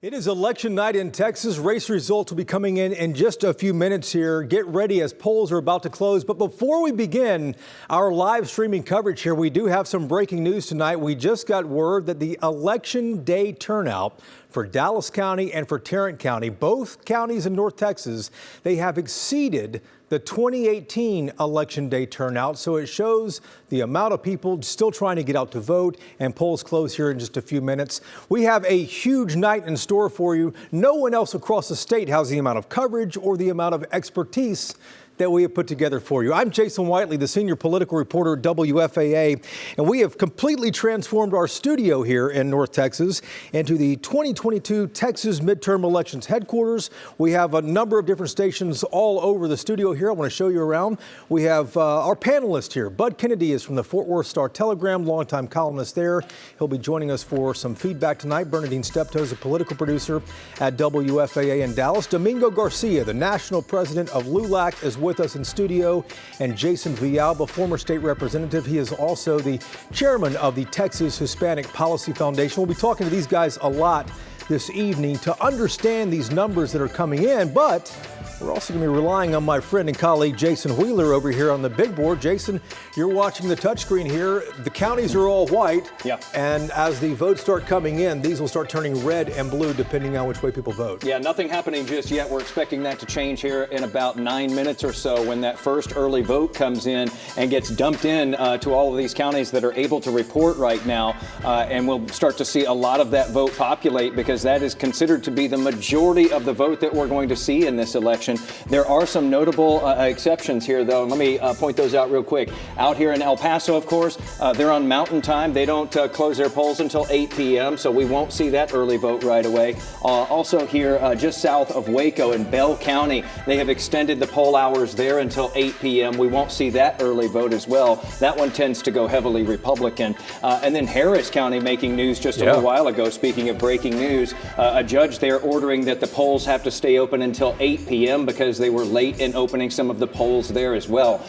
It is election night in Texas. Race results will be coming in just a few minutes here. Get ready as polls are about to close. But before we begin our live streaming coverage here, we do have some breaking news tonight. We just got word that the election day turnout for Dallas County and for Tarrant County, both counties in North Texas, they have exceeded the 2018 election day turnout. So it shows the amount of people still trying to get out to vote, and polls close here in just a few minutes. We have a huge night in store for you. No one else across the state has the amount of coverage or the amount of expertise that we have put together for you. I'm Jason Whiteley, the senior political reporter at WFAA, and we have completely transformed our studio here in North Texas into the 2022 Texas midterm elections headquarters. We have a number of different stations all over the studio here. I want to show you around. We have our panelist here. Bud Kennedy is from the Fort Worth Star-Telegram, longtime columnist there. He'll be joining us for some feedback tonight. Bernadine Steptoe is a political producer at WFAA in Dallas. Domingo Garcia, the national president of LULAC, is with us in studio, and Jason Villalba, former state representative. He is also the chairman of the Texas Hispanic Policy Foundation. We'll be talking to these guys a lot this evening to understand these numbers that are coming in, but we're also going to be relying on my friend and colleague Jason Wheeler over here on the big board. Jason, you're watching the touchscreen here. The counties are all white, and as the votes start coming in, these will start turning red and blue depending on which way people vote. Yeah, nothing happening just yet. We're expecting that to change here in about 9 minutes or so when that first early vote comes in and gets dumped in to all of these counties that are able to report right now, and we'll start to see a lot of that vote populate because that is considered to be the majority of the vote that we're going to see in this election. There are some notable exceptions here, though. Let me point those out real quick. Out here in El Paso, of course, they're on Mountain Time. They don't close their polls until 8 p.m., so we won't see that early vote right away. Also here, just south of Waco in Bell County, they have extended the poll hours there until 8 p.m. We won't see that early vote as well. That one tends to go heavily Republican. And then Harris County making news just a little while ago. Speaking of breaking news, a judge there ordering that the polls have to stay open until 8 p.m. because they were late in opening some of the polls there as well.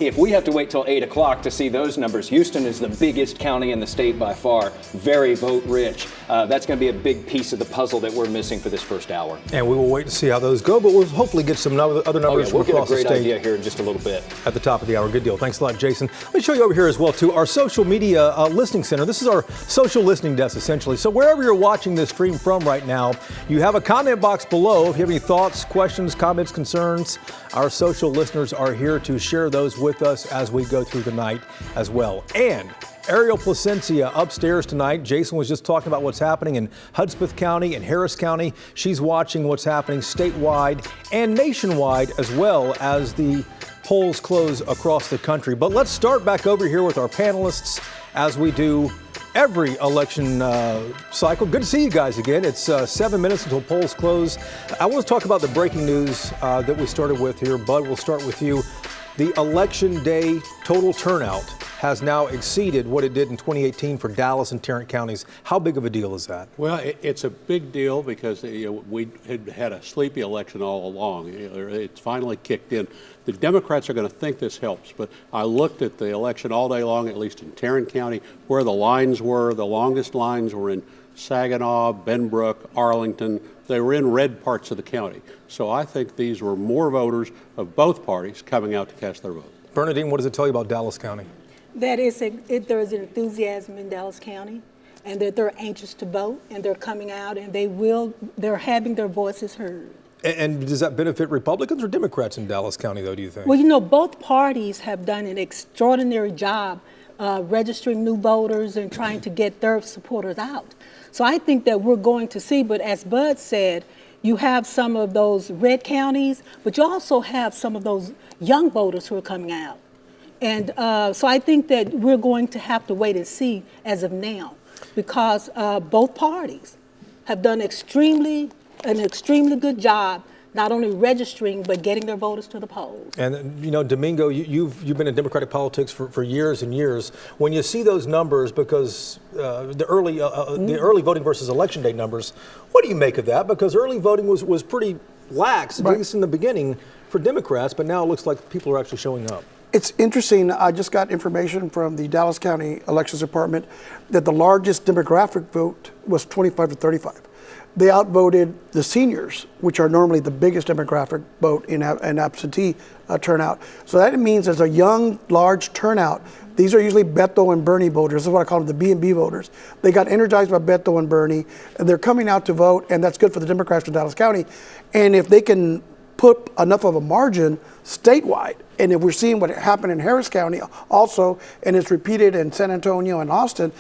If we have to wait till 8 o'clock to see those numbers, Houston is the biggest county in the state by far, very vote rich. That's going to be a big piece of the puzzle that we're missing for this first hour. And we will wait to see how those go, but we'll hopefully get some other numbers from across the state. We'll get a great idea here in just a little bit. At the top of the hour. Good deal. Thanks a lot, Jason. Let me show you over here as well, too, our social media listening center. This is our social listening desk, essentially. So wherever you're watching this stream from right now, you have a comment box below. If you have any thoughts, questions, comments, concerns, our social listeners are here to share those with us as we go through the night as well. And Ariel Placencia upstairs tonight. Jason was just talking about what's happening in Hudspeth County and Harris County. She's watching what's happening statewide and nationwide as well as the polls close across the country. But let's start back over here with our panelists as we do every election cycle. Good to see you guys again. It's 7 minutes until polls close. I want to talk about the breaking news that we started with here. Bud, we'll start with you. The election day total turnout has now exceeded what it did in 2018 for Dallas and Tarrant counties. How big of a deal is that? Well, it's a big deal because we had a sleepy election all along. It's finally kicked in. The Democrats are going to think this helps, but I looked at the election all day long, at least in Tarrant County, where the lines were. The longest lines were in Saginaw, Benbrook, Arlington. They were in red parts of the county. So I think these were more voters of both parties coming out to cast their vote. Bernadine, what does it tell you about Dallas County? That there is an enthusiasm in Dallas County, and that they're anxious to vote, and they're coming out, and they're having their voices heard. And does that benefit Republicans or Democrats in Dallas County, though, do you think? Well, you know, both parties have done an extraordinary job registering new voters and trying to get their supporters out. So I think that we're going to see, but as Bud said, you have some of those red counties, but you also have some of those young voters who are coming out. And so I think that we're going to have to wait and see as of now, because both parties have done an extremely good job, not only registering, but getting their voters to the polls. And, you know, Domingo, you've been in Democratic politics for years and years. When you see those numbers, because the early voting versus election day numbers, what do you make of that? Because early voting was pretty lax, at least in the beginning, for Democrats, but now it looks like people are actually showing up. It's interesting. I just got information from the Dallas County Elections Department that the largest demographic vote was 25 to 35. They outvoted the seniors, which are normally the biggest demographic vote in absentee turnout. So that means there's a young, large turnout. These are usually Beto and Bernie voters. This is what I call them, the B&B voters. They got energized by Beto and Bernie, and they're coming out to vote, and that's good for the Democrats in Dallas County. And if they can put enough of a margin statewide, and if we're seeing what happened in Harris County also, and it's repeated in San Antonio and Austin,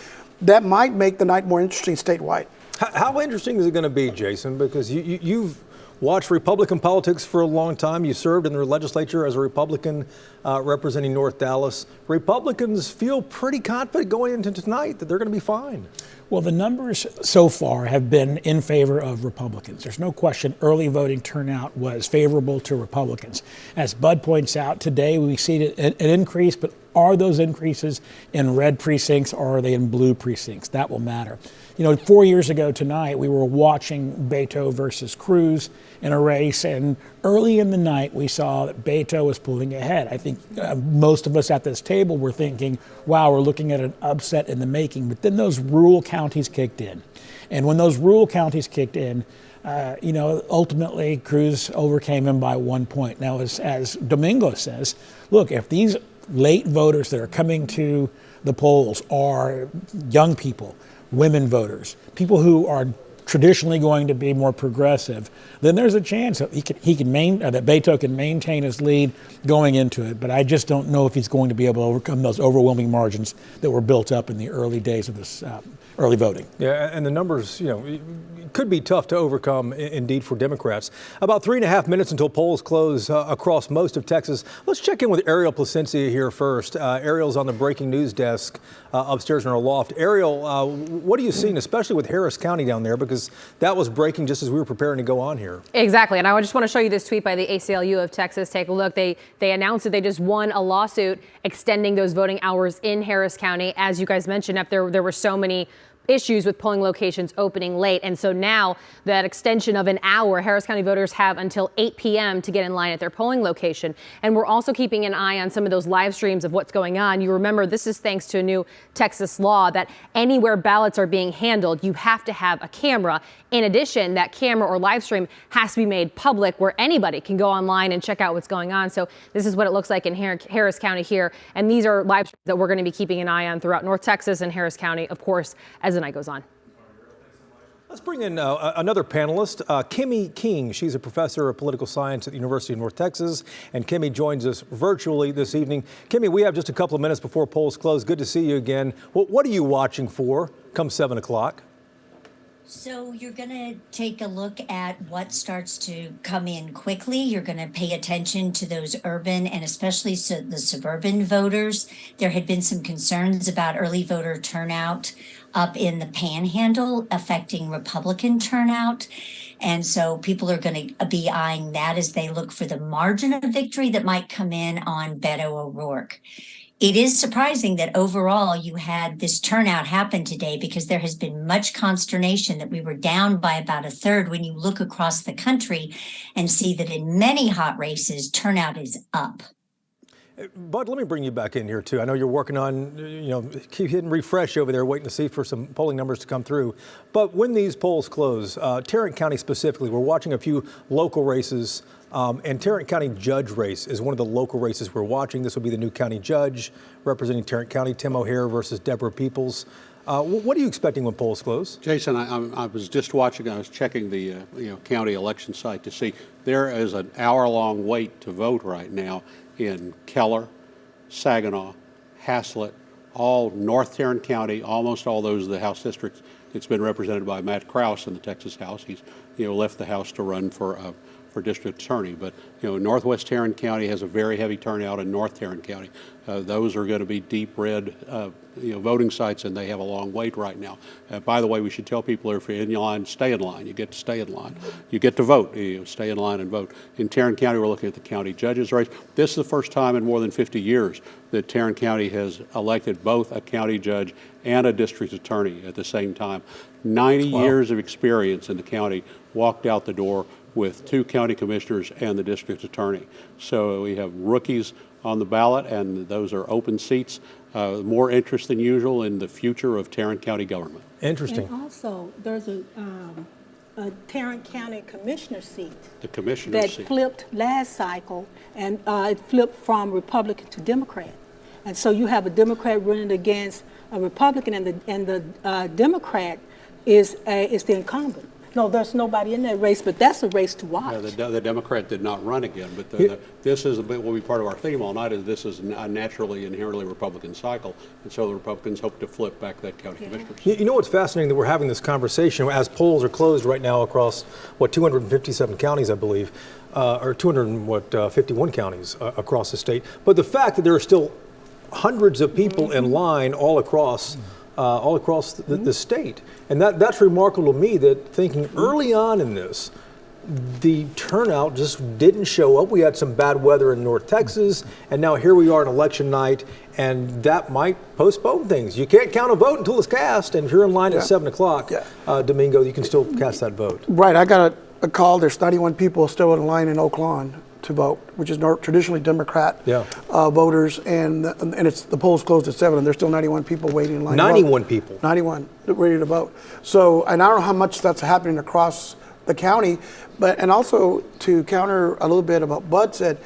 that might make the night more interesting statewide. How interesting is it going to be, Jason? Because you've watched Republican politics for a long time. You served in the legislature as a Republican representing North Dallas. Republicans feel pretty confident going into tonight that they're going to be fine. Well, the numbers so far have been in favor of Republicans. There's no question early voting turnout was favorable to Republicans. As Bud points out, today we see an increase, but are those increases in red precincts or are they in blue precincts? That will matter. You know, 4 years ago tonight, we were watching Beto versus Cruz in a race, and early in the night, we saw that Beto was pulling ahead. I think most of us at this table were thinking, wow, we're looking at an upset in the making. But then those rural counties kicked in. And when those rural counties kicked in, ultimately Cruz overcame him by 1 point. Now, as Domingo says, look, if these late voters that are coming to the polls are young people, women voters, people who are traditionally going to be more progressive, then there's a chance that that Beto can maintain his lead going into it. But I just don't know if he's going to be able to overcome those overwhelming margins that were built up in the early days of this early voting. Yeah, and the numbers, could be tough to overcome indeed for Democrats. About 3.5 minutes until polls close across most of Texas. Let's check in with Ariel Placencia here first. Ariel's on the breaking news desk upstairs in our loft. Ariel, what are you seeing, especially with Harris County down there? Because that was breaking just as we were preparing to go on here. Exactly. And I just want to show you this tweet by the ACLU of Texas. Take a look. They announced that they just won a lawsuit extending those voting hours in Harris County. As you guys mentioned, there were so many issues with polling locations opening late. And so now that extension of an hour, Harris County voters have until 8 p.m. to get in line at their polling location. And we're also keeping an eye on some of those live streams of what's going on. You remember, this is thanks to a new Texas law that anywhere ballots are being handled, you have to have a camera. In addition, that camera or live stream has to be made public where anybody can go online and check out what's going on. So this is what it looks like in Harris County here. And these are live streams that we're going to be keeping an eye on throughout North Texas and Harris County, of course, as the night goes on. Let's bring in another panelist, Kimmy King. She's a professor of political science at the University of North Texas, and Kimmy joins us virtually this evening. Kimmy, we have just a couple of minutes before polls close. Good to see you again. What are you watching for come 7 o'clock? So you're going to take a look at what starts to come in quickly. You're going to pay attention to those urban and especially the suburban voters. There had been some concerns about early voter turnout up in the Panhandle affecting Republican turnout. And so people are going to be eyeing that as they look for the margin of victory that might come in on Beto O'Rourke. It is surprising that overall you had this turnout happen today because there has been much consternation that we were down by about a third when you look across the country and see that in many hot races, turnout is up. Bud, let me bring you back in here, too. I know you're working on, keep hitting refresh over there, waiting to see for some polling numbers to come through. But when these polls close, Tarrant County specifically, we're watching a few local races. And Tarrant County judge race is one of the local races we're watching. This will be the new county judge representing Tarrant County, Tim O'Hare versus Deborah Peoples. What are you expecting when polls close? Jason, I was just watching. I was checking the county election site to see there is an hour-long wait to vote right now in Keller, Saginaw, Haslett, all North Tarrant County, almost all those of the House districts. It's been represented by Matt Krause in the Texas House. He's left the House to run for for district attorney. But Northwest Tarrant County has a very heavy turnout in North Tarrant County. Those are going to be deep red voting sites, and they have a long wait right now. By the way, we should tell people if you're in line, stay in line. You get to stay in line. You get to vote. Stay in line and vote. In Tarrant County, we're looking at the county judges race. This is the first time in more than 50 years that Tarrant County has elected both a county judge and a district attorney at the same time. 90 years of experience in the county walked out the door with 2 county commissioners and the district attorney. So we have rookies on the ballot, and those are open seats. More interest than usual in the future of Tarrant County government. Interesting. And also, there's a Tarrant County commissioner seat. The commissioner that seat flipped last cycle, and it flipped from Republican to Democrat. And so you have a Democrat running against a Republican, and the Democrat is the incumbent. No, there's nobody in that race, but that's a race to watch. The Democrat did not run again, but this is will be part of our theme all night. Is this is a naturally inherently Republican cycle, and so the Republicans hope to flip back that county commissioners. You know what's fascinating, that we're having this conversation as polls are closed right now across 257 counties, I believe, or 251 counties across the state. But the fact that there are still hundreds of people in line all across the state. And that's remarkable to me, that thinking early on in this, the turnout just didn't show up. We had some bad weather in North Texas, and now here we are on election night, and that might postpone things. You can't count a vote until it's cast, and if you're in line at 7 o'clock, Domingo, you can still cast that vote. Right, I got a call. There's 91 people still in line in Oak Lawn to vote, which is traditionally Democrat voters, and it's the polls closed at 7, and there's still 91 people waiting in line. 91 people. 91 ready to vote. So, and I don't know how much that's happening across the county, and also to counter a little bit about Bud said,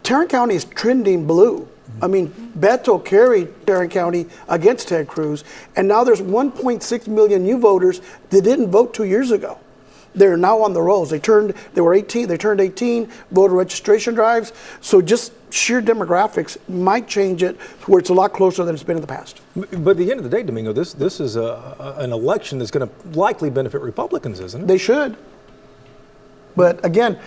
Tarrant County is trending blue. I mean, Beto carried Tarrant County against Ted Cruz, and now there's 1.6 million new voters that didn't vote 2 years ago. They're now on the rolls. They turned 18, voter registration drives. So just sheer demographics might change it to where it's a lot closer than it's been in the past. But at the end of the day, Domingo, this is an election that's going to likely benefit Republicans, isn't it? They should. But again,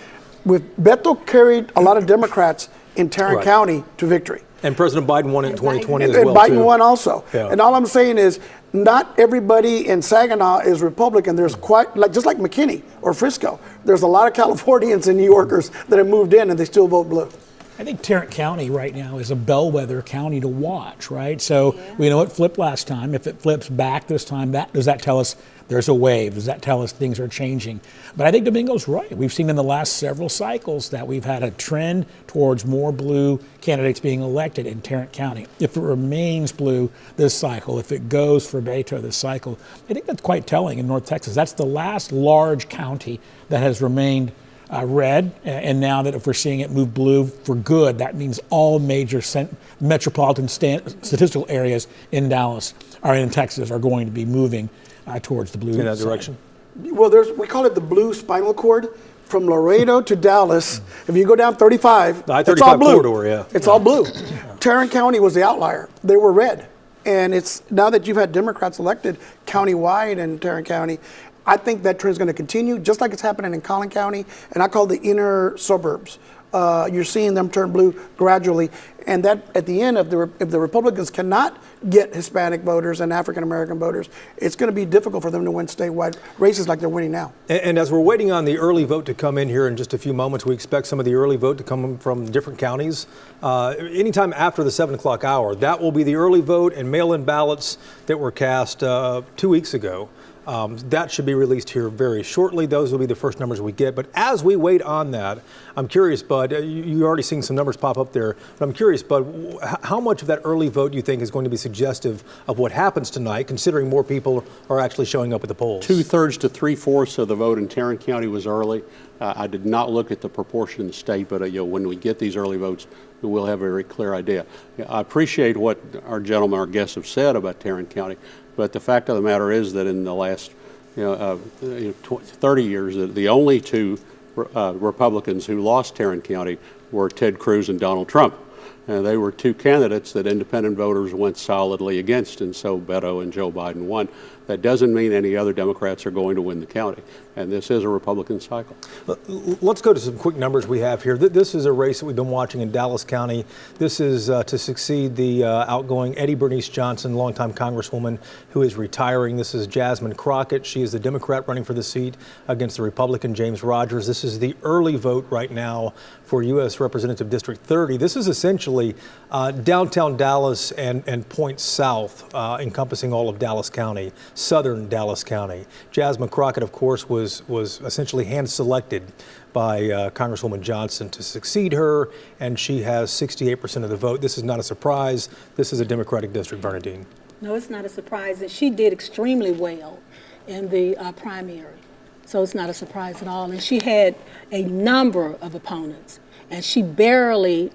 with Beto carried a lot of Democrats in Tarrant County to victory. And President Biden won in 2020 as and well, Biden won also. Yeah. And all I'm saying is, not everybody in Saginaw is Republican. There's just like McKinney or Frisco, there's a lot of Californians and New Yorkers that have moved in and they still vote blue. I think Tarrant County right now is a bellwether county to watch, right? So we know it flipped last time. If it flips back this time, does that tell us there's a wave? Does that tell us things are changing? But I think Domingo's right. We've seen in the last several cycles that we've had a trend towards more blue candidates being elected in Tarrant County. If it remains blue this cycle, if it goes for Beto this cycle, I think that's quite telling in North Texas. That's the last large county that has remained red, and now that if we're seeing it move blue for good, that means all major metropolitan statistical areas in Dallas or in Texas are going to be moving towards the blue in that side. direction. Well, we call it the blue spinal cord from Laredo to Dallas. If you go down 35, the it's all blue. Corridor, It's all blue. Tarrant County was the outlier. They were red. And it's now that you've had Democrats elected countywide in Tarrant County, I think that trend is going to continue, just like it's happening in Collin County, and I call the inner suburbs. You're seeing them turn blue gradually, and that at the end, if the Republicans cannot get Hispanic voters and African American voters, it's going to be difficult for them to win statewide races like they're winning now. And as we're waiting on the early vote to come in here in just a few moments, we expect some of the early vote to come from different counties. Anytime after the 7 o'clock hour, that will be the early vote and mail-in ballots that were cast 2 weeks ago. That should be released here very shortly. Those will be the first numbers we get. But as we wait on that, I'm curious, Bud, you're already seeing some numbers pop up there, but I'm curious, Bud, how much of that early vote do you think is going to be suggestive of what happens tonight, considering more people are actually showing up at the polls? 2/3 to 3/4 of the vote in Tarrant County was early. I did not look at the proportion in the state, but when we get these early votes, we'll have a very clear idea. I appreciate what our guests have said about Tarrant County, but the fact of the matter is that in the last 30 years, the only two Republicans who lost Tarrant County were Ted Cruz and Donald Trump. They were two candidates that independent voters went solidly against, and so Beto and Joe Biden won. That doesn't mean any other Democrats are going to win the county, and this is a Republican cycle. Let's go to some quick numbers we have here. This is a race that we've been watching in Dallas County. This is to succeed the outgoing Eddie Bernice Johnson, longtime Congresswoman who is retiring. This is Jasmine Crockett. She is the Democrat running for the seat against the Republican James Rogers. This is the early vote right now for U.S. Representative District 30. This is essentially downtown Dallas and points south, encompassing all of Dallas County, southern Dallas County. Jasmine Crockett, of course, was essentially hand-selected by Congresswoman Johnson to succeed her, and she has 68% of the vote. This is not a surprise. This is a Democratic district, Bernadine. No, it's not a surprise, and she did extremely well in the primary. So it's not a surprise at all. And she had a number of opponents, and she barely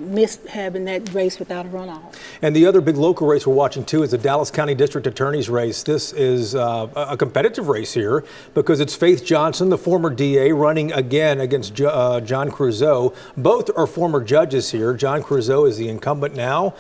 missed having that race without a runoff. And the other big local race we're watching, too, is the Dallas County District Attorney's race. This is a competitive race here because it's Faith Johnson, the former DA, running again against John Creuzot. Both are former judges here. John Creuzot is the incumbent now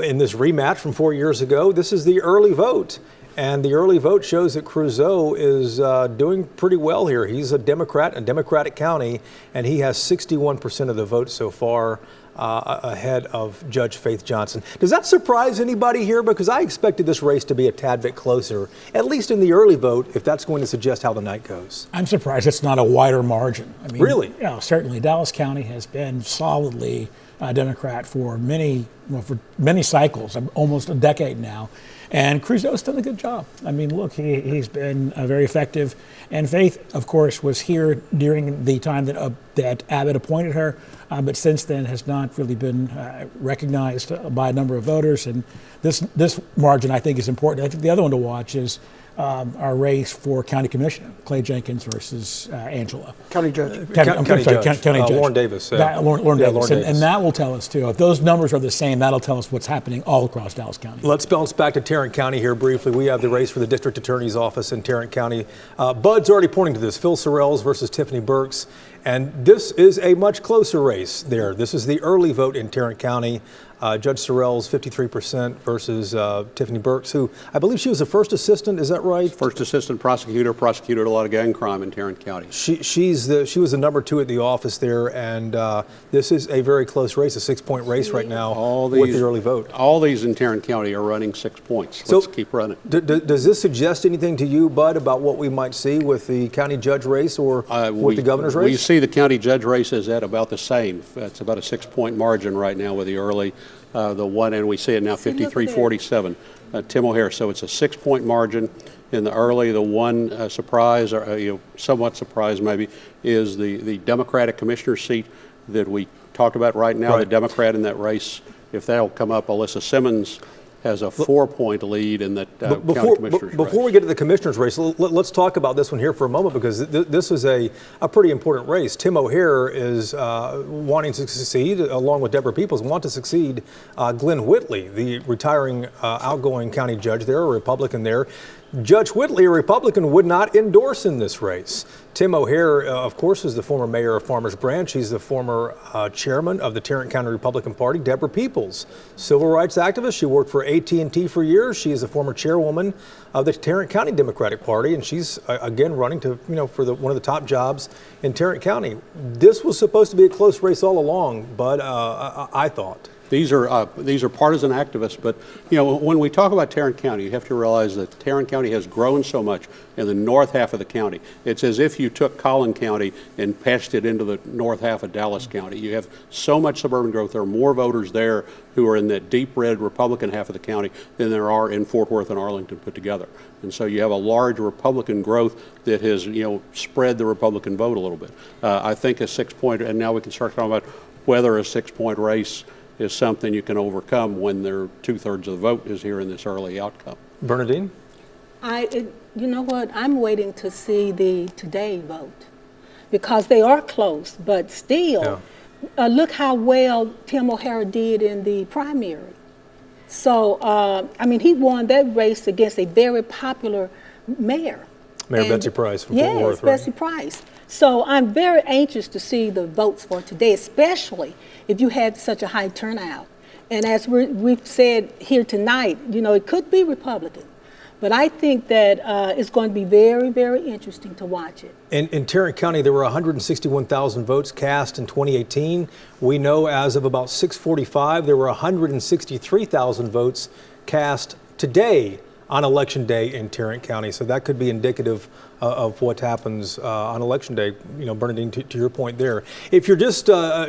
in this rematch from 4 years ago. This is the early vote. And the early vote shows that Creuzot is doing pretty well here. He's a Democrat, a Democratic county, and he has 61% of the vote so far, ahead of Judge Faith Johnson. Does that surprise anybody here? Because I expected this race to be a tad bit closer, at least in the early vote, if that's going to suggest how the night goes. I'm surprised it's not a wider margin. I mean, really? Yeah, certainly. Dallas County has been solidly Democrat for many cycles, almost a decade now. And Creuzot's done a good job. I mean, look, he's been very effective. And Faith, of course, was here during the time that Abbott appointed her, but since then has not really been recognized by a number of voters. And this margin, I think, is important. I think the other one to watch is our race for county commissioner, Clay Jenkins versus Angela. County judge. County judge. Lauren Davis. Lauren Davis. Davis. And that will tell us, too. If those numbers are the same, that'll tell us what's happening all across Dallas County. Let's bounce back to Tarrant County here briefly. We have the race for the district attorney's office in Tarrant County. Bud's already pointing to this, Phil Sorrells versus Tiffany Burks. And this is a much closer race there. This is the early vote in Tarrant County. Judge Sorrells, 53% versus Tiffany Burks, who I believe she was the first assistant. Is that right? First assistant prosecutor, prosecuted a lot of gang crime in Tarrant County. She was the number 2 at the office there, and this is a very close race, a 6-point race right now with the early vote. All these in Tarrant County are running 6 points. Let's keep running. Does this suggest anything to you, Bud, about what we might see with the county judge race or with the governor's race? We see the county judge race is at about the same. It's about a 6-point margin right now with the early. The one, and we see it now 53-47, Tim O'Hare. So it's a 6-point margin in the early. The one surprise, or somewhat surprise maybe, is the Democratic commissioner seat that we talked about right now. Right. The Democrat in that race, if that'll come up, Alyssa Simmons has a 4-point lead in that county commissioner's race. Before we get to the commissioner's race, let's talk about this one here for a moment, because this is a pretty important race. Tim O'Hare is wanting to succeed, along with Deborah Peoples, want to succeed Glenn Whitley, the retiring outgoing county judge there, a Republican there. Judge Whitley, a Republican, would not endorse in this race. Tim O'Hare, of course, is the former mayor of Farmers Branch. He's the former chairman of the Tarrant County Republican Party. Deborah Peoples, civil rights activist. She worked for AT&T for years. She is the former chairwoman of the Tarrant County Democratic Party, and she's again running to for one of the top jobs in Tarrant County. This was supposed to be a close race all along, but I thought. These are partisan activists, but when we talk about Tarrant County, you have to realize that Tarrant County has grown so much in the north half of the county. It's as if you took Collin County and patched it into the north half of Dallas County. You have so much suburban growth. There are more voters there who are in that deep red Republican half of the county than there are in Fort Worth and Arlington put together. And so you have a large Republican growth that has spread the Republican vote a little bit. I think a 6-point, and now we can start talking about whether a 6-point race is something you can overcome when 2/3 of the vote is here in this early outcome. Bernadine? You know what? I'm waiting to see the today vote, because they are close, but still, look how well Tim O'Hare did in the primary. So, he won that race against a very popular mayor. Mayor Betsy Price from Fort yes, Worth, right? Betsy Price. So I'm very anxious to see the votes for today, especially if you had such a high turnout. And as we've said here tonight, you know, it could be Republican. But I think that it's going to be very, very interesting to watch it. In Tarrant County, there were 161,000 votes cast in 2018. We know as of about 6:45, there were 163,000 votes cast today on Election Day in Tarrant County. So that could be indicative of what happens on Election Day. You know, Bernadine, to your point there. If you're just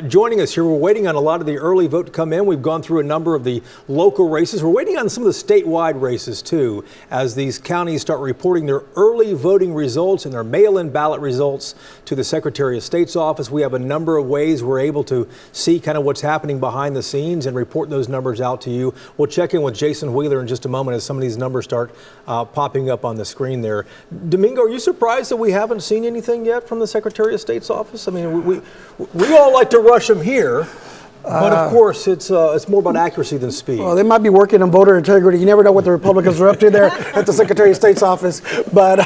joining us here, we're waiting on a lot of the early vote to come in. We've gone through a number of the local races. We're waiting on some of the statewide races too, as these counties start reporting their early voting results and their mail-in ballot results to the Secretary of State's office. We have a number of ways we're able to see kind of what's happening behind the scenes and report those numbers out to you. We'll check in with Jason Wheeler in just a moment as some of these numbers start popping up on the screen there. Domingo, are you surprised that we haven't seen anything yet from the Secretary of State's office? I mean, we all like to rush them here, but of course it's more about accuracy than speed. Well, they might be working on voter integrity. You never know what the Republicans are up to there at the Secretary of State's office. But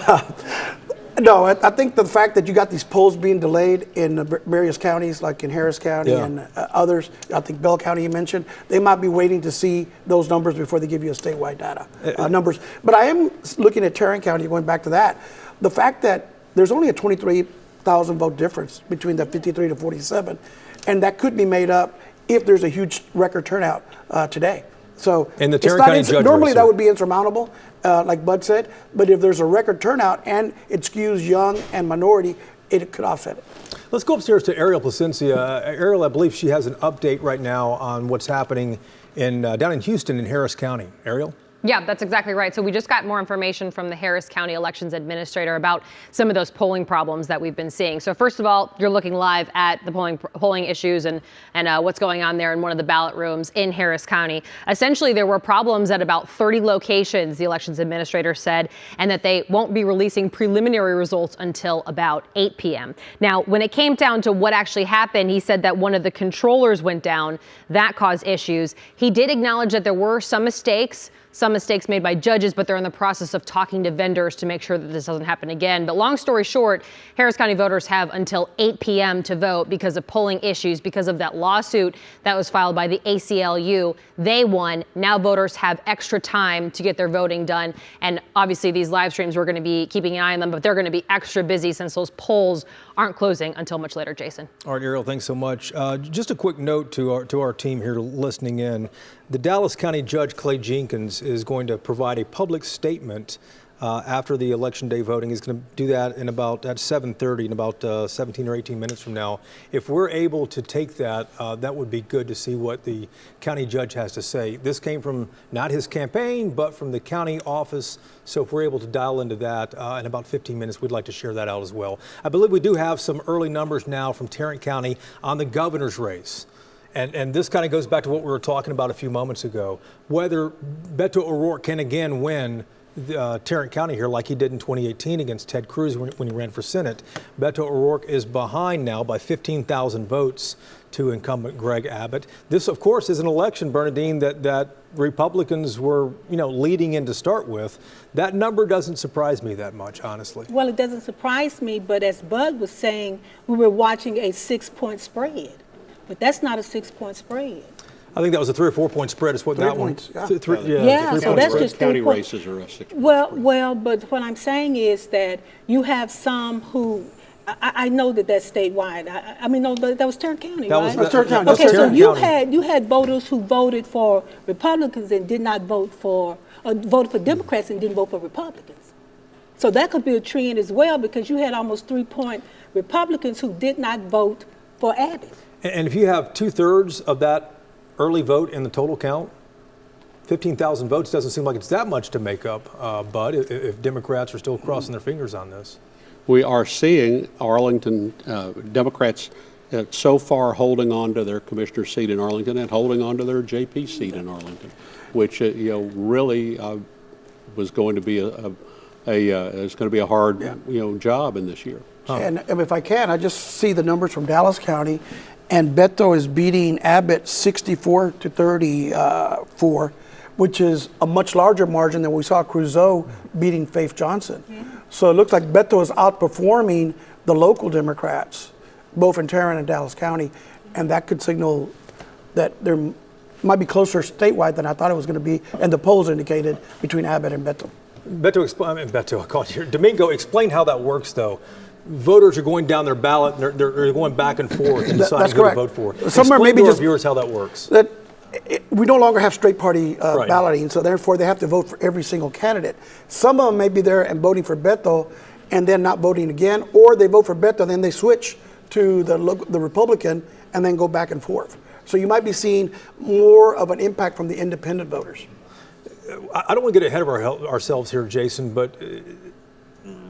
no, I think the fact that you got these polls being delayed in various counties, like in Harris County and others, I think Bell County you mentioned, they might be waiting to see those numbers before they give you a statewide data numbers. But I am looking at Tarrant County, going back to that. The fact that there's only a 23,000 vote difference between the 53 to 47, and that could be made up if there's a huge record turnout today. So and the Tarrant County judge normally race, that would be insurmountable, like Bud said, but if there's a record turnout and it skews young and minority, it could offset it. Let's go upstairs to Ariel Placencia. Ariel, I believe she has an update right now on what's happening down in Houston in Harris County. Ariel? Yeah, that's exactly right. So we just got more information from the Harris County Elections Administrator about some of those polling problems that we've been seeing. So first of all, you're looking live at the polling issues and what's going on there in one of the ballot rooms in Harris County. Essentially, there were problems at about 30 locations, the Elections Administrator said, and that they won't be releasing preliminary results until about 8 p.m. Now, when it came down to what actually happened, he said that one of the controllers went down. That caused issues. He did acknowledge that there were some mistakes made by judges, but they're in the process of talking to vendors to make sure that this doesn't happen again. But long story short, Harris County voters have until 8 p.m. to vote because of polling issues, because of that lawsuit that was filed by the ACLU. They won. Now voters have extra time to get their voting done. And obviously these live streams, we're going to be keeping an eye on them, but they're going to be extra busy since those polls aren't closing until much later. Jason. All right, Ariel, thanks so much. Just a quick note to our team here listening in. The Dallas County Judge Clay Jenkins is going to provide a public statement after the Election Day voting. He's going to do that at 7:30 in about 17 or 18 minutes from now. If we're able to take that, that would be good to see what the county judge has to say. This came from not his campaign, but from the county office. So if we're able to dial into that in about 15 minutes, we'd like to share that out as well. I believe we do have some early numbers now from Tarrant County on the governor's race. And this kind of goes back to what we were talking about a few moments ago, whether Beto O'Rourke can again win Tarrant County here like he did in 2018 against Ted Cruz when he ran for Senate. Beto O'Rourke is behind now by 15,000 votes to incumbent Greg Abbott. This, of course, is an election, Bernadine, that Republicans were, leading in to start with. That number doesn't surprise me that much, honestly. Well, it doesn't surprise me, but as Bud was saying, we were watching a 6-point spread. But that's not a 6-point spread. I think that was a 3 or 4 point spread. Is what 3 that points, one? Yeah, so that's just 3 county points. races are a 6 point. Well, but what I'm saying is that you have some who, I know that's statewide. No, that was Tarrant County, right? That was Tarrant County. Okay, so Tarrant you had voters who voted for Republicans and did not voted for Democrats and didn't vote for Republicans. So that could be a trend as well, because you had almost 3-point Republicans who did not vote for Abbott. And if you have 2/3 of that early vote in the total count, 15,000 votes doesn't seem like it's that much to make up, Bud, if Democrats are still crossing their fingers on this. We are seeing Arlington Democrats so far holding on to their commissioner seat in Arlington and holding on to their JP seat in Arlington, which really was going to be a hard job in this year. And if I can, I just see the numbers from Dallas County, and Beto is beating Abbott 64 to 34, which is a much larger margin than we saw Crusoe beating Faith Johnson. So it looks like Beto is outperforming the local Democrats, both in Tarrant and Dallas County, and that could signal that there might be closer statewide than I thought it was going to be, and the polls indicated between Abbott and Beto. Beto, I called you. Domingo, explain how that works, though. Voters are going down their ballot, and they're going back and forth and deciding who to vote for. Somewhere Explain maybe to our just viewers how that works. We no longer have straight party balloting, so therefore they have to vote for every single candidate. Some of them may be there and voting for Beto and then not voting again, or they vote for Beto and then they switch to the Republican and then go back and forth. So you might be seeing more of an impact from the independent voters. I don't want to get ahead of ourselves here, Jason, but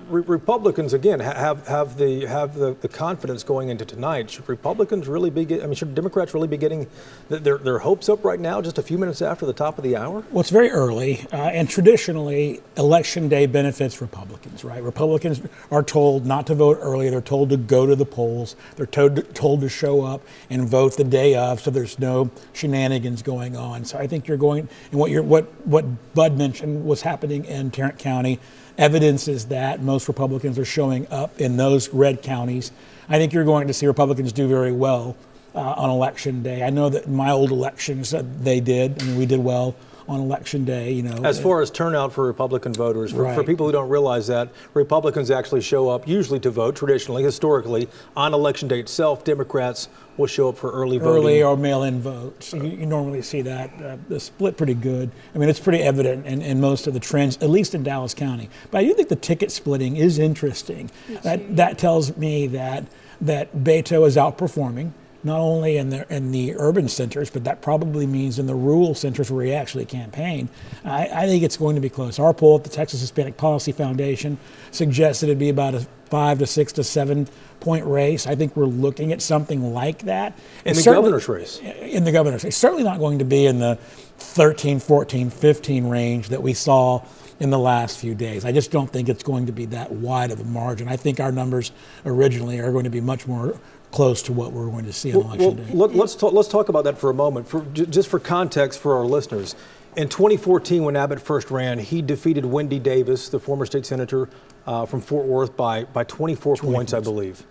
Republicans again have the confidence going into tonight. Should Republicans really be should Democrats really be getting their hopes up right now, just a few minutes after the top of the hour? Well, it's very early, and traditionally, Election Day benefits Republicans, right? Republicans are told not to vote early. They're told to go to the polls. They're told to show up and vote the day of, so there's no shenanigans going on. So I think you're going, and what Bud mentioned was happening in Tarrant County. Evidence is that most Republicans are showing up in those red counties. I think you're going to see Republicans do very well on Election Day. I know that in my old elections they did. I mean, we did well on Election Day, you know. As far as turnout for Republican voters, for people who don't realize that, Republicans actually show up usually to vote, traditionally, historically, on Election Day itself. Democrats will show up for early voting. Early or mail-in votes. You normally see that the split pretty good. I mean, it's pretty evident in most of the trends, at least in Dallas County. But I do think the ticket splitting is interesting. That tells me that Beto is outperforming, not only in the urban centers, but that probably means in the rural centers where he actually campaigned. I think it's going to be close. Our poll at the Texas Hispanic Policy Foundation suggested it'd be about a 5 to 6 to 7 point race. I think we're looking at something like that. In the governor's race. In the governor's race. Certainly not going to be in the 13, 14, 15 range that we saw in the last few days. I just don't think it's going to be that wide of a margin. I think our numbers originally are going to be much more close to what we're going to see on Election Day. Let's talk about that for a moment. Just for context for our listeners, in 2014, when Abbott first ran, he defeated Wendy Davis, the former state senator from Fort Worth, by 24 points, I believe.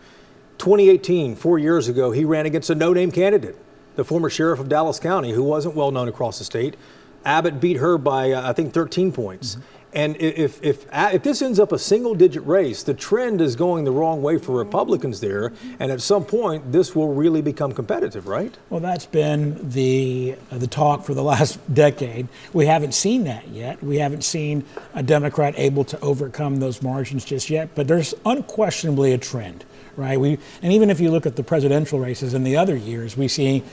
2018, 4 years ago, he ran against a no-name candidate, the former sheriff of Dallas County, who wasn't well known across the state. Abbott beat her by, I think, 13 points. Mm-hmm. And if this ends up a single-digit race, the trend is going the wrong way for Republicans there, and at some point, this will really become competitive, right? Well, that's been the talk for the last decade. We haven't seen that yet. We haven't seen a Democrat able to overcome those margins just yet, but there's unquestionably a trend, right? And even if you look at the presidential races in the other years, we see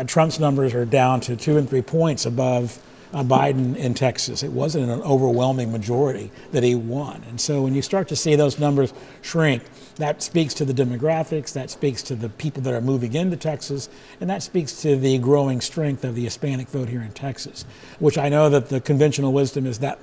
Trump's numbers are down to 2 and 3 points above Biden in Texas. It wasn't an overwhelming majority that he won. And so when you start to see those numbers shrink, that speaks to the demographics, that speaks to the people that are moving into Texas, and that speaks to the growing strength of the Hispanic vote here in Texas, which I know that the conventional wisdom is that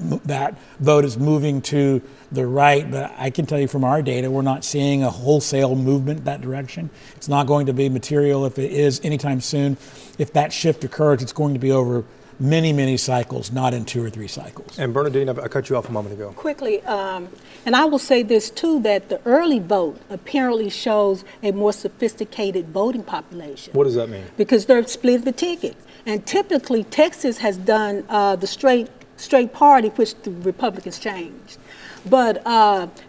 vote is moving to the right, but I can tell you from our data, we're not seeing a wholesale movement that direction. It's not going to be material if it is anytime soon. If that shift occurs, it's going to be over many, many cycles, not in 2 or 3 cycles. And Bernadine, I cut you off a moment ago. Quickly, and I will say this too, that the early vote apparently shows a more sophisticated voting population. What does that mean? Because they're split the ticket. And typically Texas has done the straight party, which the Republicans changed. But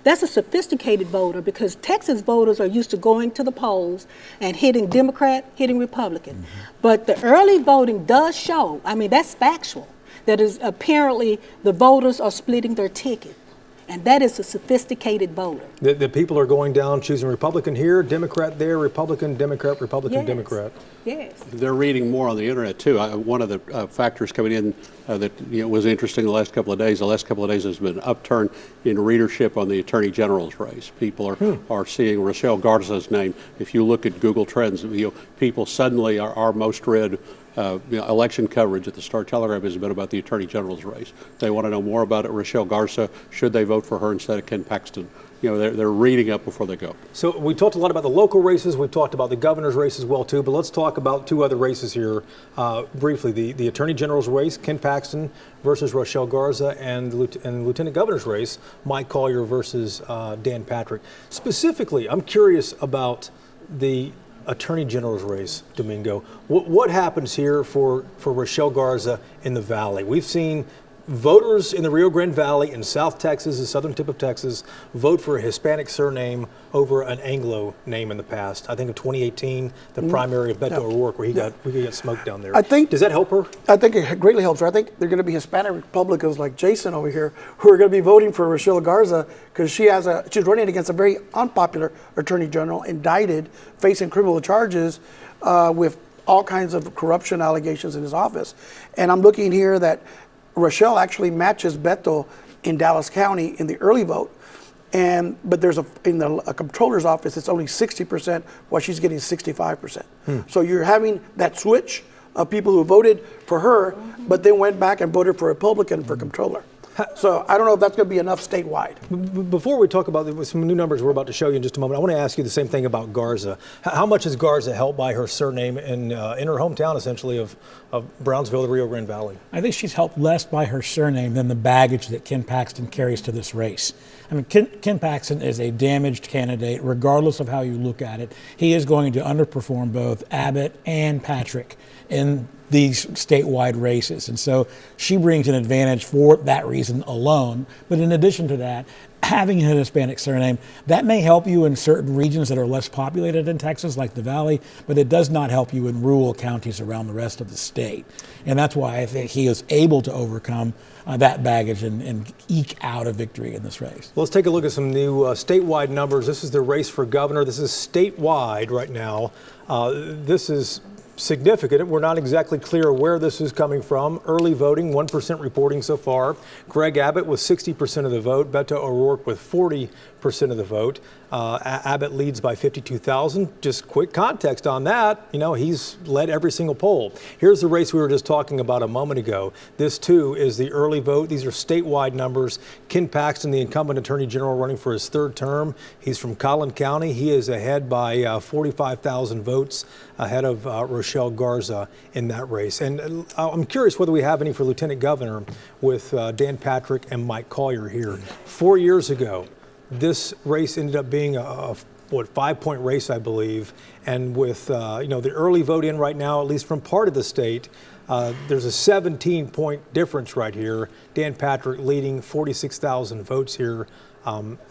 that's a sophisticated voter because Texas voters are used to going to the polls and hitting Democrat, hitting Republican. Mm-hmm. But the early voting does show, I mean, that's factual, that is apparently the voters are splitting their ticket. And that is a sophisticated voter. The people are going down, choosing Republican here, Democrat there, Republican, Democrat, Republican, yes. Democrat. Yes. They're reading more on the internet too. One of the factors coming in that was interesting the last couple of days. The last couple of days has been an upturn in readership on the Attorney General's race. People are seeing Rochelle Garza's name. If you look at Google Trends, people suddenly are most read election coverage at the Star-Telegram has been about the Attorney General's race. They want to know more about it. Rochelle Garza, should they vote for her instead of Ken Paxton? They're reading up before they go. So we talked a lot about the local races. We've talked about the governor's race as well, too. But let's talk about two other races here briefly. The Attorney General's race, Ken Paxton versus Rochelle Garza, and the Lieutenant Governor's race, Mike Collier versus Dan Patrick. Specifically, I'm curious about the Attorney General's race, Domingo. What happens here for Rochelle Garza in the Valley? We've seen voters in the Rio Grande Valley in South Texas, the southern tip of Texas, vote for a Hispanic surname over an Anglo name in the past. I think of 2018, the primary of Beto O'Rourke, where he got smoked down there. Does that help her? I think it greatly helps her. I think they're going to be Hispanic Republicans like Jason over here who are going to be voting for Rochelle Garza because she's running against a very unpopular Attorney General, indicted, facing criminal charges with all kinds of corruption allegations in his office. And I'm looking here that Rochelle actually matches Beto in Dallas County in the early vote, but there's in the comptroller's office it's only 60%, while she's getting 65%. So you're having that switch of people who voted for her, but then went back and voted for Republican for comptroller. So I don't know if that's going to be enough statewide. Before we talk about some new numbers we're about to show you in just a moment, I want to ask you the same thing about Garza. How much is Garza helped by her surname in her hometown, essentially, of Brownsville, the Rio Grande Valley? I think she's helped less by her surname than the baggage that Ken Paxton carries to this race. I mean, Ken Paxton is a damaged candidate, regardless of how you look at it. He is going to underperform both Abbott and Patrick in these statewide races. And so she brings an advantage for that reason alone. But in addition to that, having a Hispanic surname, that may help you in certain regions that are less populated in Texas, like the Valley, but it does not help you in rural counties around the rest of the state. And that's why I think he is able to overcome that baggage and eke out a victory in this race. Let's take a look at some new statewide numbers. This is the race for governor. This is statewide right now. This is significant. We're not exactly clear where this is coming from. Early voting, 1% reporting so far. Greg Abbott with 60% of the vote. Beto O'Rourke with 40% of the vote. Abbott leads by 52,000. Just quick context on that. He's led every single poll. Here's the race we were just talking about a moment ago. This, too, is the early vote. These are statewide numbers. Ken Paxton, the incumbent Attorney General, running for his third term. He's from Tarrant County. He is ahead by 45,000 votes ahead of Rochelle Garza in that race. And I'm curious whether we have any for Lieutenant Governor with Dan Patrick and Mike Collier here. 4 years ago, this race ended up being a 5-point race, I believe. And with the early vote in right now, at least from part of the state, there's a 17-point difference right here. Dan Patrick leading 46,000 votes here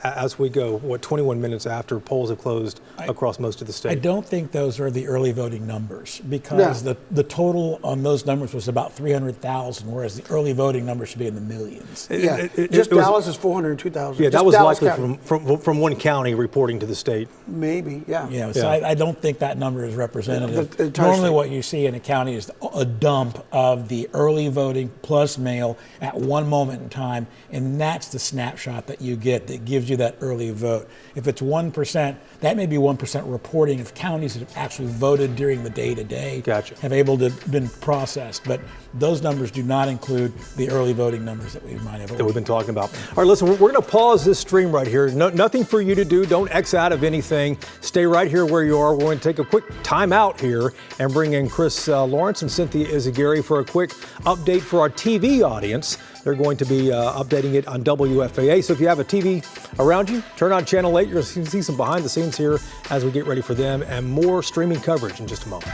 as we go, 21 minutes after polls have closed across most of the state. I don't think those are the early voting numbers because the total on those numbers was about 300,000, whereas the early voting numbers should be in the millions. Dallas is 402,000. Yeah, that was likely from one county reporting to the state. Maybe, yeah. So I don't think that number is representative. Normally what you see in a county is a dump of the early voting plus mail at one moment in time, and that's the snapshot that you get that gives you that early vote. If it's 1%, that may be 1% reporting of counties that have actually voted during the day-to-day, have able to been processed. But those numbers do not include the early voting numbers that we might have. That we've been talking about. All right, listen, we're going to pause this stream right here. Nothing for you to do. Don't X out of anything. Stay right here where you are. We're going to take a quick time out here and bring in Chris Lawrence and Cynthia Izagiri for a quick update for our TV audience. They're going to be updating it on WFAA. So if you have a TV around you, turn on Channel 8. You're going to see some behind the scenes here as we get ready for them and more streaming coverage in just a moment.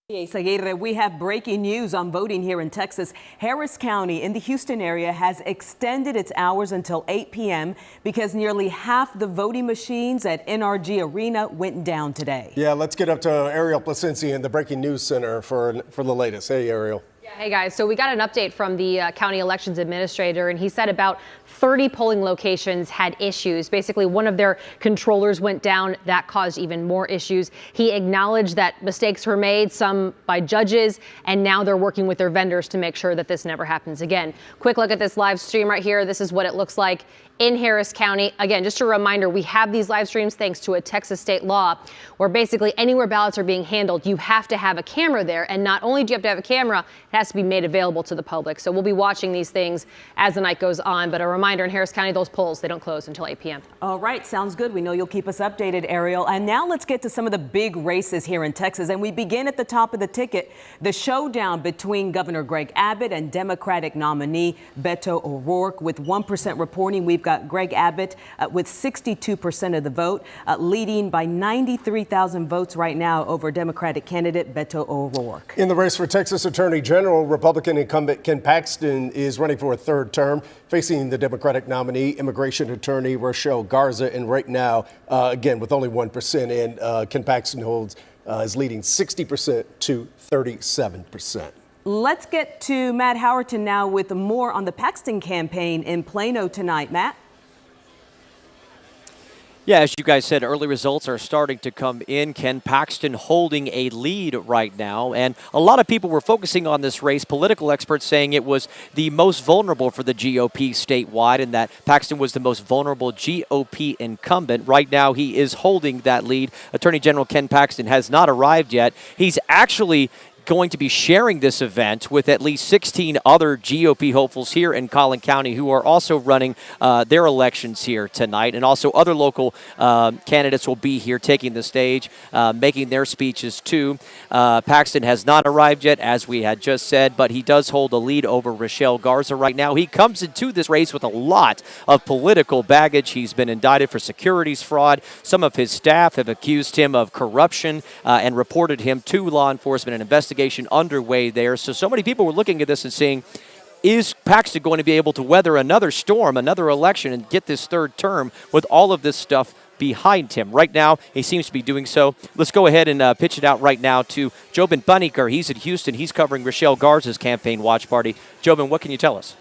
Aguirre, we have breaking news on voting here in Texas. Harris County in the Houston area has extended its hours until 8 p.m. because nearly half the voting machines at NRG Arena went down today. Yeah, let's get up to Ariel Placencia in the Breaking News Center for the latest. Hey, Ariel. Hey guys, so we got an update from the county elections administrator, and he said about 30 polling locations had issues. Basically, one of their controllers went down. That caused even more issues. He acknowledged that mistakes were made, some by judges, and now they're working with their vendors to make sure that this never happens again. Quick look at this live stream right here. This is what it looks like in Harris County. Again, just a reminder, we have these live streams thanks to a Texas state law where basically anywhere ballots are being handled, you have to have a camera there. And not only do you have to have a camera, it has to be made available to the public. So we'll be watching these things as the night goes on. But a reminder, in Harris County, those polls, they don't close until 8 p.m. All right, sounds good. We know you'll keep us updated, Ariel. And now let's get to some of the big races here in Texas. And we begin at the top of the ticket, the showdown between Governor Greg Abbott and Democratic nominee Beto O'Rourke. With 1% reporting, we've got Greg Abbott with 62% of the vote, leading by 93,000 votes right now over Democratic candidate Beto O'Rourke. In the race for Texas Attorney General, Republican incumbent Ken Paxton is running for a third term, facing the Democratic nominee, immigration attorney Rochelle Garza. And right now, again, with only 1%, and Ken Paxton is leading 60% to 37%. Let's get to Matt Howerton now with more on the Paxton campaign in Plano tonight. Matt? Yeah, as you guys said, early results are starting to come in. Ken Paxton holding a lead right now. And a lot of people were focusing on this race. Political experts saying it was the most vulnerable for the GOP statewide and that Paxton was the most vulnerable GOP incumbent. Right now, he is holding that lead. Attorney General Ken Paxton has not arrived yet. He's actually going to be sharing this event with at least 16 other GOP hopefuls here in Collin County who are also running their elections here tonight. And also other local candidates will be here taking the stage, making their speeches too. Paxton has not arrived yet, as we had just said, but he does hold a lead over Rochelle Garza right now. He comes into this race with a lot of political baggage. He's been indicted for securities fraud. Some of his staff have accused him of corruption and reported him to law enforcement and investigation underway there. So many people were looking at this and saying, is Paxton going to be able to weather another storm, another election, and get this third term with all of this stuff behind him? Right now, he seems to be doing so. Let's go ahead and pitch it out right now to Jobin Bunniker. He's at Houston. He's covering Rochelle Garza's campaign watch party. Jobin, what can you tell us?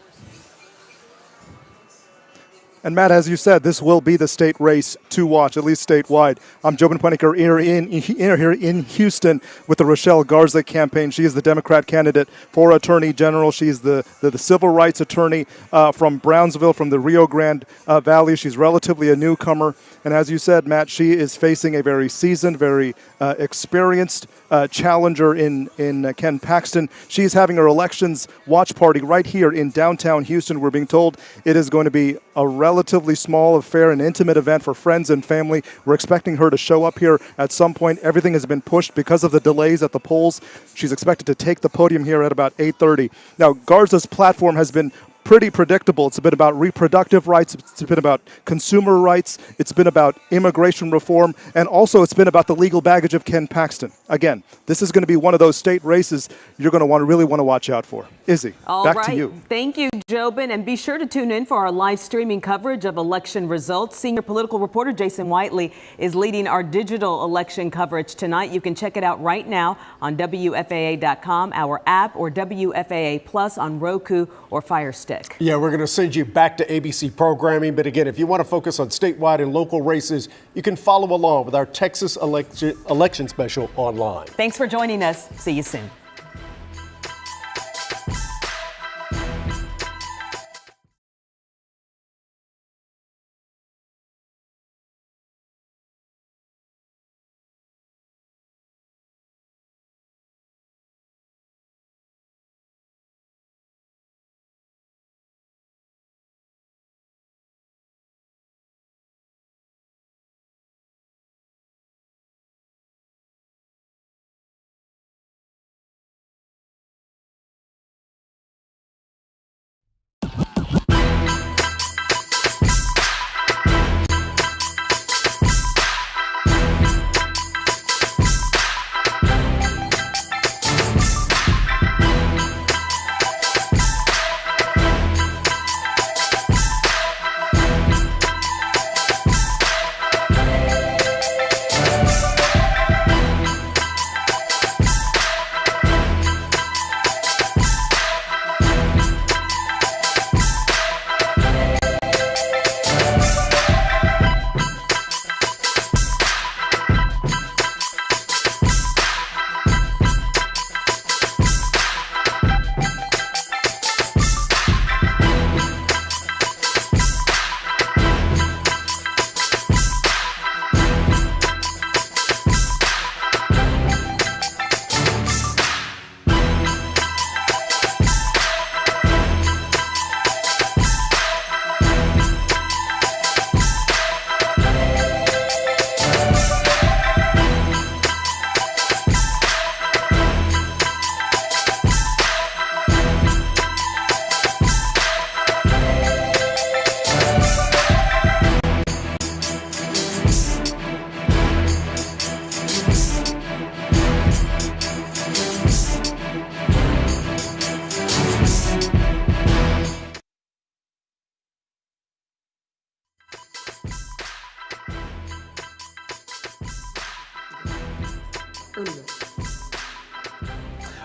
And Matt, as you said, this will be the state race to watch, at least statewide. I'm Jobin Bunniker here in Houston with the Rochelle Garza campaign. She is the Democrat candidate for Attorney General. She's the civil rights attorney from Brownsville, from the Rio Grande Valley. She's relatively a newcomer. And as you said, Matt, she is facing a very seasoned, very experienced challenger in Ken Paxton. She's having her elections watch party right here in downtown Houston. We're being told it is going to be a relatively small affair, an intimate event for friends and family. We're expecting her to show up here at some point. Everything has been pushed because of the delays at the polls. She's expected to take the podium here at about 8:30. Now, Garza's platform has been pretty predictable. It's been about reproductive rights. It's been about consumer rights. It's been about immigration reform. And also it's been about the legal baggage of Ken Paxton. Again, this is going to be one of those state races you're going to really want to watch out for. Izzy, back to you. Thank you, Jobin. And be sure to tune in for our live streaming coverage of election results. Senior political reporter Jason Whiteley is leading our digital election coverage tonight. You can check it out right now on WFAA.com, our app, or WFAA Plus on Roku or Fire Stick. Yeah, we're going to send you back to ABC programming. But again, if you want to focus on statewide and local races, you can follow along with our Texas election special online. Thanks for joining us. See you soon.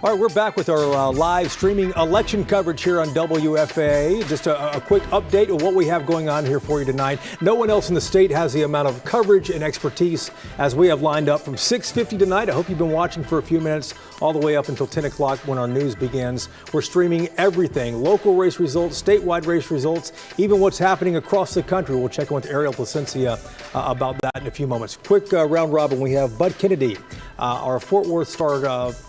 All right, we're back with our live streaming election coverage here on WFAA. Just a quick update of what we have going on here for you tonight. No one else in the state has the amount of coverage and expertise as we have lined up from 6:50 tonight. I hope you've been watching for a few minutes all the way up until 10 o'clock when our news begins. We're streaming everything, local race results, statewide race results, even what's happening across the country. We'll check in with Ariel Placencia about that in a few moments. Quick round robin. We have Bud Kennedy, our Fort Worth Star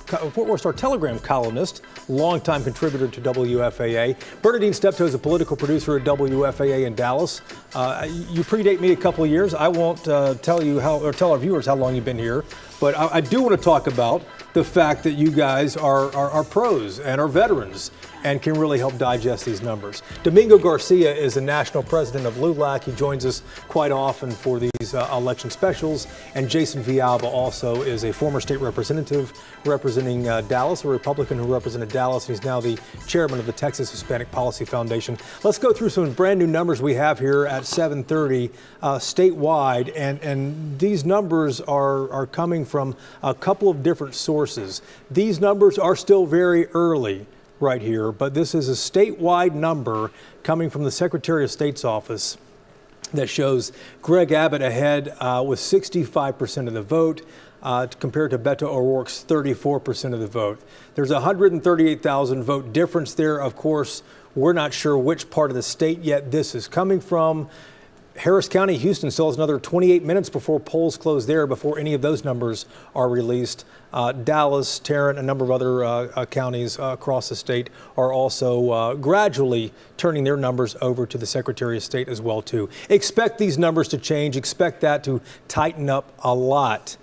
Telegram columnist, longtime contributor to WFAA. Bernadine Steptoe is a political producer at WFAA in Dallas. You predate me a couple of years. I won't tell you tell our viewers how long you've been here, but I do want to talk about the fact that you guys are pros and are veterans and can really help digest these numbers. Domingo Garcia is the national president of LULAC. He joins us quite often for these election specials. And Jason Villalba also is a former state representative representing Dallas, a Republican who represented Dallas. He's now the chairman of the Texas Hispanic Policy Foundation. Let's go through some brand new numbers we have here at 7:30 statewide. And these numbers are coming from a couple of different sources. These numbers are still very early right here, but this is a statewide number coming from the Secretary of State's office that shows Greg Abbott ahead with 65% of the vote compared to Beto O'Rourke's 34% of the vote. There's a 138,000 vote difference there. Of course, we're not sure which part of the state yet this is coming from. Harris County, Houston still has another 28 minutes before polls close there, before any of those numbers are released. Dallas, Tarrant, a number of other counties across the state are also gradually turning their numbers over to the Secretary of State as well, too. Expect these numbers to change. Expect that to tighten up a lot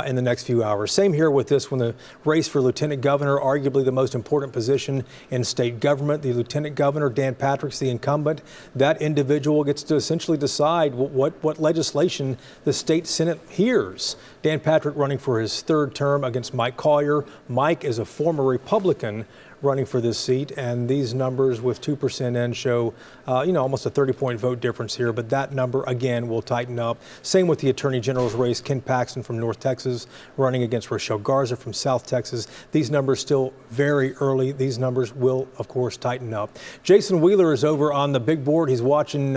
in the next few hours. Same here with this one, the race for lieutenant governor, arguably the most important position in state government. The lieutenant governor, Dan Patrick's the incumbent. That individual gets to essentially decide what legislation the state Senate hears. Dan Patrick running for his third term against Mike Collier. Mike is a former Republican running for this seat, and these numbers with 2% in show, almost a 30-point vote difference here, but that number, again, will tighten up. Same with the Attorney General's race, Ken Paxton from North Texas running against Rochelle Garza from South Texas. These numbers still very early. These numbers will, of course, tighten up. Jason Wheeler is over on the big board. He's watching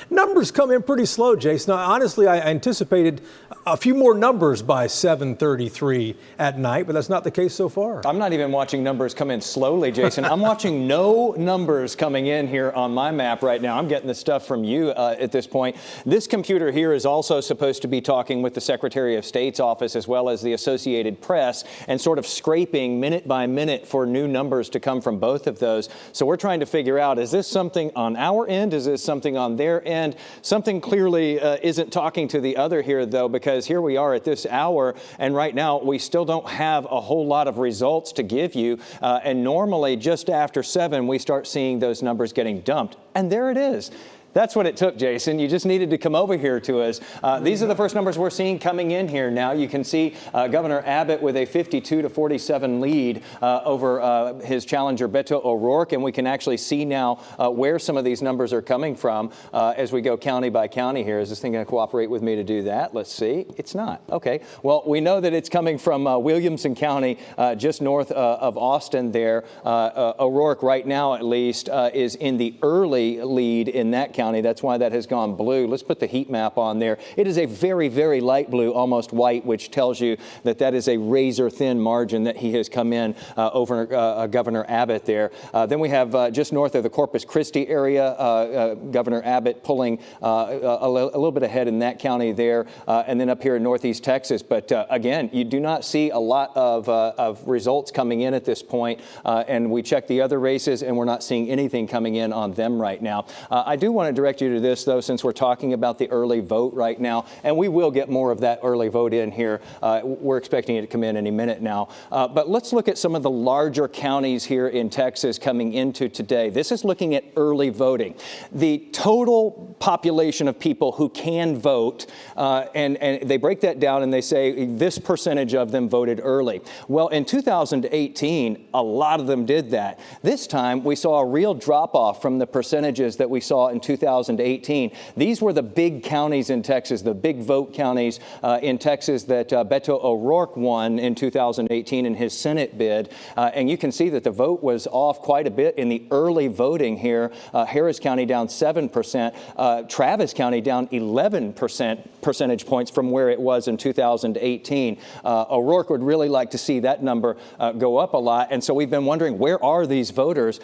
numbers come in pretty slow, Jason. Honestly, I anticipated a few more numbers by 7:33 at night, but that's not the case so far. I'm not even watching numbers come in slowly, Jason. I'm watching no numbers coming in here on my map right now. I'm getting the stuff from you at this point. This computer here is also supposed to be talking with the Secretary of State's office as well as the Associated Press and sort of scraping minute by minute for new numbers to come from both of those. So we're trying to figure out, is this something on our end? Is this something on their end? Something clearly isn't talking to the other here, though, because here we are at this hour, and right now we still don't have a whole lot of results to give you. And normally just after 7, we start seeing those numbers getting dumped. And there it is. That's what it took, Jason. You just needed to come over here to us. These are the first numbers we're seeing coming in here now. You can see Governor Abbott with a 52-47 lead over his challenger, Beto O'Rourke. And we can actually see now where some of these numbers are coming from as we go county by county here. Is this thing going to cooperate with me to do that? Let's see. It's not. Okay. Well, we know that it's coming from Williamson County, just north of Austin there. O'Rourke right now, at least, is in the early lead in that county. That's why that has gone blue. Let's put the heat map on there. It is a very, very light blue, almost white, which tells you that that is a razor thin margin that he has come in over Governor Abbott there. Then we have just north of the Corpus Christi area, Governor Abbott pulling a little bit ahead in that county there, and then up here in northeast Texas. But again, you do not see a lot of results coming in at this point, and we check the other races, and we're not seeing anything coming in on them right now. I do want to direct you to this, though, since we're talking about the early vote right now, and we will get more of that early vote in here. We're expecting it to come in any minute now. But let's look at some of the larger counties here in Texas coming into today. This is looking at early voting. The total population of people who can vote, and they break that down and they say this percentage of them voted early. Well, in 2018, a lot of them did that. This time, we saw a real drop-off from the percentages that we saw in 2018. 2018. These were the big counties in Texas, the big vote counties in Texas that Beto O'Rourke won in 2018 in his Senate bid. And you can see that the vote was off quite a bit in the early voting here. Harris County down 7%, Travis County down 11 percentage points from where it was in 2018. O'Rourke would really like to see that number go up a lot. And so we've been wondering, where are these voters?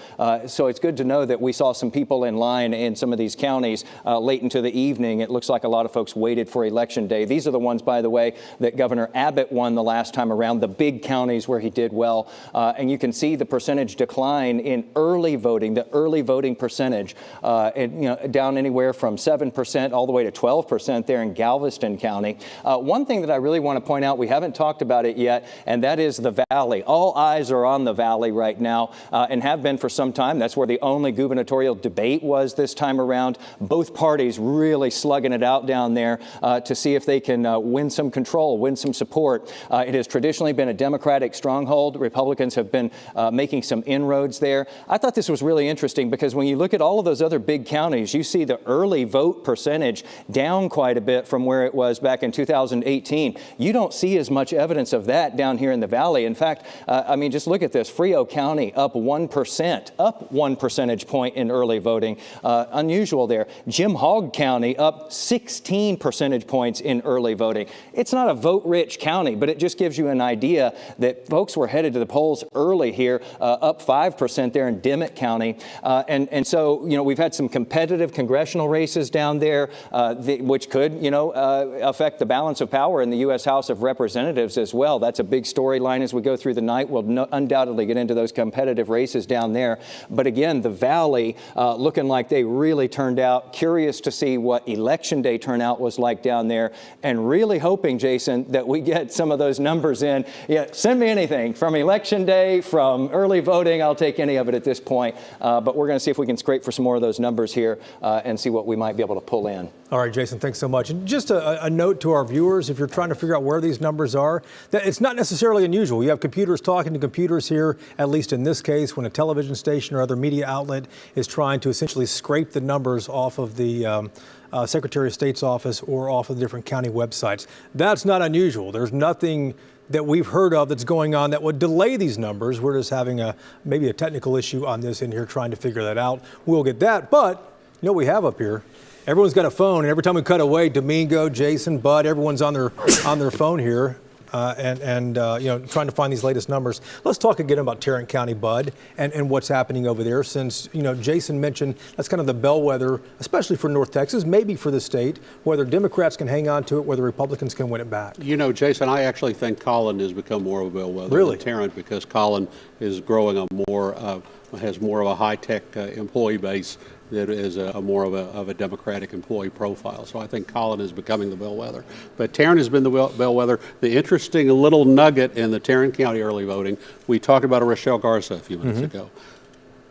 So it's good to know that we saw some people in line in some of these counties late into the evening. It looks like a lot of folks waited for Election Day. These are the ones, by the way, that Governor Abbott won the last time around, the big counties where he did well. And you can see the percentage decline in early voting, the early voting percentage, down anywhere from 7% all the way to 12% there in Galveston County. One thing that I really want to point out, we haven't talked about it yet, and that is the Valley. All eyes are on the Valley right now and have been for some time. That's where the only gubernatorial debate was this time around. Both parties really slugging it out down there to see if they can win some control, win some support. It has traditionally been a Democratic stronghold. Republicans have been making some inroads there. I thought this was really interesting because when you look at all of those other big counties, you see the early vote percentage down quite a bit from where it was back in 2018. You don't see as much evidence of that down here in the Valley. In fact, I mean, just look at this. Frio County up 1%, up 1 percentage point in early voting. Unusual there. Jim Hogg County up 16 percentage points in early voting. It's not a vote-rich county, but it just gives you an idea that folks were headed to the polls early here, up 5% there in Dimmitt County. And so, you know, we've had some competitive congressional races down there, which could, affect the balance of power in the U.S. House of Representatives as well. That's a big storyline as we go through the night. We'll undoubtedly get into those competitive races down there. But again, the Valley looking like they really turned out. Curious to see what Election Day turnout was like down there, and really hoping, Jason, that we get some of those numbers in. Yeah, send me anything from Election Day, from early voting. I'll take any of it at this point. But we're going to see if we can scrape for some more of those numbers here and see what we might be able to pull in. All right, Jason, thanks so much. And just a note to our viewers, if you're trying to figure out where these numbers are, that it's not necessarily unusual. You have computers talking to computers here, at least in this case, when a television station or other media outlet is trying to essentially scrape the numbers off of the Secretary of State's office or off of the different county websites. That's not unusual. There's nothing that we've heard of that's going on that would delay these numbers. We're just having maybe a technical issue on this in here, trying to figure that out. We'll get that. But you know what we have up here? Everyone's got a phone, and every time we cut away, Domingo, Jason, Bud, everyone's on their phone here, trying to find these latest numbers. Let's talk again about Tarrant County, Bud, and what's happening over there. Since Jason mentioned that's kind of the bellwether, especially for North Texas, maybe for the state, whether Democrats can hang on to it, whether Republicans can win it back. Jason, I actually think Collin has become more of a bellwether than Tarrant, because Collin is growing has more of a high-tech employee base that is more of a Democratic employee profile. So I think Collin is becoming the bellwether. But Tarrant has been the bellwether. The interesting little nugget in the Tarrant County early voting, we talked about Rochelle Garza a few minutes ago.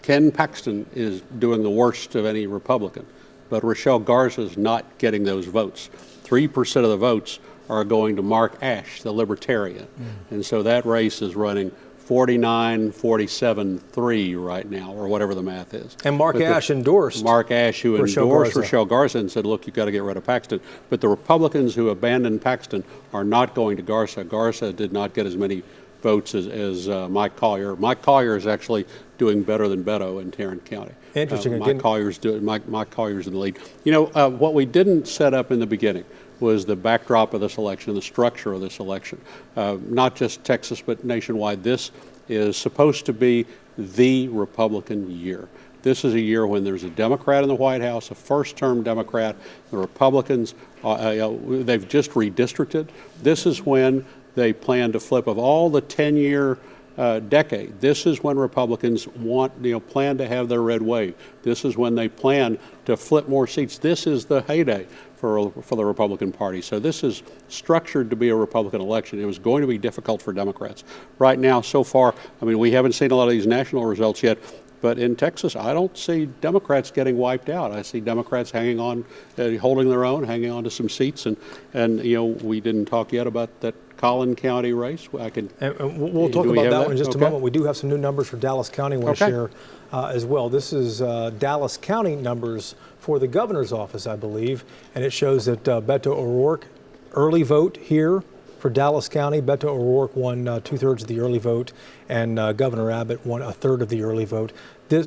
Ken Paxton is doing the worst of any Republican, but Rochelle Garza is not getting those votes. 3% of the votes are going to Mark Ashe, the Libertarian. And so that race is running 49-47-3 right now, or whatever the math is. And Mark Ashe endorsed. Mark Ashe, who endorsed Rochelle Garza and said, look, you've got to get rid of Paxton. But the Republicans who abandoned Paxton are not going to Garza. Garza did not get as many votes as Mike Collier. Mike Collier is actually doing better than Beto in Tarrant County. Interesting. Mike Collier's in the lead. What we didn't set up in the beginning was the backdrop of this election, the structure of this election. Not just Texas, but nationwide. This is supposed to be the Republican year. This is a year when there's a Democrat in the White House, a first-term Democrat. The Republicans, they've just redistricted. This is when they plan to flip of all the 10-year decade. This is when Republicans plan to have their red wave. This is when they plan to flip more seats. This is the heyday for the Republican Party. So this is structured to be a Republican election. It was going to be difficult for Democrats. Right now, so far, we haven't seen a lot of these national results yet, But in Texas, I don't see Democrats getting wiped out. I see Democrats hanging on, holding their own, hanging on to some seats. And we didn't talk yet about that Collin County race. We'll talk about that one in just a moment. We do have some new numbers for Dallas County I want to share as well. This is Dallas County numbers for the governor's office, I believe, and it shows that Beto O'Rourke, early vote here for Dallas County. Beto O'Rourke won 2/3 of the early vote, and Governor Abbott won 1/3 of the early vote.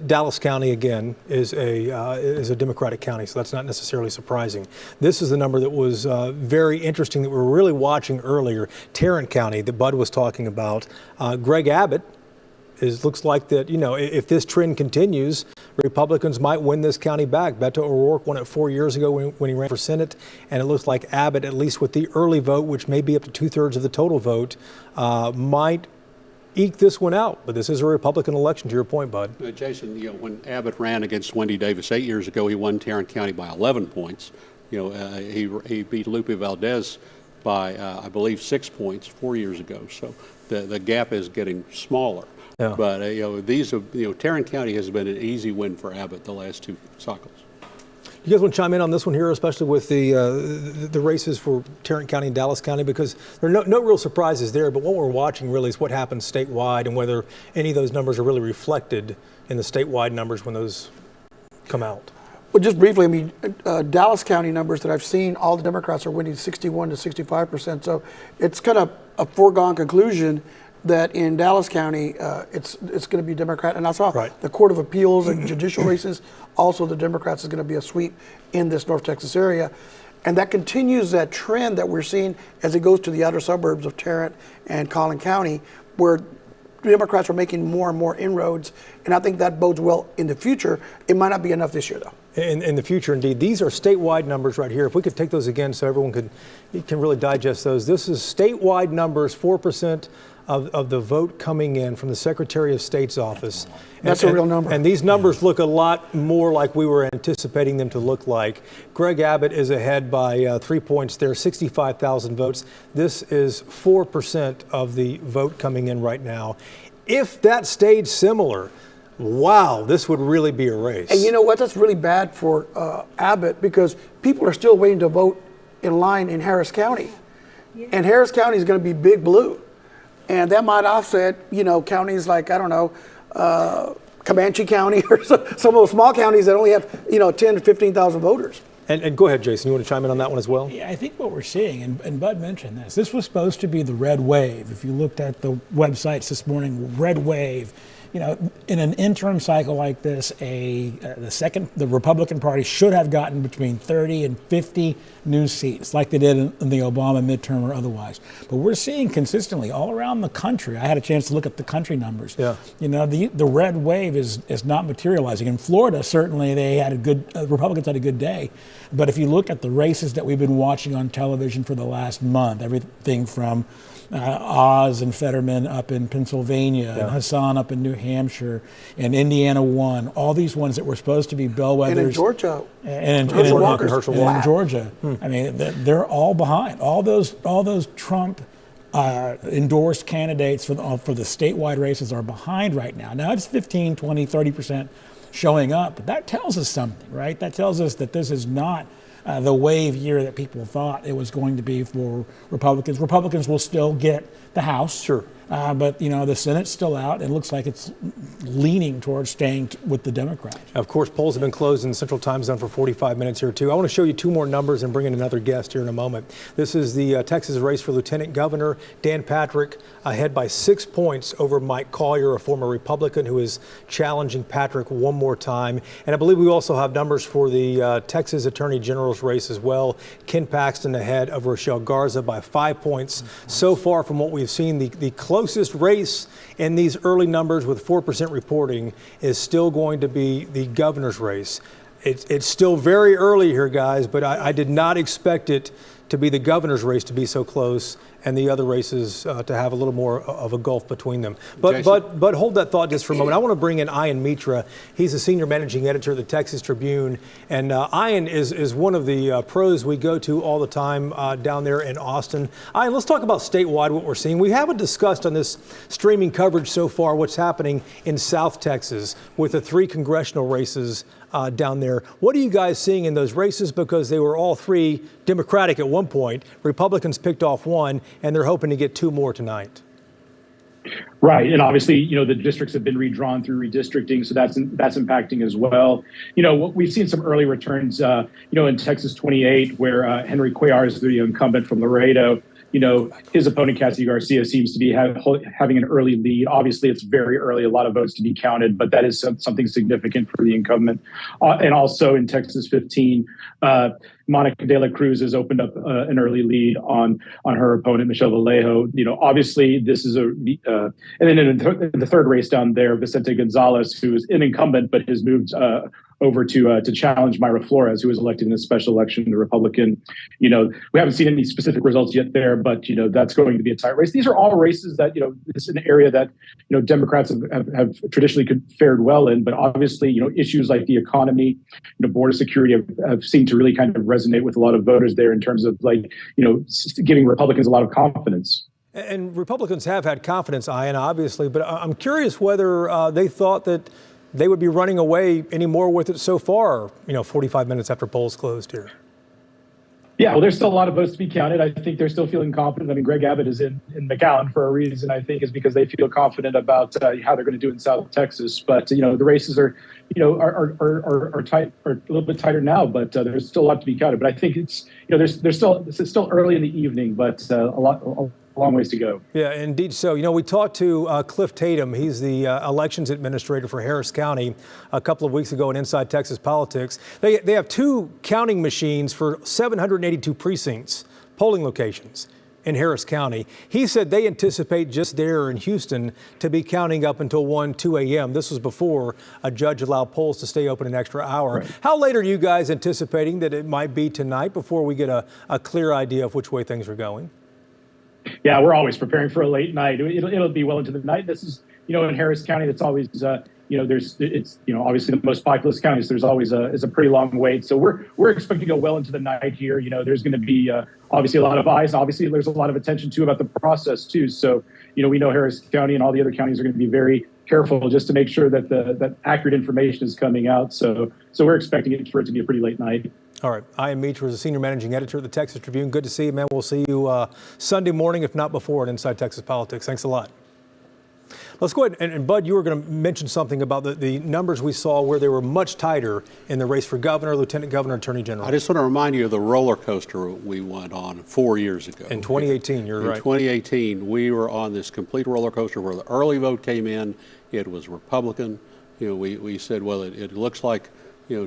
Dallas County, again, is a Democratic county, so that's not necessarily surprising. This is the number that was very interesting that we were really watching earlier. Tarrant County, that Bud was talking about. Greg Abbott looks like that, if this trend continues, Republicans might win this county back. Beto O'Rourke won it 4 years ago when he ran for Senate, and it looks like Abbott, at least with the early vote, which may be up to 2/3 of the total vote, might eke this one out. But this is a Republican election, to your point, Bud. Jason, when Abbott ran against Wendy Davis 8 years ago, he won Tarrant County by 11 points. He beat Lupe Valdez by, I believe, 6 points 4 years ago. So the gap is getting smaller. Yeah. But Tarrant County has been an easy win for Abbott the last two cycles. You guys want to chime in on this one here, especially with the races for Tarrant County and Dallas County, because there are no real surprises there, but what we're watching really is what happens statewide and whether any of those numbers are really reflected in the statewide numbers when those come out. Well, just briefly, Dallas County numbers that I've seen, all the Democrats are winning 61 to 65%. So it's kind of a foregone conclusion that in Dallas County, it's going to be Democrat. And I saw the Court of Appeals and judicial races, also the Democrats is going to be a sweep in this North Texas area. And that continues that trend that we're seeing as it goes to the outer suburbs of Tarrant and Collin County, where Democrats are making more and more inroads. And I think that bodes well in the future. It might not be enough this year, though. In the future, indeed. These are statewide numbers right here. If we could take those again so everyone can really digest those. This is statewide numbers, 4% of the vote coming in from the Secretary of State's office. That's a real number. And these numbers look a lot more like we were anticipating them to look like. Greg Abbott is ahead by 3 points there, 65,000 votes. This is 4% of the vote coming in right now. If that stayed similar, wow, this would really be a race. And you know what? That's really bad for Abbott, because people are still waiting to vote in line in Harris County. Yeah. And Harris County is going to be big blue. And that might offset, counties like, I don't know, Comanche County or some of those small counties that only have, 10 to 15,000 voters. And go ahead, Jason. You want to chime in on that one as well? Yeah, I think what we're seeing, and Bud mentioned this was supposed to be the red wave. If you looked at the websites this morning, red wave. In an interim cycle like this, the Republican Party should have gotten between 30 and 50 new seats, like they did in the Obama midterm or otherwise. But we're seeing consistently all around the country. I had a chance to look at the country numbers. Yeah. The red wave is not materializing. In Florida, certainly they had Republicans had a good day. But if you look at the races that we've been watching on television for the last month, everything from Oz and Fetterman up in Pennsylvania, and Hassan up in New Hampshire, and Indiana won. All these ones that were supposed to be bellwethers. And in Georgia. And in Georgia. I mean, they're all behind. All those Trump endorsed candidates for the statewide races are behind right now. Now it's 15, 20, 30% showing up, but that tells us something, right? That tells us that this is not the wave year that people thought it was going to be for Republicans. Republicans will still get the House. Sure. But, the Senate's still out. It looks like it's leaning towards staying with the Democrats. Of course, polls have been closed in the Central Time Zone for 45 minutes here, too. I want to show you two more numbers and bring in another guest here in a moment. This is the Texas race for Lieutenant Governor. Dan Patrick ahead by 6 points over Mike Collier, a former Republican who is challenging Patrick one more time. And I believe we also have numbers for the Texas Attorney General's race as well. Ken Paxton ahead of Rochelle Garza by 5 points. So far from what we've seen, the closest race in these early numbers with 4% reporting is still going to be the governor's race. It's still very early here, guys, but I did not expect it to be the governor's race to be so close and the other races to have a little more of a gulf between them. But hold that thought just for a moment. I want to bring in Ian Mitra. He's the senior managing editor of the Texas Tribune. And Ian is one of the pros we go to all the time down there in Austin. Ian, let's talk about statewide, what we're seeing. We haven't discussed on this streaming coverage so far what's happening in South Texas with the 3 congressional races down there. What are you guys seeing in those races? Because they were all 3 Democratic at one point. Republicans picked off 1, and they're hoping to get 2 more tonight. Right, and obviously, the districts have been redrawn through redistricting, so that's impacting as well. We've seen some early returns, in Texas 28, where Henry Cuellar is the incumbent from Laredo. His opponent, Cassie Garcia, seems to be having an early lead. Obviously, it's very early, a lot of votes to be counted, but that is something significant for the incumbent. And also in Texas 15, Monica De La Cruz has opened up an early lead on her opponent, Michelle Vallejo. Obviously, this is and then in the third race down there, Vicente Gonzalez, who is an incumbent but has moved over to challenge Myra Flores, who was elected in a special election, the Republican. We haven't seen any specific results yet there, but that's going to be a tight race. These are all races that it's an area that Democrats have traditionally fared well in, but obviously issues like the economy, border security have seemed to really kind of resonate with a lot of voters there in terms of giving Republicans a lot of confidence. And Republicans have had confidence, Ian, obviously, but I'm curious whether they thought that they would be running away any more with it so far, 45 minutes after polls closed here. Yeah, well, there's still a lot of votes to be counted. I think they're still feeling confident. I mean, Greg Abbott is in McAllen for a reason, I think, is because they feel confident about how they're going to do in South Texas. But, the races are tight, or a little bit tighter now, but there's still a lot to be counted. But I think it's still early in the evening, but a long ways to go. Yeah, indeed so. We talked to Cliff Tatum. He's the elections administrator for Harris County a couple of weeks ago in Inside Texas Politics. They have 2 counting machines for 782 precincts, polling locations in Harris County. He said they anticipate just there in Houston to be counting up until 2 a.m. This was before a judge allowed polls to stay open an extra hour. Right. How late are you guys anticipating that it might be tonight before we get a clear idea of which way things are going? Yeah, we're always preparing for a late night. It'll be well into the night. This is, in Harris County, that's always, it's obviously the most populous county, so there's always a pretty long wait. So we're expecting to go well into the night here. There's going to be obviously a lot of eyes. Obviously, there's a lot of attention too about the process too. So, we know Harris County and all the other counties are going to be very careful just to make sure that that accurate information is coming out. So we're expecting it for it to be a pretty late night. All right. Ian Mitra is a senior managing editor of the Texas Tribune. Good to see you, man. We'll see you Sunday morning, if not before, at Inside Texas Politics. Thanks a lot. Let's go ahead. And Bud, you were going to mention something about the numbers we saw where they were much tighter in the race for governor, lieutenant governor, attorney general. I just want to remind you of the roller coaster we went on 4 years ago. In 2018, you're right. In 2018, we were on this complete roller coaster where the early vote came in. It was Republican. We said, well, it looks like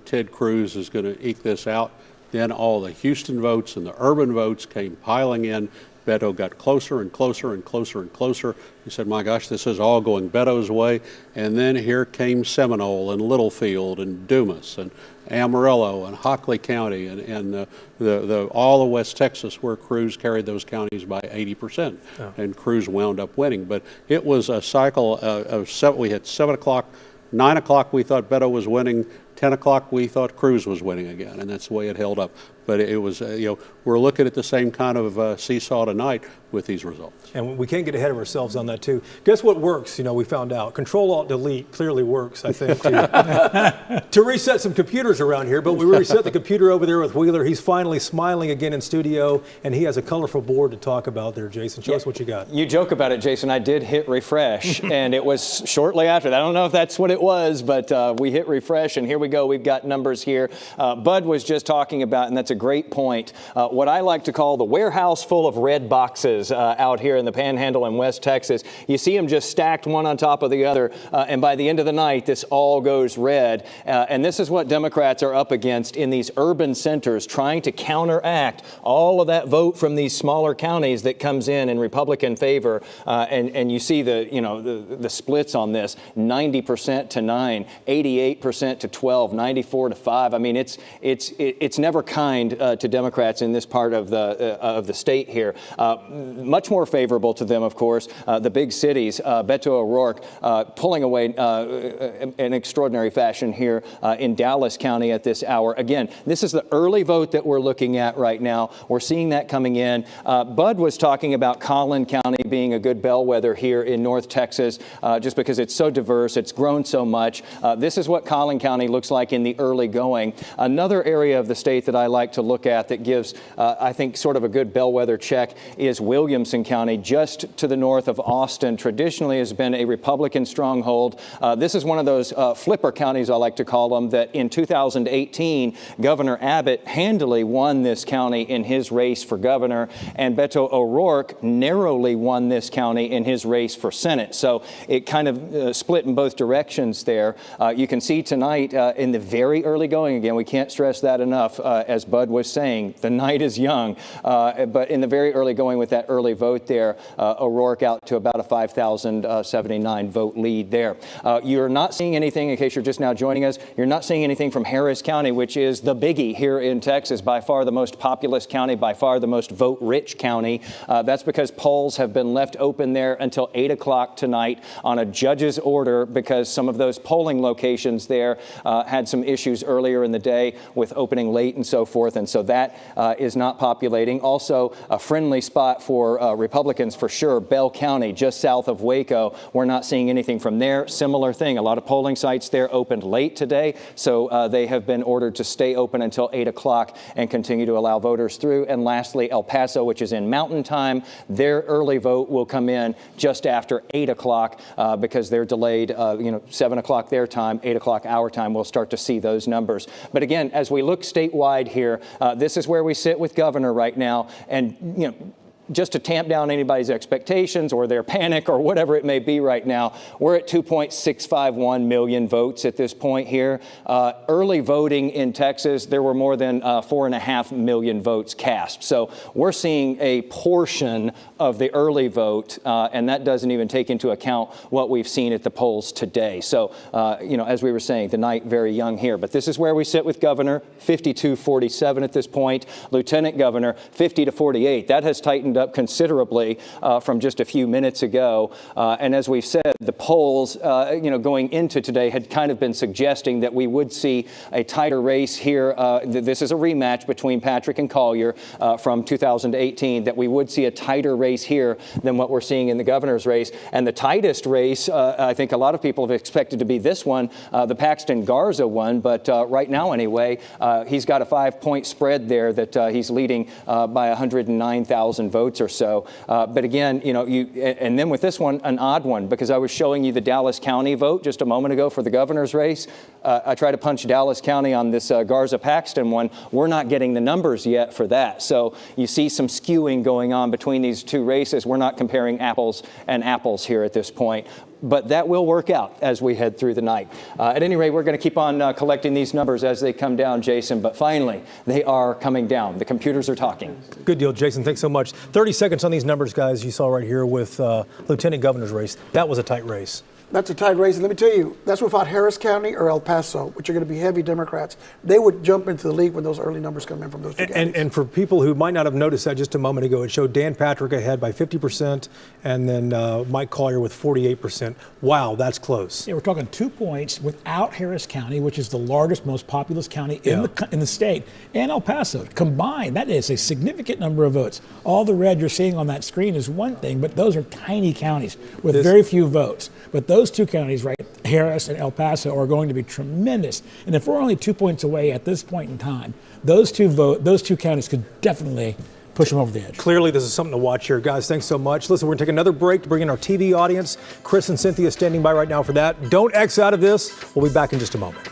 Ted Cruz is going to eke this out. Then all the Houston votes and the urban votes came piling in. Beto got closer and closer and closer and closer. He said, my gosh, this is all going Beto's way. And then here came Seminole and Littlefield and Dumas and Amarillo and Hockley County and all of West Texas, where Cruz carried those counties by 80%. Oh. And Cruz wound up winning. But it was a cycle of we had 7 o'clock, 9 o'clock we thought Beto was winning, 10 o'clock we thought Cruz was winning again, and that's the way it held up. But it was, we're looking at the same kind of seesaw tonight with these results. And we can't get ahead of ourselves on that, too. Guess what works? We found out. Control-Alt-Delete clearly works, I think, to reset some computers around here. But we reset the computer over there with Wheeler. He's finally smiling again in studio, and he has a colorful board to talk about there, Jason. Show us what you got. You joke about it, Jason. I did hit refresh, and it was shortly after that. I don't know if that's what it was, but we hit refresh, and here we go. We've got numbers here. Bud was just talking about, and that's a great point, what I like to call the warehouse full of red boxes out here in the Panhandle in West Texas. You see them just stacked one on top of the other, and by the end of the night, this all goes red. And this is what Democrats are up against in these urban centers, trying to counteract all of that vote from these smaller counties that comes in Republican favor. And you see the splits on this: 90% to 9, 88% to 12. 12, 94-5. I mean, it's never kind to Democrats in this part of the state here. Much more favorable to them, of course, the big cities. Beto O'Rourke pulling away in extraordinary fashion here in Dallas County at this hour. Again, this is the early vote that we're looking at right now. We're seeing that coming in. Bud was talking about Collin County being a good bellwether here in North Texas, just because it's so diverse, it's grown so much. This is what Collin County looks like in the early going. Another area of the state that I like to look at that gives, I think, sort of a good bellwether check is Williamson County, just to the north of Austin. Traditionally has been a Republican stronghold. This is one of those flipper counties, I like to call them, that in 2018, Governor Abbott handily won this county in his race for governor, and Beto O'Rourke narrowly won this county in his race for Senate. So it kind of split in both directions there. You can see tonight in the very early going, again, we can't stress that enough, as Bud was saying, the night is young, but in the very early going with that early vote there, O'Rourke out to about a 5,079 vote lead there. You're not seeing anything, in case you're just now joining us, you're not seeing anything from Harris County, which is the biggie here in Texas, by far the most populous county, by far the most vote-rich county. That's because polls have been left open there until 8 o'clock tonight on a judge's order, because some of those polling locations there had some issues earlier in the day with opening late and so forth, and so that is not populating. Also, a friendly spot for Republicans for sure, Bell County, just south of Waco. We're not seeing anything from there. Similar thing, a lot of polling sites there opened late today, so they have been ordered to stay open until 8 o'clock and continue to allow voters through. And lastly, El Paso, which is in Mountain Time, their early vote will come in just after 8 o'clock because they're delayed, 7 o'clock their time, 8 o'clock our time. We'll start to see those numbers. But again, as we look statewide here, this is where we sit with governor right now. And, just to tamp down anybody's expectations or their panic or whatever it may be right now, we're at 2.651 million votes at this point here. Early voting in Texas, there were more than 4.5 million votes cast. So we're seeing a portion of the early vote, and that doesn't even take into account what we've seen at the polls today. So, as we were saying, the night very young here. But this is where we sit with governor, 52-47 at this point. Lieutenant governor, 50-48. That has tightened up considerably from just a few minutes ago. And as we've said, the polls, going into today had kind of been suggesting that we would see a tighter race here. This is a rematch between Patrick and Collier from 2018, that we would see a tighter race here than what we're seeing in the governor's race. And the tightest race, I think a lot of people have expected to be this one, the Paxton Garza one. But right now, anyway, he's got a 5-point spread there that he's leading by 109,000 votes or so. But again, and then with this one, an odd one, because I was showing you the Dallas County vote just a moment ago for the governor's race. I tried to punch Dallas County on this Garza-Paxton one. We're not getting the numbers yet for that. So you see some skewing going on between these two races. We're not comparing apples and apples here at this point. But that will work out as we head through the night. At any rate, we're going to keep on collecting these numbers as they come down, Jason. But finally, they are coming down. The computers are talking. Good deal, Jason. Thanks so much. 30 seconds on these numbers, guys. You saw right here with Lieutenant Governor's race. That was a tight race. That's a tight race. And let me tell you, that's without Harris County or El Paso, which are going to be heavy Democrats. They would jump into the lead when those early numbers come in from those two counties. And for people who might not have noticed that just a moment ago, it showed Dan Patrick ahead by 50% and then Mike Collier with 48%. Wow, that's close. Yeah, we're talking 2 points without Harris County, which is the largest, most populous county in the state, and El Paso. Combined, that is a significant number of votes. All the red you're seeing on that screen is one thing, but those are tiny counties with very few votes. But those two counties, right, Harris and El Paso, are going to be tremendous. And if we're only 2 points away at this point in time, those two counties could definitely push them over the edge. Clearly, this is something to watch here. Guys, thanks so much. Listen, we're going to take another break to bring in our TV audience. Chris and Cynthia standing by right now for that. Don't X out of this. We'll be back in just a moment.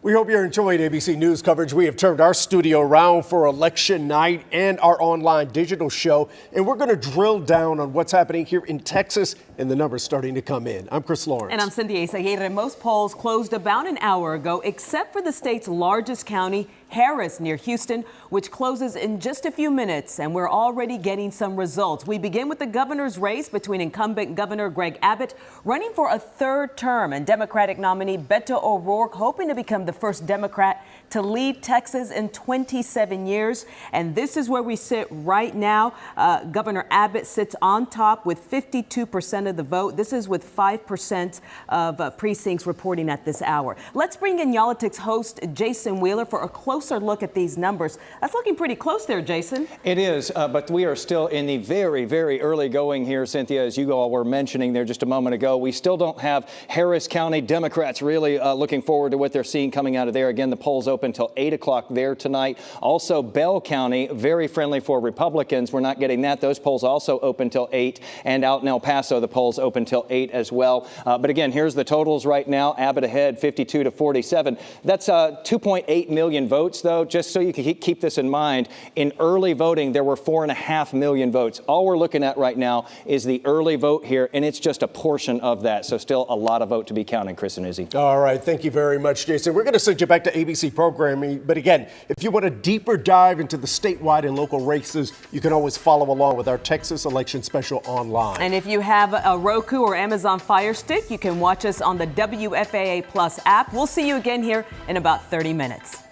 We hope you're enjoying ABC News coverage. We have turned our studio around for election night and our online digital show, and we're going to drill down on what's happening here in Texas and the numbers starting to come in. I'm Chris Lawrence. And I'm Cynthia Izaguirre. Most polls closed about an hour ago, except for the state's largest county, Harris, near Houston, which closes in just a few minutes, and we're already getting some results. We begin with the governor's race between incumbent Governor Greg Abbott, running for a third term, and Democratic nominee Beto O'Rourke, hoping to become the first Democrat to lead Texas in 27 years. And this is where we sit right now. Governor Abbott sits on top with 52% of the vote. This is with 5% of precincts reporting at this hour. Let's bring in Y'all-itics host Jason Wheeler for a closer look at these numbers. That's looking pretty close there, Jason. It is, but we are still in the very, very early going here, Cynthia, as you all were mentioning there just a moment ago. We still don't have Harris County Democrats really looking forward to what they're seeing coming out of there. Again, the polls open until 8 o'clock there tonight. Also, Bell County, very friendly for Republicans. We're not getting that. Those polls also open till 8. And out in El Paso, the polls open till 8 as well. But again, here's the totals right now. Abbott ahead, 52 to 47. That's 2.8 million votes, though. Just so you can keep this in mind, in early voting, there were 4.5 million votes. All we're looking at right now is the early vote here, and it's just a portion of that. So still a lot of vote to be counting, Chris and Izzy. All right. Thank you very much, Jason. We're going to send you back to ABC programming. But again, if you want a deeper dive into the statewide and local races, you can always follow along with our Texas election special online. And if you have a Roku or Amazon Fire Stick, you can watch us on the WFAA Plus app. We'll see you again here in about 30 minutes.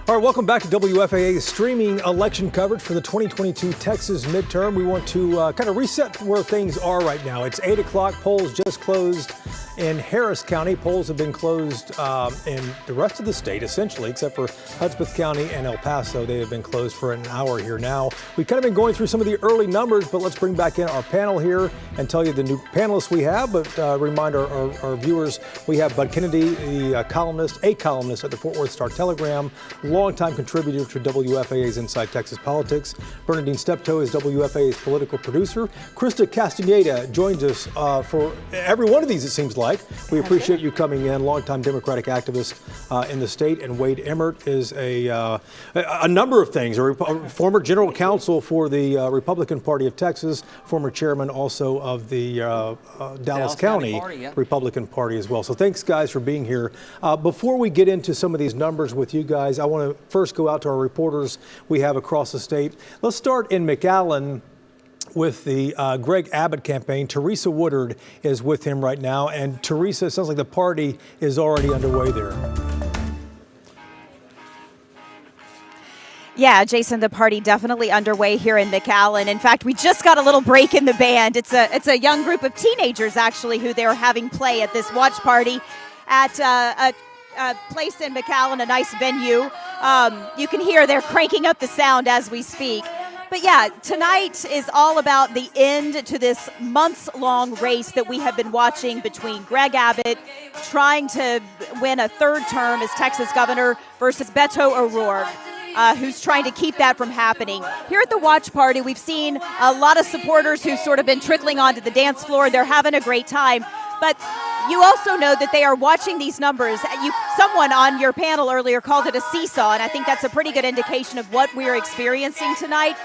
All right, welcome back to WFAA's streaming election coverage for the 2022 Texas midterm. We want to kind of reset where things are right now. It's 8 o'clock. Polls just closed in Harris County. Polls have been closed in the rest of the state, essentially, except for Hudspeth County and El Paso. They have been closed for an hour here now. We've kind of been going through some of the early numbers, but let's bring back in our panel here and tell you the new panelists we have. But remind our viewers, we have Bud Kennedy, the columnist at the Fort Worth Star-Telegram, longtime contributor to WFAA's Inside Texas Politics. Bernadine Steptoe is WFAA's political producer. Krista Castaneda joins us for every one of these, it seems like. We appreciate you coming in, longtime Democratic activist in the state. And Wade Emmert is a number of things, a former general counsel for the Republican Party of Texas, former chairman also of the Dallas County Party, yeah. Republican Party as well. So thanks, guys, for being here. Before we get into some of these numbers with you guys, I want to first go out to our reporters we have across the state. Let's start in McAllen with the Greg Abbott campaign. Teresa Woodard is with him right now. And Teresa, it sounds like the party is already underway there. Yeah, Jason, the party definitely underway here in McAllen. In fact, we just got a little break in the band. It's a young group of teenagers, actually, who they're having play at this watch party at a place in McAllen, a nice venue. You can hear they're cranking up the sound as we speak. But yeah, tonight is all about the end to this months-long race that we have been watching between Greg Abbott trying to win a third term as Texas governor versus Beto O'Rourke, who's trying to keep that from happening. Here at the watch party, we've seen a lot of supporters who've sort of been trickling onto the dance floor. They're having a great time. But you also know that they are watching these numbers. Someone on your panel earlier called it a seesaw, and I think that's a pretty good indication of what we're experiencing tonight.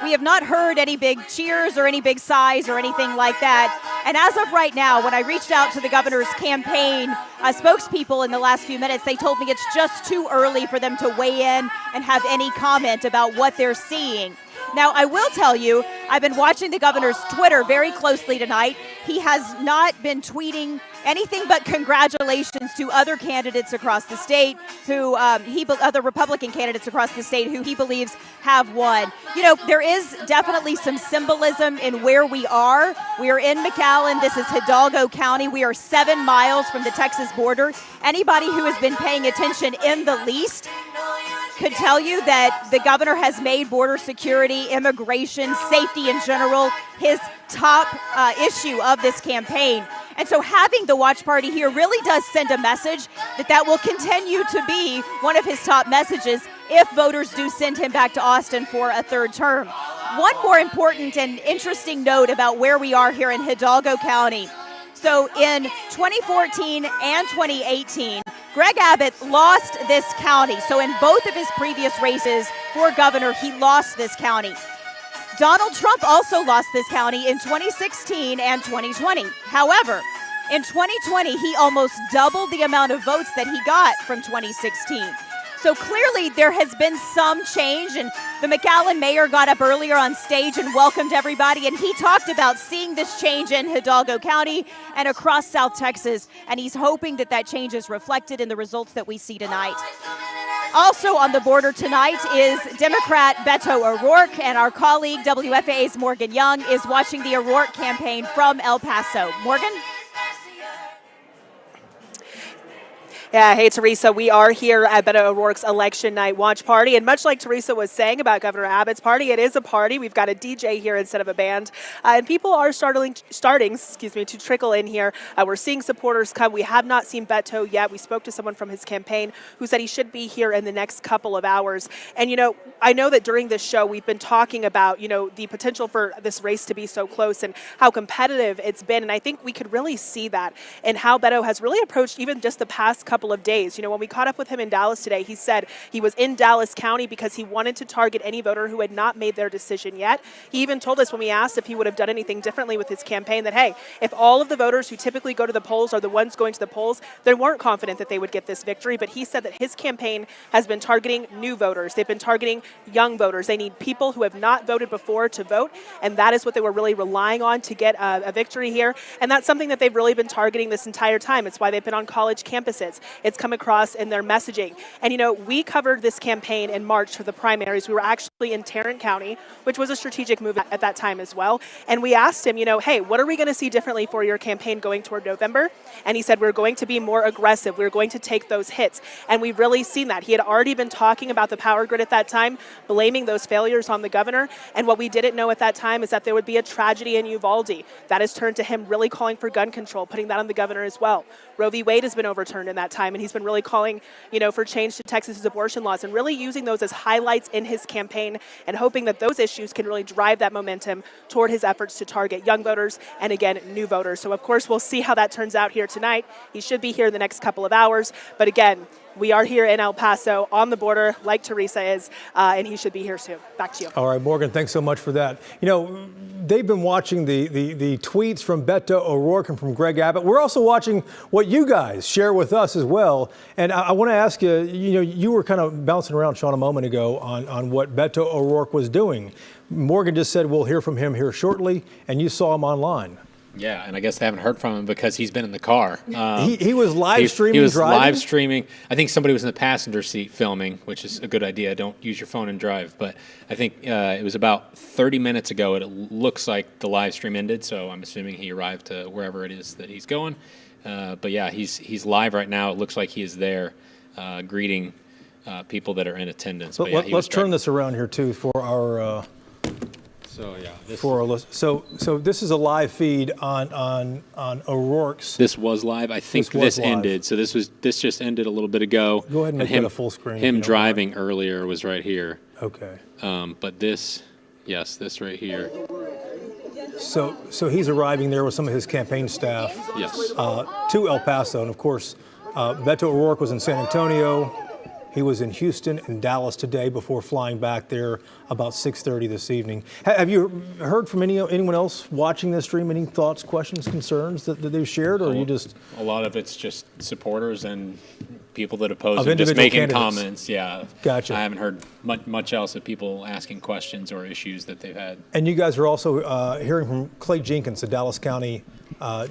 We have not heard any big cheers or any big sighs or anything like that. And as of right now, when I reached out to the governor's campaign spokespeople in the last few minutes, they told me it's just too early for them to weigh in and have any comment about what they're seeing. Now, I will tell you, I've been watching the governor's Twitter very closely tonight. He has not been tweeting anything but congratulations to other candidates across the state who other Republican candidates across the state who he believes have won. You know, there is definitely some symbolism in where we are. We are in McAllen. This is Hidalgo County. We are 7 miles from the Texas border. Anybody who has been paying attention in the least could tell you that the governor has made border security, immigration, safety in general, his top issue of this campaign. And so having the watch party here really does send a message that will continue to be one of his top messages if voters do send him back to Austin for a third term. One more important and interesting note about where we are here in Hidalgo County. So in 2014 and 2018, Greg Abbott lost this county. So in both of his previous races for governor, he lost this county. Donald Trump also lost this county in 2016 and 2020. However, in 2020, he almost doubled the amount of votes that he got from 2016. So clearly there has been some change, and the McAllen mayor got up earlier on stage and welcomed everybody, and he talked about seeing this change in Hidalgo County and across South Texas, and he's hoping that that change is reflected in the results that we see tonight. Also on the border tonight is Democrat Beto O'Rourke, and our colleague WFAA's Morgan Young is watching the O'Rourke campaign from El Paso. Morgan? Yeah, hey, Teresa, we are here at Beto O'Rourke's election night watch party. And much like Teresa was saying about Governor Abbott's party, it is a party. We've got a DJ here instead of a band. And people are starting to trickle in here. We're seeing supporters come. We have not seen Beto yet. We spoke to someone from his campaign who said he should be here in the next couple of hours. And, you know, I know that during this show we've been talking about, you know, the potential for this race to be so close and how competitive it's been. And I think we could really see that in how Beto has really approached even just the past couple of days. You know, when we caught up with him in Dallas today, he said he was in Dallas County because he wanted to target any voter who had not made their decision yet. He even told us when we asked if he would have done anything differently with his campaign that, hey, if all of the voters who typically go to the polls are the ones going to the polls, they weren't confident that they would get this victory. But he said that his campaign has been targeting new voters. They've been targeting young voters. They need people who have not voted before to vote. And that is what they were really relying on to get a victory here. And that's something that they've really been targeting this entire time. It's why they've been on college campuses. It's come across in their messaging. And, you know, we covered this campaign in March for the primaries. We were actually in Tarrant County, which was a strategic move at that time as well. And we asked him, you know, hey, what are we going to see differently for your campaign going toward November? And he said, we're going to be more aggressive. We're going to take those hits. And we've really seen that. He had already been talking about the power grid at that time, blaming those failures on the governor. And what we didn't know at that time is that there would be a tragedy in Uvalde. That has turned to him really calling for gun control, putting that on the governor as well. Roe v. Wade has been overturned in that time, and he's been really calling, you know, for change to Texas's abortion laws and really using those as highlights in his campaign and hoping that those issues can really drive that momentum toward his efforts to target young voters and, again, new voters. So, of course, we'll see how that turns out here tonight. He should be here in the next couple of hours. But, again, we are here in El Paso on the border, like Teresa is, and he should be here soon. Back to you. All right, Morgan, thanks so much for that. You know, they've been watching the tweets from Beto O'Rourke and from Greg Abbott. We're also watching what you guys share with us as well. And I want to ask you, you know, you were kind of bouncing around, Sean, a moment ago on what Beto O'Rourke was doing. Morgan just said we'll hear from him here shortly, and you saw him online. Yeah, and I guess they haven't heard from him because he's been in the car. He was live streaming. He was driving? live streaming. I think somebody was in the passenger seat filming, which is a good idea. Don't use your phone and drive. But I think it was about 30 minutes ago. It looks like the live stream ended, so I'm assuming he arrived to wherever it is that he's going. But yeah, he's live right now. It looks like he is there greeting people that are in attendance. But yeah, let's turn this around here too for our. So yeah, so this is a live feed on O'Rourke's. This was live. I think this ended. So this just ended a little bit ago. Go ahead and make that a full screen. Him driving earlier was right here. Okay. But this right here. So he's arriving there with some of his campaign staff. Yes. To El Paso, and of course, Beto O'Rourke was in San Antonio. He was in Houston and Dallas today before flying back there about 6:30 this evening. Have you heard from anyone else watching this stream? Any thoughts, questions, concerns that they've shared, or are you just? A lot of it's just supporters and people that oppose Of him just making candidates. comments. Yeah. Gotcha. I haven't heard much else of people asking questions or issues that they've had. And you guys are also hearing from Clay Jenkins, the Dallas County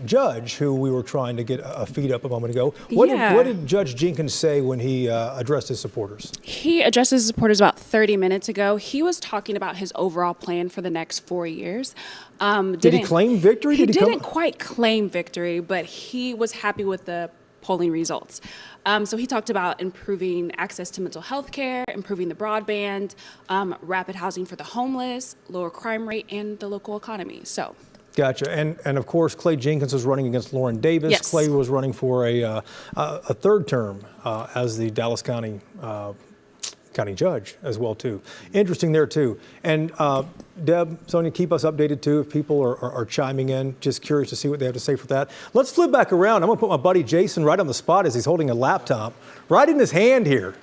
judge, who we were trying to get a feed up a moment ago. What did Judge Jenkins say when he addressed his supporters? He addressed his supporters about 30 minutes ago. He was talking about his overall plan for the next 4 years. Did he claim victory? He didn't quite claim victory, but he was happy with the polling results. So he talked about improving access to mental health care, improving the broadband, rapid housing for the homeless, lower crime rate, and the local economy. So. Gotcha. And of course, Clay Jenkins was running against Lauren Davis. Yes. Clay was running for a third term as the Dallas County judge as well too. Interesting there too. And Deb, Sonia, keep us updated too if people are chiming in. Just curious to see what they have to say for that. Let's flip back around. I'm going to put my buddy Jason right on the spot as he's holding a laptop right in his hand here.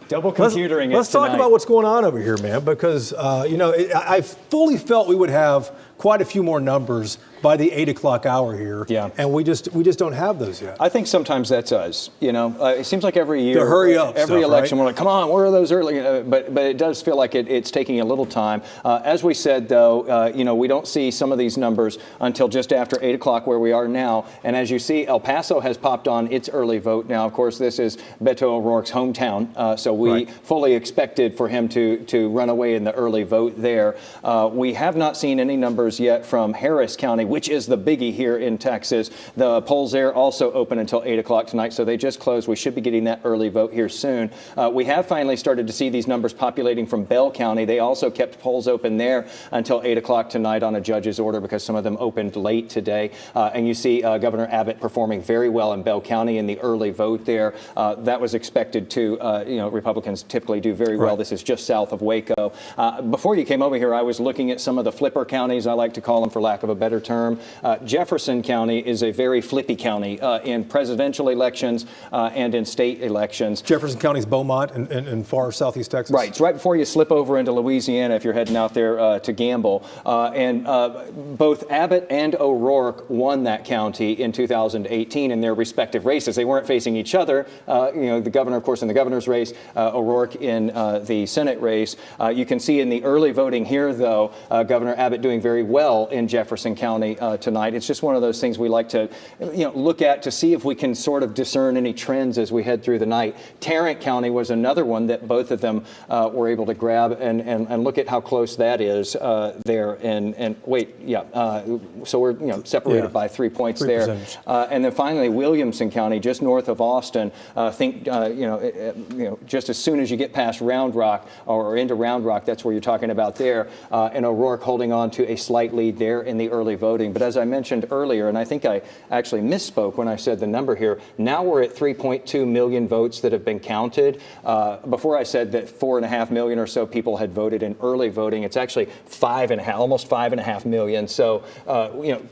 Double computering Let's talk about what's going on over here, man, because, I fully felt we would have quite a few more numbers by the 8 o'clock hour here. Yeah. And we just don't have those yet. I think sometimes that's us. It seems like every year, the hurry up every stuff, election, right? we're like, come on, where are those early? But it does feel like it's taking a little time. As we said, though, we don't see some of these numbers until just after 8 o'clock where we are now. And as you see, El Paso has popped on its early vote. Now, of course, this is Beto O'Rourke's hometown, so we fully expected for him to run away in the early vote there. We have not seen any numbers yet from Harris County, which is the biggie here in Texas. The polls there also open until 8 o'clock tonight, so they just closed. We should be getting that early vote here soon. We have finally started to see these numbers populating from Bell County. They also kept polls open there until 8 o'clock tonight on a judge's order because some of them opened late today. And you see Governor Abbott performing very well in Bell County in the early vote there. That was expected to, Republicans typically do very well. This is just south of Waco. Before you came over here, I was looking at some of the flipper counties, I like to call them for lack of a better term. Jefferson County is a very flippy county in presidential elections and in state elections. Jefferson County's Beaumont in far southeast Texas. Right. It's right before you slip over into Louisiana if you're heading out there to gamble. And both Abbott and O'Rourke won that county in 2018 in their respective races. They weren't facing each other. The governor, of course, in the governor's race, O'Rourke in the Senate race. You can see in the early voting here, though, Governor Abbott doing very well in Jefferson County tonight. It's just one of those things we like to look at to see if we can sort of discern any trends as we head through the night. Tarrant County was another one that both of them were able to grab and look at how close that is there. So we're separated by 3 points there. And then finally, Williamson County, just north of Austin. Just as soon as you get past Round Rock or into Round Rock, that's where you're talking about there. And O'Rourke holding on to a slight lead there in the early voting. But as I mentioned earlier, and I think I actually misspoke when I said the number here, now we're at 3.2 million votes that have been counted. Before I said that 4.5 million or so people had voted in early voting. It's actually almost 5.5 million. So,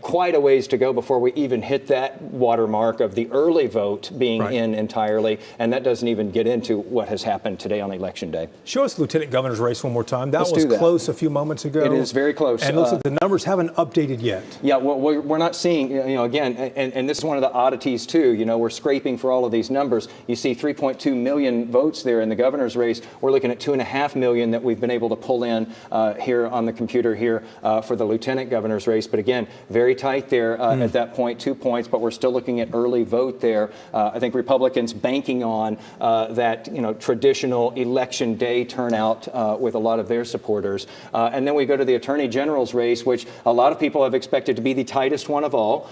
quite a ways to go before we even hit that watermark of the early vote being in entirely. And that doesn't even get into what has happened today on Election Day. Show us the Lieutenant Governor's race one more time. That was close a few moments ago. It is very close. And it looks like the the numbers haven't updated yet. Yeah, well, we're not seeing, again, and this is one of the oddities too. We're scraping for all of these numbers. You see 3.2 million votes there in the governor's race. We're looking at 2.5 million that we've been able to pull in here on the computer here for the lieutenant governor's race. But again, very tight there at that point, 2 points, but we're still looking at early vote there. I think Republicans banking on that, traditional election day turnout with a lot of their supporters. And then we go to the Attorney General's race, which a lot of people have expected to be the tightest one of all.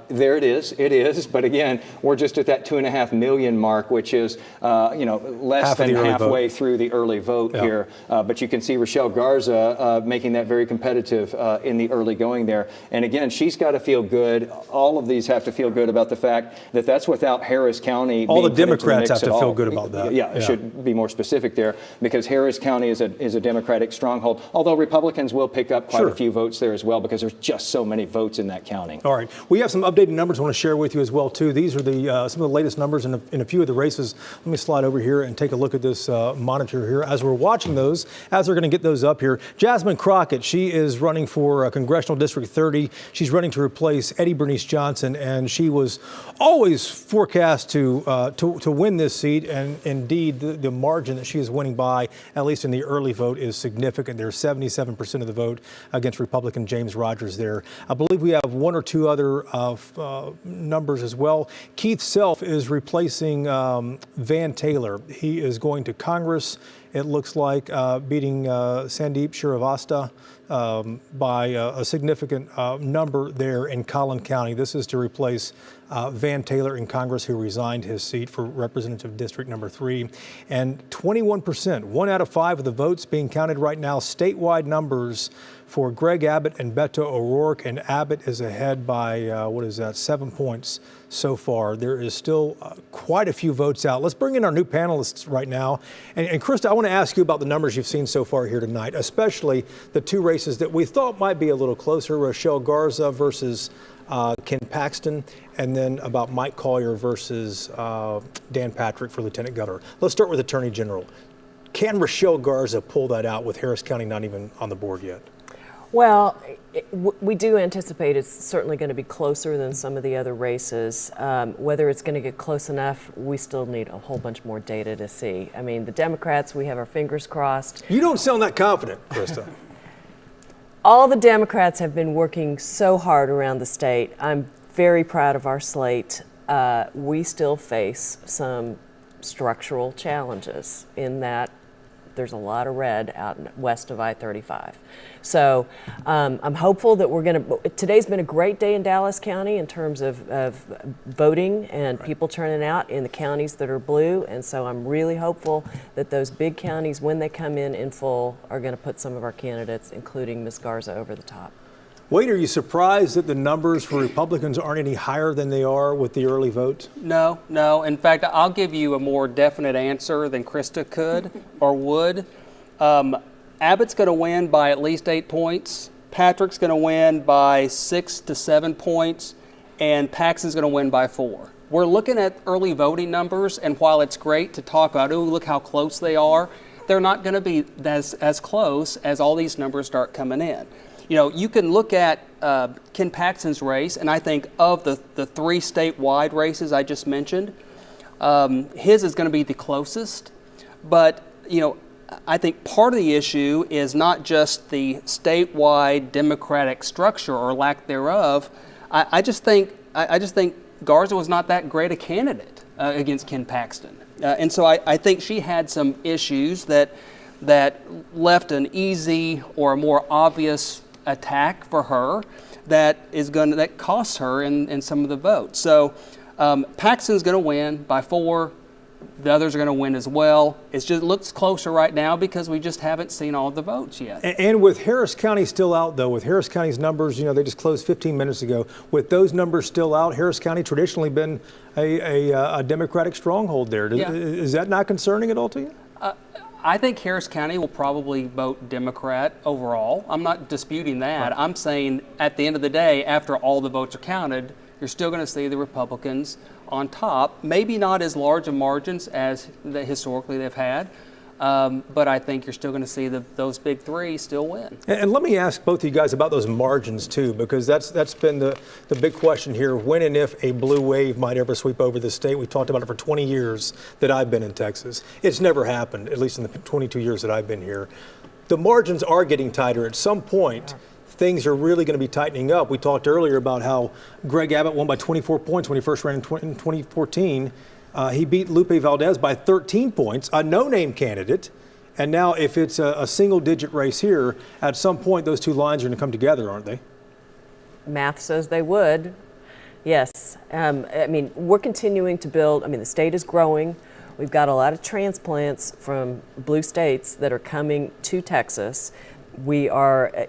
There it is. But again, we're just at that 2.5 million mark, which is, less than halfway through the early vote here. But you can see Rochelle Garza making that very competitive in the early going there. And again, she's got to feel good. All of these have to feel good about the fact that that's without Harris County. All the Democrats have to feel good about that. Yeah, it should be more specific there, because Harris County is a Democratic stronghold, although Republicans will pick up quite a few votes there as well, because there's just so many votes in that county. All right. We have some updated numbers I want to share with you as well, too. These are some of the latest numbers in a few of the races. Let me slide over here and take a look at this monitor here as we're watching those, as they're going to get those up here. Jasmine Crockett, she is running for Congressional District 30. She's running to replace Eddie Bernice Johnson, and she was always forecast to win this seat. And indeed, the margin that she is winning by, at least in the early vote, is significant. There's 77% of the vote against Republican James Rogers there. I believe we have one or two other numbers as well. Keith Self is replacing Van Taylor. He is going to Congress, it looks like, beating Sandeep Shrivastava by a significant number there in Collin County. This is to replace Van Taylor in Congress, who resigned his seat for Representative District number 3. And 21%, 1 out of 5 of the votes being counted right now, statewide numbers for Greg Abbott and Beto O'Rourke, and Abbott is ahead by, 7 points so far. There is still quite a few votes out. Let's bring in our new panelists right now. And Krista, I want to ask you about the numbers you've seen so far here tonight, especially the two races that we thought might be a little closer, Rochelle Garza versus Ken Paxton, and then about Mike Collier versus Dan Patrick for Lieutenant Governor. Let's start with Attorney General. Can Rochelle Garza pull that out with Harris County not even on the board yet? Well, we do anticipate it's certainly going to be closer than some of the other races. Whether it's going to get close enough, we still need a whole bunch more data to see. I mean, the Democrats, we have our fingers crossed. You don't sound that confident, Krista. All the Democrats have been working so hard around the state. I'm very proud of our slate. We still face some structural challenges in that there's a lot of red out west of I-35. So I'm hopeful that today's been a great day in Dallas County in terms of voting and people turning out in the counties that are blue. And so I'm really hopeful that those big counties, when they come in full, are going to put some of our candidates, including Ms. Garza, over the top. Wade, are you surprised that the numbers for Republicans aren't any higher than they are with the early vote? No. In fact, I'll give you a more definite answer than Krista could or would. Abbott's going to win by at least 8 points. Patrick's going to win by 6 to 7 points. And Paxton's going to win by 4. We're looking at early voting numbers, and while it's great to talk about, oh, look how close they are, they're not going to be as close as all these numbers start coming in. You can look at Ken Paxton's race, and I think of the 3 statewide races I just mentioned, his is going to be the closest. But, I think part of the issue is not just the statewide Democratic structure or lack thereof. I just think Garza was not that great a candidate against Ken Paxton. And so I think she had some issues that left an easy or a more obvious attack for her that costs her in some of the votes. So Paxton's going to win by 4. The others are going to win as well. It looks closer right now because we just haven't seen all the votes yet. And with Harris County still out, though, with Harris County's numbers, they just closed 15 minutes ago. With those numbers still out, Harris County traditionally been a Democratic stronghold there. Is that not concerning at all to you? I think Harris County will probably vote Democrat overall. I'm not disputing that. Right. I'm saying at the end of the day, after all the votes are counted, you're still going to see the Republicans on top. Maybe not as large of margins as historically they've had, But I think you're still going to see those big three still win. And let me ask both of you guys about those margins too, because that's been the big question here. When and if a blue wave might ever sweep over the state. We've talked about it for 20 years that I've been in Texas. It's never happened, at least in the 22 years that I've been here. The margins are getting tighter. At some point, things are really going to be tightening up. We talked earlier about how Greg Abbott won by 24 points when he first ran in 2014. He beat Lupe Valdez by 13 points, a no-name candidate. And now if it's a single-digit race here, at some point those two lines are going to come together, aren't they? Math says they would. Yes. I mean, we're continuing to build. I mean, the state is growing. We've got a lot of transplants from blue states that are coming to Texas. We are,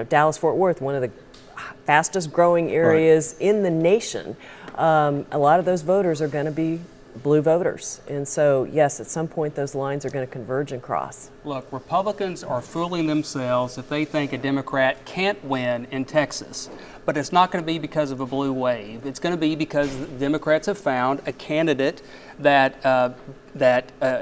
Dallas-Fort Worth, one of the fastest growing areas in the nation. A lot of those voters are going to be blue voters. And so, yes, at some point those lines are going to converge and cross. Look, Republicans are fooling themselves if they think a Democrat can't win in Texas. But it's not going to be because of a blue wave. It's going to be because the Democrats have found a candidate that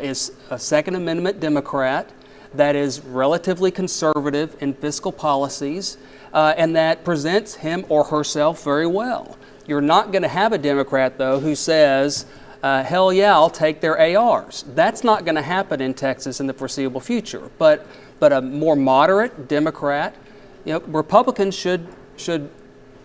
is a Second Amendment Democrat, that is relatively conservative in fiscal policies, and that presents him or herself very well. You're not going to have a Democrat, though, who says, hell yeah, I'll take their ARs. That's not going to happen in Texas in the foreseeable future. But a more moderate Democrat, Republicans should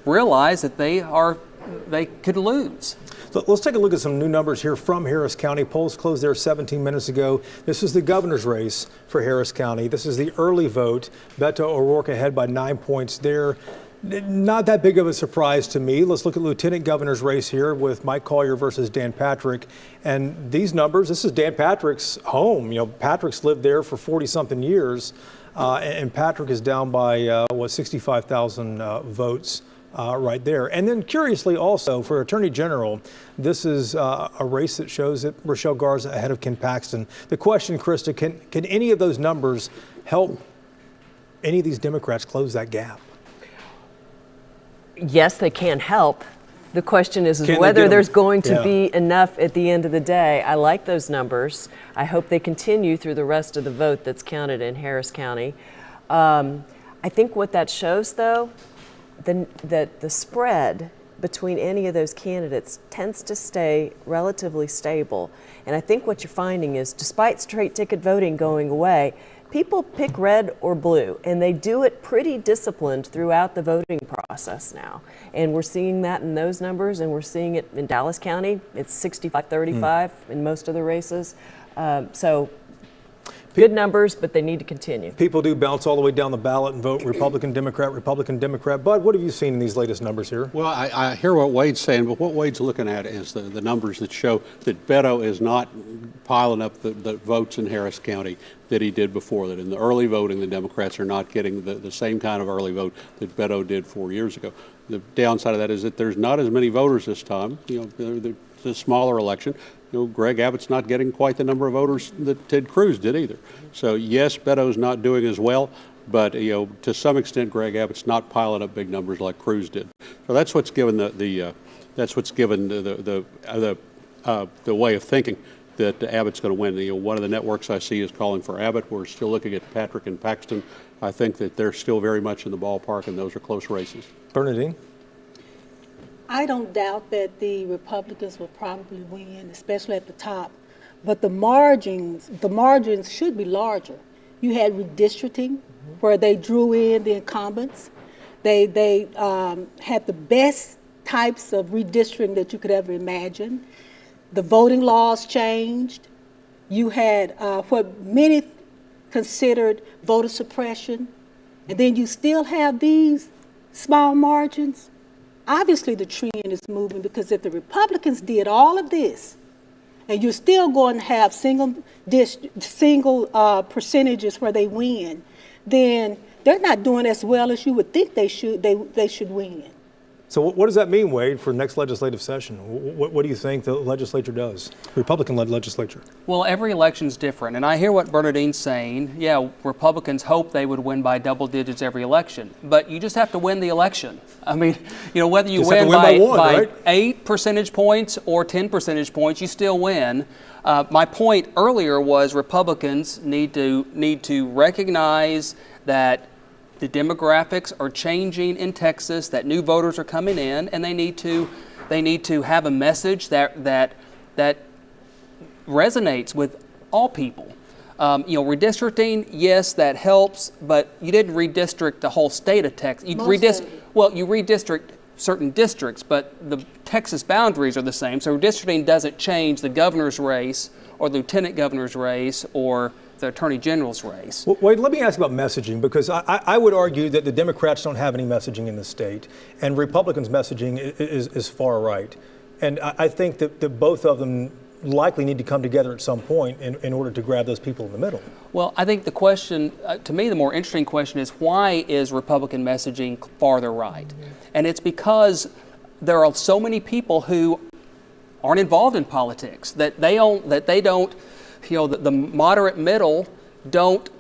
realize that they could lose. So let's take a look at some new numbers here from Harris County. Polls closed there 17 minutes ago. This is the governor's race for Harris County. This is the early vote. Beto O'Rourke ahead by 9 points there. Not that big of a surprise to me. Let's look at Lieutenant Governor's race here with Mike Collier versus Dan Patrick. And these numbers, this is Dan Patrick's home. Patrick's lived there for 40-something years. And Patrick is down by, 65,000 votes. Right there. And then curiously also for Attorney General, this is a race that shows that Rochelle Garza ahead of Ken Paxton. The question, Krista, can any of those numbers help any of these Democrats close that gap? Yes, they can help. The question is whether there's going to be enough at the end of the day. I like those numbers. I hope they continue through the rest of the vote that's counted in Harris County. I think what that shows, though, that the spread between any of those candidates tends to stay relatively stable. And I think what you're finding is, despite straight ticket voting going away, people pick red or blue, and they do it pretty disciplined throughout the voting process now. And we're seeing that in those numbers, and we're seeing it in Dallas County. It's 65-35 in most of the races. So good numbers, but they need to continue. People do bounce all the way down the ballot and vote Republican, Democrat, Republican, Democrat. Bud, what have you seen in these latest numbers here? Well, I hear what Wade's saying, but what Wade's looking at is the numbers that show that Beto is not piling up the votes in Harris County that he did before. That in the early voting, the Democrats are not getting the same kind of early vote that Beto did 4 years ago. The downside of that is that there's not as many voters this time. It's a smaller election. Greg Abbott's not getting quite the number of voters that Ted Cruz did either. So yes, Beto's not doing as well, but to some extent, Greg Abbott's not piling up big numbers like Cruz did. So that's what's given the way of thinking that Abbott's going to win. One of the networks I see is calling for Abbott. We're still looking at Patrick and Paxton. I think that they're still very much in the ballpark, and those are close races. Bernadine? I don't doubt that the Republicans will probably win, especially at the top. But the margins should be larger. You had redistricting, where they drew in the incumbents. They had the best types of redistricting that you could ever imagine. The voting laws changed. You had what many considered voter suppression. And then you still have these small margins. Obviously, the trend is moving, because if the Republicans did all of this, and you're still going to have single percentages where they win, then they're not doing as well as you would think they should win. So what does that mean, Wade, for next legislative session? What do you think the legislature does, Republican-led legislature? Well, every election's different, and I hear what Bernadine's saying. Yeah, Republicans hope they would win by double digits every election, but you just have to win the election. I mean, whether you win by 8 percentage points or 10 percentage points, you still win. My point earlier was Republicans need to recognize that the demographics are changing in Texas, that new voters are coming in, and they need to have a message that resonates with all people. Redistricting, yes, that helps, but you didn't redistrict the whole state of Texas. You redistrict certain districts, but the Texas boundaries are the same. So redistricting doesn't change the governor's race or the lieutenant governor's race or the attorney general's race. Well, Wade, let me ask about messaging, because I would argue that the Democrats don't have any messaging in the state, and Republicans' messaging is far right. And I think that both of them likely need to come together at some point in order to grab those people in the middle. Well, I think the question, to me, the more interesting question is, why is Republican messaging farther right? And it's because there are so many people who aren't involved in politics, that they don't, the moderate middle don't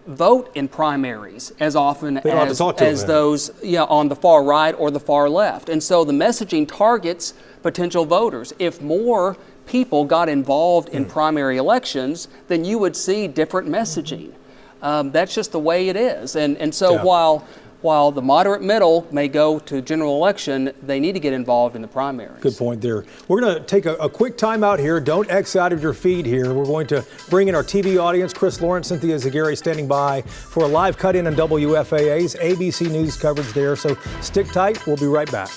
vote in primaries as often as those on the far right or the far left. And so the messaging targets potential voters. If more people got involved in primary elections, then you would see different messaging. That's just the way it is. And so while the moderate middle may go to general election, they need to get involved in the primaries. Good point there. We're going to take a quick time out here. Don't X out of your feed here. We're going to bring in our TV audience. Chris Lawrence, Cynthia Zaguirre standing by for a live cut-in on WFAA's ABC News coverage there. So stick tight. We'll be right back.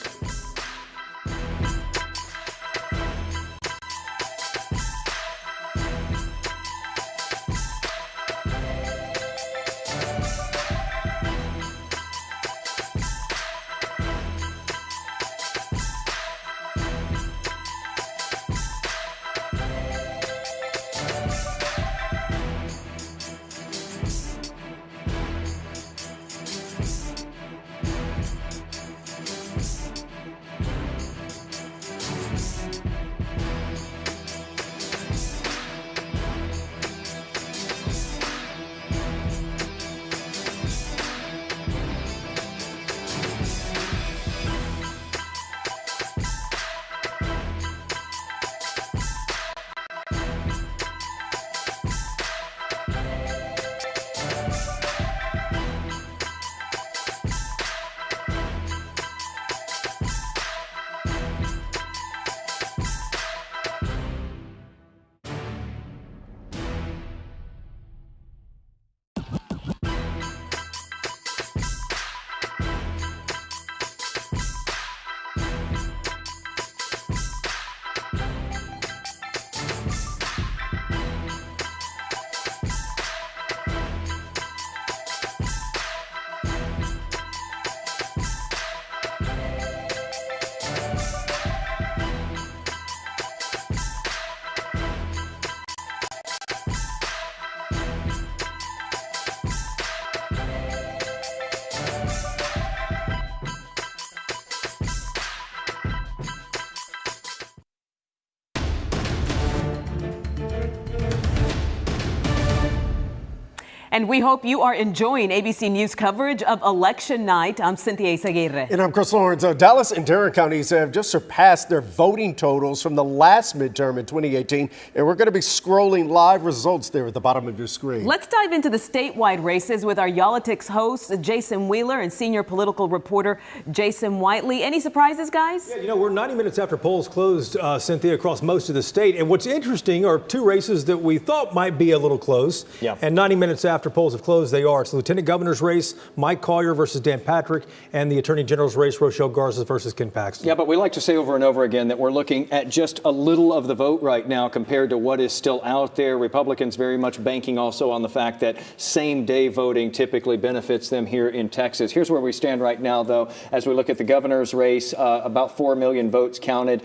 And we hope you are enjoying ABC News coverage of election night. I'm Cynthia Zaguirre. And I'm Chris Lawrence. Dallas and Tarrant counties have just surpassed their voting totals from the last midterm in 2018. And we're going to be scrolling live results there at the bottom of your screen. Let's dive into the statewide races with our Y'all-itics host, Jason Wheeler, and senior political reporter, Jason Whiteley. Any surprises, guys? Yeah, we're 90 minutes after polls closed, Cynthia, across most of the state. And what's interesting are two races that we thought might be a little close. Yeah. And 90 minutes after polls have closed, they are. It's the Lieutenant Governor's race, Mike Collier versus Dan Patrick, and the Attorney General's race, Rochelle Garza versus Ken Paxton. Yeah, but we like to say over and over again that we're looking at just a little of the vote right now compared to what is still out there. Republicans very much banking also on the fact that same-day voting typically benefits them here in Texas. Here's where we stand right now, though, as we look at the governor's race. About 4 million votes counted.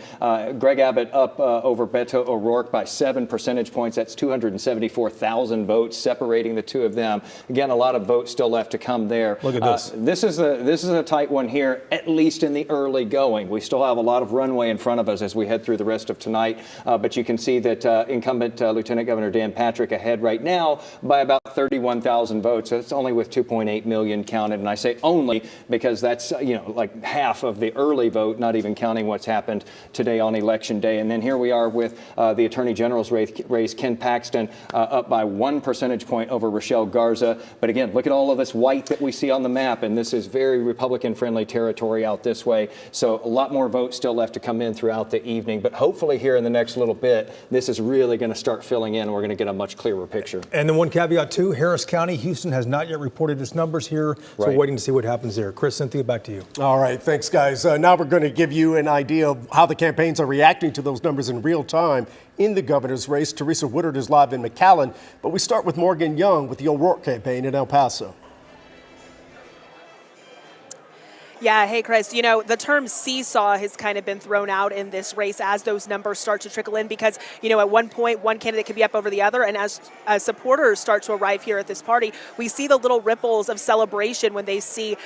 Greg Abbott up over Beto O'Rourke by 7 percentage points. That's 274,000 votes separating the two of them. Again, a lot of votes still left to come there. Look at this. This is a tight one here, at least in the early going. We still have a lot of runway in front of us as we head through the rest of tonight. But you can see that incumbent Lieutenant Governor Dan Patrick ahead right now by about 31,000 votes. That's only with 2.8 million counted. And I say only because that's, like half of the early vote, not even counting what's happened today on Election Day. And then here we are with the Attorney General's race, Ken Paxton, up by 1 percentage point over Rochelle Garza. But again, look at all of this white that we see on the map. And this is very Republican-friendly territory out this way. So a lot more votes still left to come in throughout the evening. But hopefully here in the next little bit, this is really going to start filling in. And we're going to get a much clearer picture. And then one caveat too, Harris County, Houston has not yet reported its numbers here. So we're waiting to see what happens there. Chris, Cynthia, back to you. All right. Thanks, guys. Now we're going to give you an idea of how the campaigns are reacting to those numbers in real time in the governor's race. Teresa Woodard is live in McAllen. But we start with Morgan Young with the O'Rourke campaign in El Paso. Yeah, hey, Chris, the term seesaw has kind of been thrown out in this race as those numbers start to trickle in because, at one point, one candidate can be up over the other. And as supporters start to arrive here at this party, we see the little ripples of celebration when they see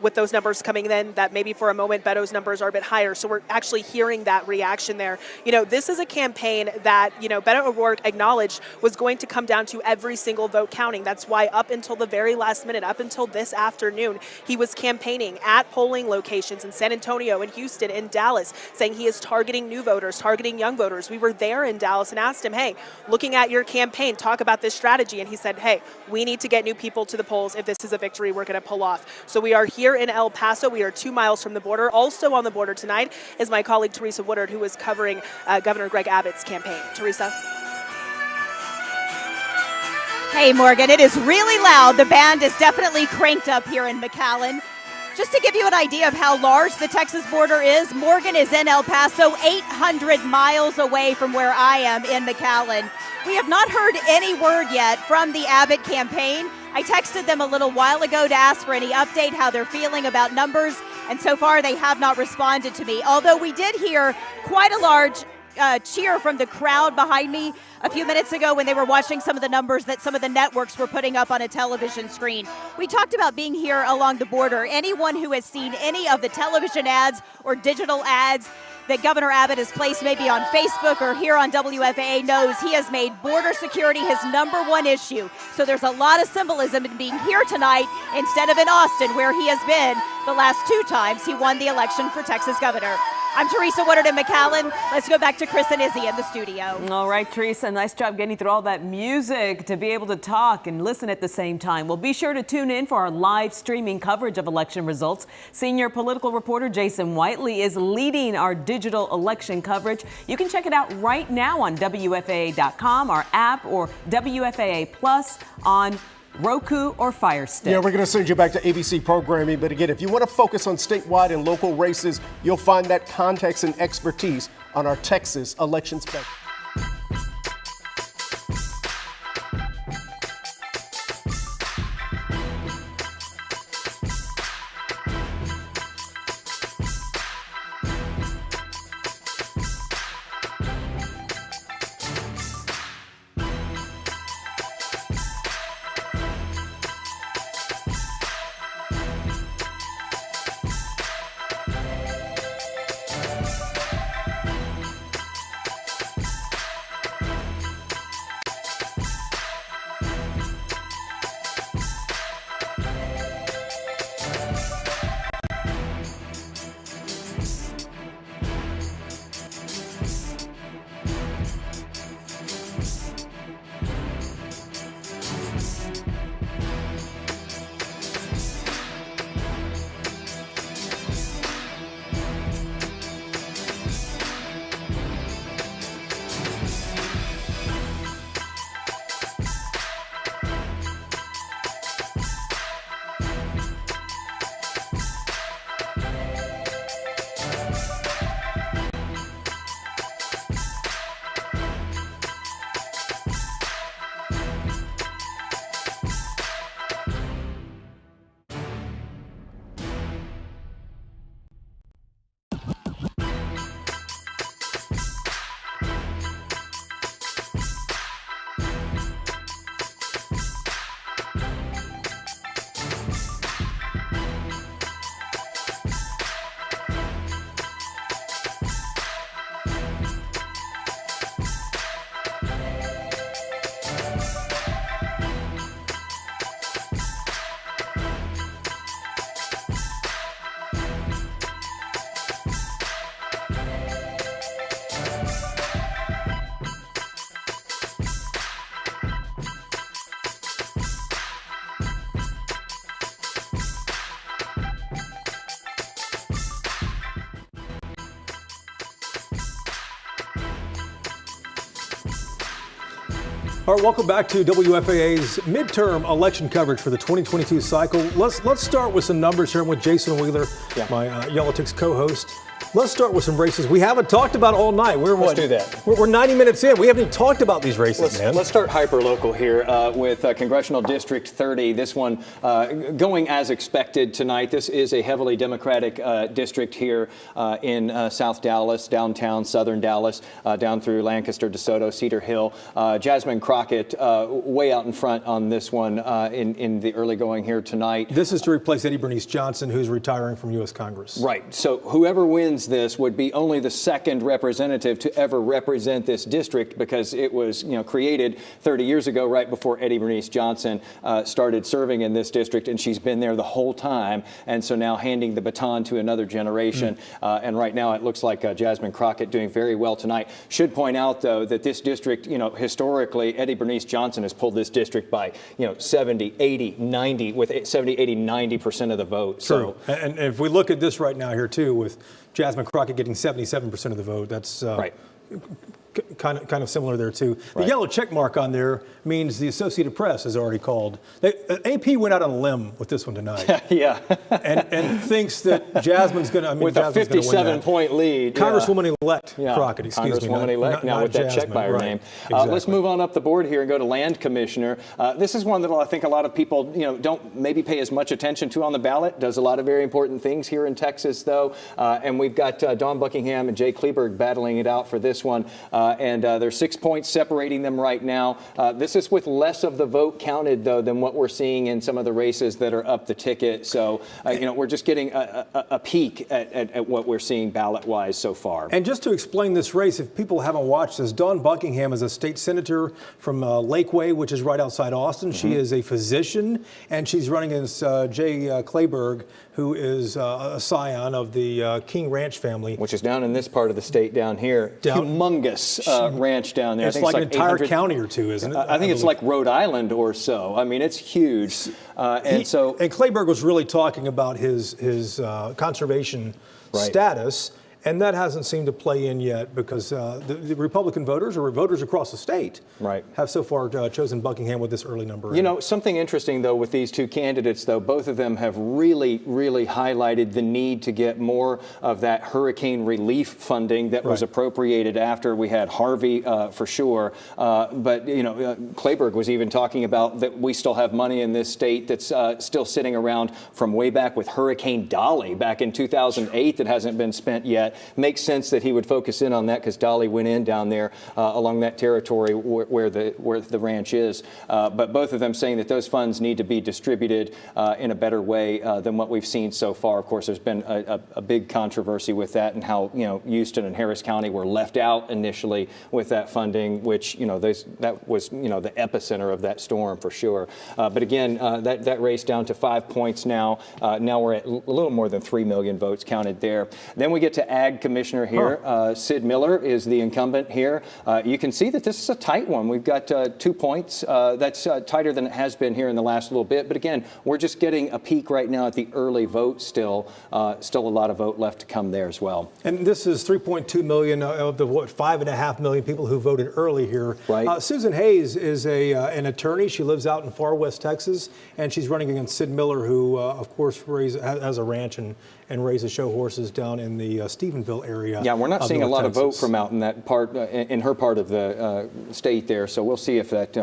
with those numbers coming in that maybe for a moment Beto's numbers are a bit higher. So we're actually hearing that reaction there. This is a campaign that, Beto O'Rourke acknowledged was going to come down to every single vote counting. That's why up until the very last minute, up until this afternoon, he was campaigning at polling locations in San Antonio, in Houston, in Dallas, saying he is targeting new voters, targeting young voters. We were there in Dallas and asked him, hey, looking at your campaign, talk about this strategy. And he said, hey, we need to get new people to the polls if this is a victory we're going to pull off. So we are here in El Paso. We are 2 miles from the border. Also on the border tonight is my colleague Teresa Woodard, who is covering Governor Greg Abbott's campaign. Teresa. Hey, Morgan, it is really loud. The band is definitely cranked up here in McAllen. Just to give you an idea of how large the Texas border is, Morgan is in El Paso, 800 miles away from where I am in McAllen. We have not heard any word yet from the Abbott campaign. I texted them a little while ago to ask for any update, how they're feeling about numbers, and so far they have not responded to me. Although we did hear quite a large cheer from the crowd behind me a few minutes ago when they were watching some of the numbers that some of the networks were putting up on a television screen. We talked about being here along the border. Anyone who has seen any of the television ads or digital ads that Governor Abbott has placed maybe on Facebook or here on WFAA knows he has made border security his #1 issue. So there's a lot of symbolism in being here tonight instead of in Austin, where he has been the last 2 times he won the election for Texas governor. I'm Teresa Woodard in McAllen. Let's go back to Chris and Izzy in the studio. All right, Teresa, nice job getting through all that music to be able to talk and listen at the same time. Well, be sure to tune in for our live streaming coverage of election results. Senior political reporter Jason Whiteley is leading our digital election coverage. You can check it out right now on WFAA.com, our app, or WFAA Plus on Roku or Fire Stick. Yeah, we're going to send you back to ABC programming. But again, if you want to focus on statewide and local races, you'll find that context and expertise on our Texas election special. All right, welcome back to WFAA's midterm election coverage for the 2022 cycle. Let's start with some numbers here with Jason Wheeler, my Yellowticks co-host. Let's start with some races we haven't talked about all night. Let's do that. We're 90 minutes in. We haven't even talked about these races, man. Let's start hyper-local here with Congressional District 30. This one going as expected tonight. This is a heavily Democratic district here in South Dallas, downtown, southern Dallas, down through Lancaster, DeSoto, Cedar Hill. Jasmine Crockett way out in front on this one in the early going here tonight. This is to replace Eddie Bernice Johnson, who's retiring from U.S. Congress. Right. So whoever wins this would be only the second representative to ever represent this district, because it was created 30 years ago, right before Eddie Bernice Johnson started serving in this district, and she's been there the whole time. And so now handing the baton to another generation. And right now it looks like Jasmine Crockett doing very well tonight. Should point out, though, that this district, historically, Eddie Bernice Johnson has pulled this district by 70, 80, 90, with 70, 80, 90% of the vote. True. So, and if we look at this right now here too, with Jasmine Crockett getting 77% of the vote, that's right. Kind of similar there too. The yellow check mark on there means the Associated Press has already called. AP went out on a limb with this one tonight. and thinks that Jasmine's going to. With a 57-point lead, Congresswoman-elect Crockett. Excuse me. Congresswoman-elect now with that check by her name. Exactly. Let's move on up the board here and go to Land Commissioner. This is one that I think a lot of people don't maybe pay as much attention to on the ballot. Does a lot of very important things here in Texas, though. And we've got Dawn Buckingham and Jay Kleberg battling it out for this one. And there's 6 points separating them right now. This is with less of the vote counted, though, than what we're seeing in some of the races that are up the ticket. So, we're just getting a peek at what we're seeing ballot-wise so far. And just to explain this race, if people haven't watched this, Dawn Buckingham is a state senator from Lakeway, which is right outside Austin. She is a physician, and she's running against Jay Kleberg, who is a scion of the King Ranch family. Which is down in this part of the state down here. Humongous ranch down there. It's like an entire county or two, isn't it? I think it's like Rhode Island or so. I mean, it's huge. And Kleberg was really talking about his conservation status. And that hasn't seemed to play in yet, because the Republican voters, or voters across the state, have so far chosen Buckingham with this early number. Something interesting, though, with these two candidates, though, both of them have really, really highlighted the need to get more of that hurricane relief funding that was appropriated after we had Harvey, for sure. But Kleberg was even talking about that we still have money in this state that's still sitting around from way back with Hurricane Dolly back in 2008 that hasn't been spent yet. Makes sense that he would focus in on that, because Dolly went in down there along that territory where the ranch is. But both of them saying that those funds need to be distributed in a better way than what we've seen so far. Of course, there's been a big controversy with that, and how Houston and Harris County were left out initially with that funding, which that was the epicenter of that storm for sure. But again, that race down to 5 points now. Now we're at a little more than 3 million votes counted there. Then we get to Ag Commissioner here. Sid Miller is the incumbent here. You can see that this is a tight one. We've got 2 points. That's tighter than it has been here in the last little bit. But again, we're just getting a peek right now at the early vote still. Still a lot of vote left to come there as well. And this is 3.2 million of the 5.5 million people who voted early here. Susan Hayes is an attorney. She lives out in far west Texas, and she's running against Sid Miller, who, of course, has a ranch and raises show horses down in the Stephenville area. Yeah, we're not seeing a lot of vote from out in that part, in her part of the state there. So we'll see if that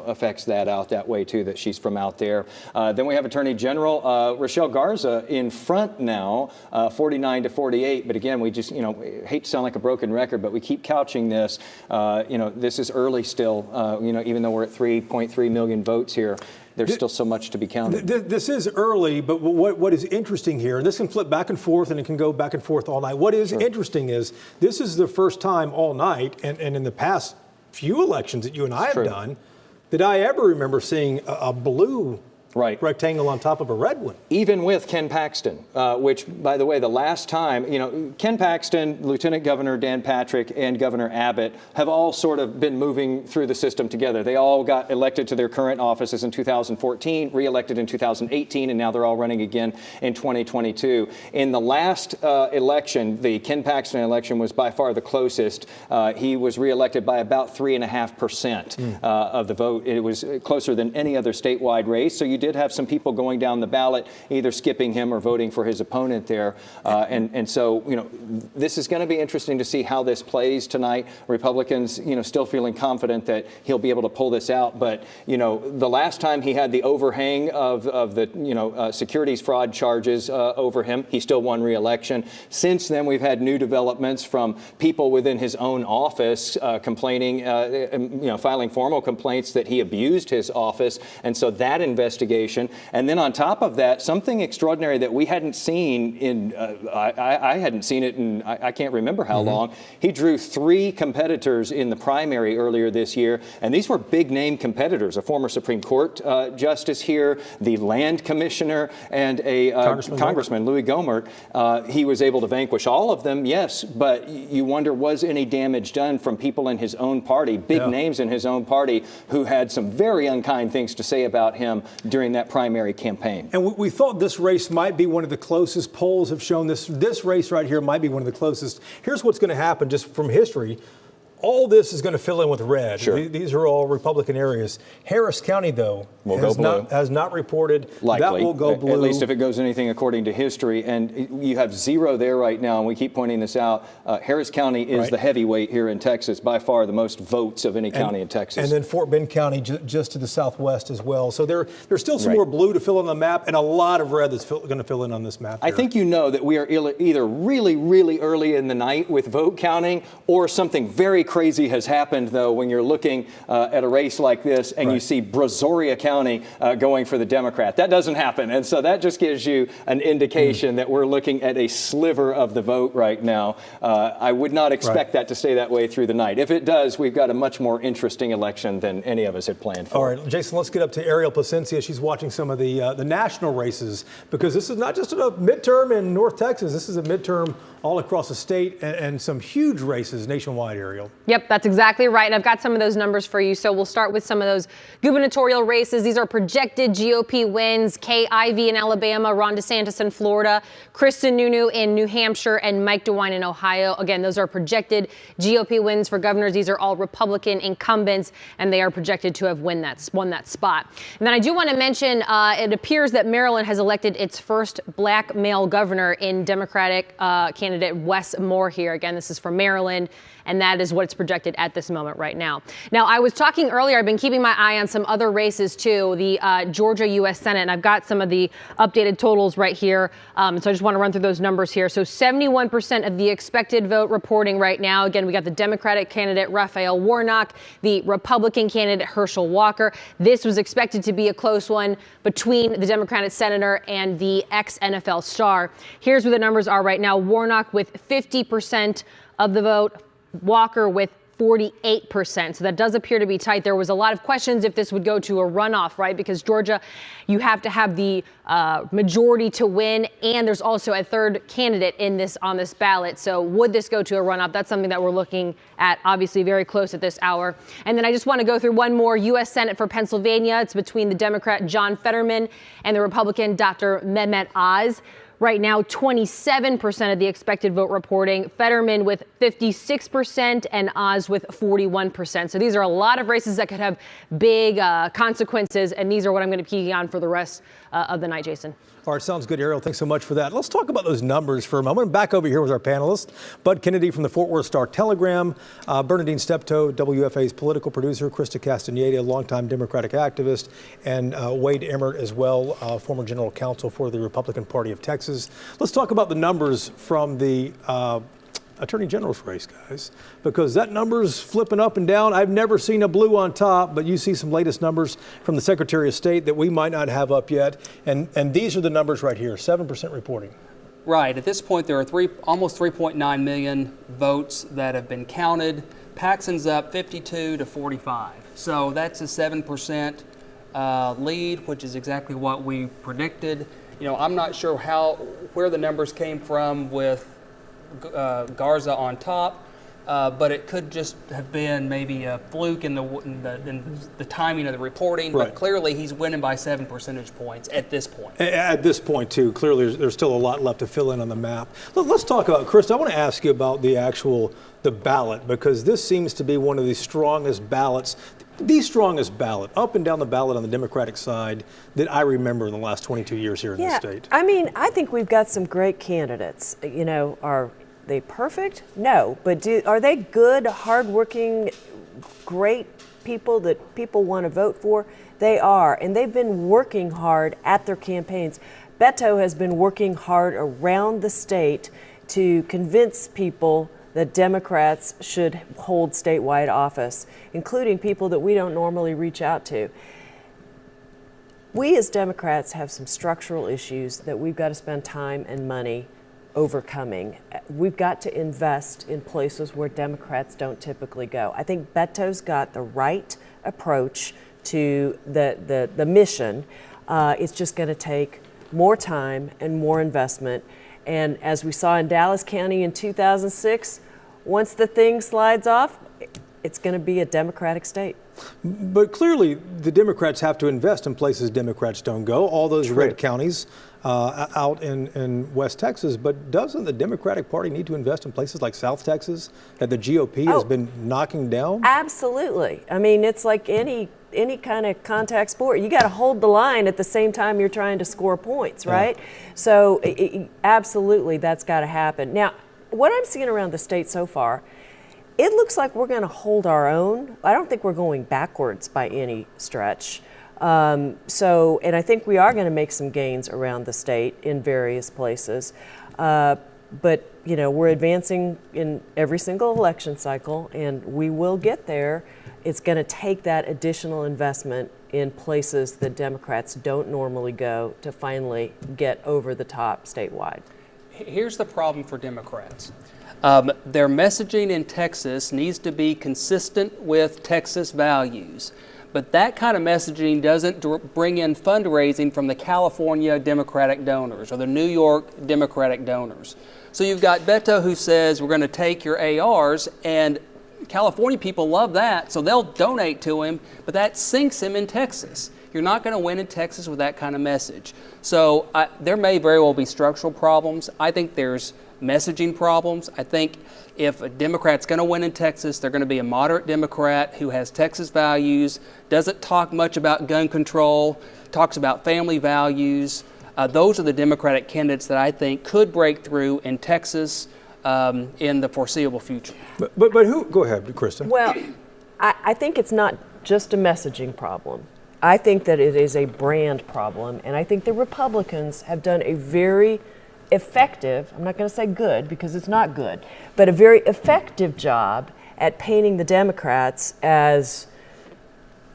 affects that out that way too, that she's from out there. Then we have Attorney General Rochelle Garza in front now, 49 to 48. But again, we just hate to sound like a broken record, but we keep couching this. This is early still. Even though we're at 3.3 million votes here. There's still so much to be counted. This is early, but what is interesting here, and this can flip back and forth, and it can go back and forth all night. What is interesting is this is the first time all night, and in the past few elections that you and I have done, that I ever remember seeing a blue rectangle on top of a red one. Even with Ken Paxton, which, by the way, the last time, Ken Paxton, Lieutenant Governor Dan Patrick, and Governor Abbott have all sort of been moving through the system together. They all got elected to their current offices in 2014, re-elected in 2018, and now they're all running again in 2022. In the last election, the Ken Paxton election was by far the closest. He was re-elected by about 3.5% of the vote. It was closer than any other statewide race. So you did have some people going down the ballot, either skipping him or voting for his opponent there. And so, this is going to be interesting to see how this plays tonight. Republicans, still feeling confident that he'll be able to pull this out. But, the last time he had the overhang of the, securities fraud charges over him, he still won re-election. Since then, we've had new developments from people within his own office complaining, filing formal complaints that he abused his office. And so that investigation. And then on top of that, something extraordinary that we hadn't seen in, I hadn't seen it in, I can't remember how long. He drew 3 competitors in the primary earlier this year, and these were big name competitors, a former Supreme Court justice here, the land commissioner, and a Congressman Louis Gohmert. He was able to vanquish all of them, yes, but you wonder, was any damage done from people in his own party, big names in his own party, who had some very unkind things to say about him during that primary campaign. And we thought this race might be one of the closest. Polls have shown this race right here might be one of the closest. Here's what's going to happen just from history. All this is going to fill in with red. Sure. These are all Republican areas. Harris County, though, has not reported. Likely. That will go blue. At least if it goes anything according to history. And you have 0 there right now, and we keep pointing this out. Harris County is the heavyweight here in Texas, by far the most votes of any county in Texas. And then Fort Bend County just to the southwest as well. So there's still some more blue to fill in on the map, and a lot of red that's going to fill in on this map here. I think that we are either really, really early in the night with vote counting, or something very crazy has happened, though, when you're looking at a race like this and you see Brazoria County going for the Democrat. That doesn't happen. And so that just gives you an indication that we're looking at a sliver of the vote right now. I would not expect that to stay that way through the night. If it does, we've got a much more interesting election than any of us had planned for. All right, Jason, let's get up to Ariel Placencia. She's watching some of the national races, because this is not just a midterm in North Texas. This is a midterm all across the state, and some huge races nationwide, Ariel. Yep, that's exactly right. And I've got some of those numbers for you. So we'll start with some of those gubernatorial races. These are projected GOP wins. Kay Ivey in Alabama, Ron DeSantis in Florida, Kristen Nunu in New Hampshire, and Mike DeWine in Ohio. Again, those are projected GOP wins for governors. These are all Republican incumbents, and they are projected to have won that spot. And then I do want to mention, it appears that Maryland has elected its first black male governor in Democratic candidate Wes Moore here. Again, this is for Maryland, and that is what it's projected at this moment right now. Now, I was talking earlier, I've been keeping my eye on some other races too, the Georgia U.S. Senate, and I've got some of the updated totals right here. So I just want to run through those numbers here. So 71% of the expected vote reporting right now. Again, we got the Democratic candidate Raphael Warnock, the Republican candidate Herschel Walker. This was expected to be a close one between the Democratic senator and the ex-NFL star. Here's where the numbers are right now. Warnock with 50% of the vote, Walker with 48%. So that does appear to be tight. There was a lot of questions if this would go to a runoff, right? Because Georgia, you have to have the majority to win, and there's also a third candidate on this ballot. So would this go to a runoff? That's something that we're looking at, obviously very close at this hour. And then I just want to go through one more. U.S. Senate for Pennsylvania. It's between the Democrat John Fetterman and the Republican Dr. Mehmet Oz. Right now, 27% of the expected vote reporting, Fetterman with 56% and Oz with 41%. So these are a lot of races that could have big consequences, and these are what I'm going to be keying on for the rest of the night, Jason. All right, sounds good, Ariel. Thanks so much for that. Let's talk about those numbers for a moment. Back over here with our panelists, Bud Kennedy from the Fort Worth Star-Telegram, Bernadine Steptoe, WFAA's political producer, Krista Castaneda, longtime Democratic activist, and Wade Emmert as well, former general counsel for the Republican Party of Texas. Let's talk about the numbers from the Attorney General's race, guys, because that number's flipping up and down. I've never seen a blue on top, but you see some latest numbers from the Secretary of State that we might not have up yet. And these are the numbers right here, 7% reporting. Right. At this point, there are almost 3.9 million votes that have been counted. Paxton's up 52 to 45. So that's a 7% lead, which is exactly what we predicted. You know, I'm not sure where the numbers came from with Garza on top, but it could just have been maybe a fluke in the timing of the reporting. Right. But clearly, he's winning by 7 percentage points at this point. At this point, too, clearly there's still a lot left to fill in on the map. Let's talk about, Krista, I want to ask you about the ballot, because this seems to be one of the strongest ballots, the strongest ballot, up and down the ballot on the Democratic side that I remember in the last 22 years here in the state. I mean, I think we've got some great candidates. You know, are they perfect? No, but are they good, hardworking, great people that people want to vote for? They are, and they've been working hard at their campaigns. Beto has been working hard around the state to convince people that Democrats should hold statewide office, including people that we don't normally reach out to. We as Democrats have some structural issues that we've got to spend time and money overcoming. We've got to invest in places where Democrats don't typically go. I think Beto's got the right approach to the mission. It's just going to take more time and more investment. And as we saw in Dallas County in 2006, once the thing slides off, it's going to be a Democratic state. But clearly, the Democrats have to invest in places Democrats don't go, all those red counties out in West Texas. But doesn't the Democratic Party need to invest in places like South Texas that the GOP has been knocking down? Absolutely. I mean, it's like any kind of contact sport. You got to hold the line at the same time you're trying to score points, right? Yeah. So absolutely, that's got to happen. Now, what I'm seeing around the state so far, it looks like we're going to hold our own. I don't think we're going backwards by any stretch. And I think we are going to make some gains around the state in various places. But, you know, we're advancing in every single election cycle, and we will get there. It's going to take that additional investment in places that Democrats don't normally go to finally get over the top statewide. Here's the problem for Democrats. Their messaging in Texas needs to be consistent with Texas values. But that kind of messaging doesn't bring in fundraising from the California Democratic donors or the New York Democratic donors. So you've got Beto who says, we're going to take your ARs, and California people love that, so they'll donate to him, but that sinks him in Texas. You're not going to win in Texas with that kind of message. So there may very well be structural problems. I think there's messaging problems. I think if a Democrat's going to win in Texas, they're going to be a moderate Democrat who has Texas values, doesn't talk much about gun control, talks about family values. Those are the Democratic candidates that I think could break through in Texas in the foreseeable future. But who? Go ahead, Krista. Well, I think it's not just a messaging problem. I think that it is a brand problem, and I think the Republicans have done a very effective, I'm not going to say good because it's not good, but a very effective job at painting the Democrats as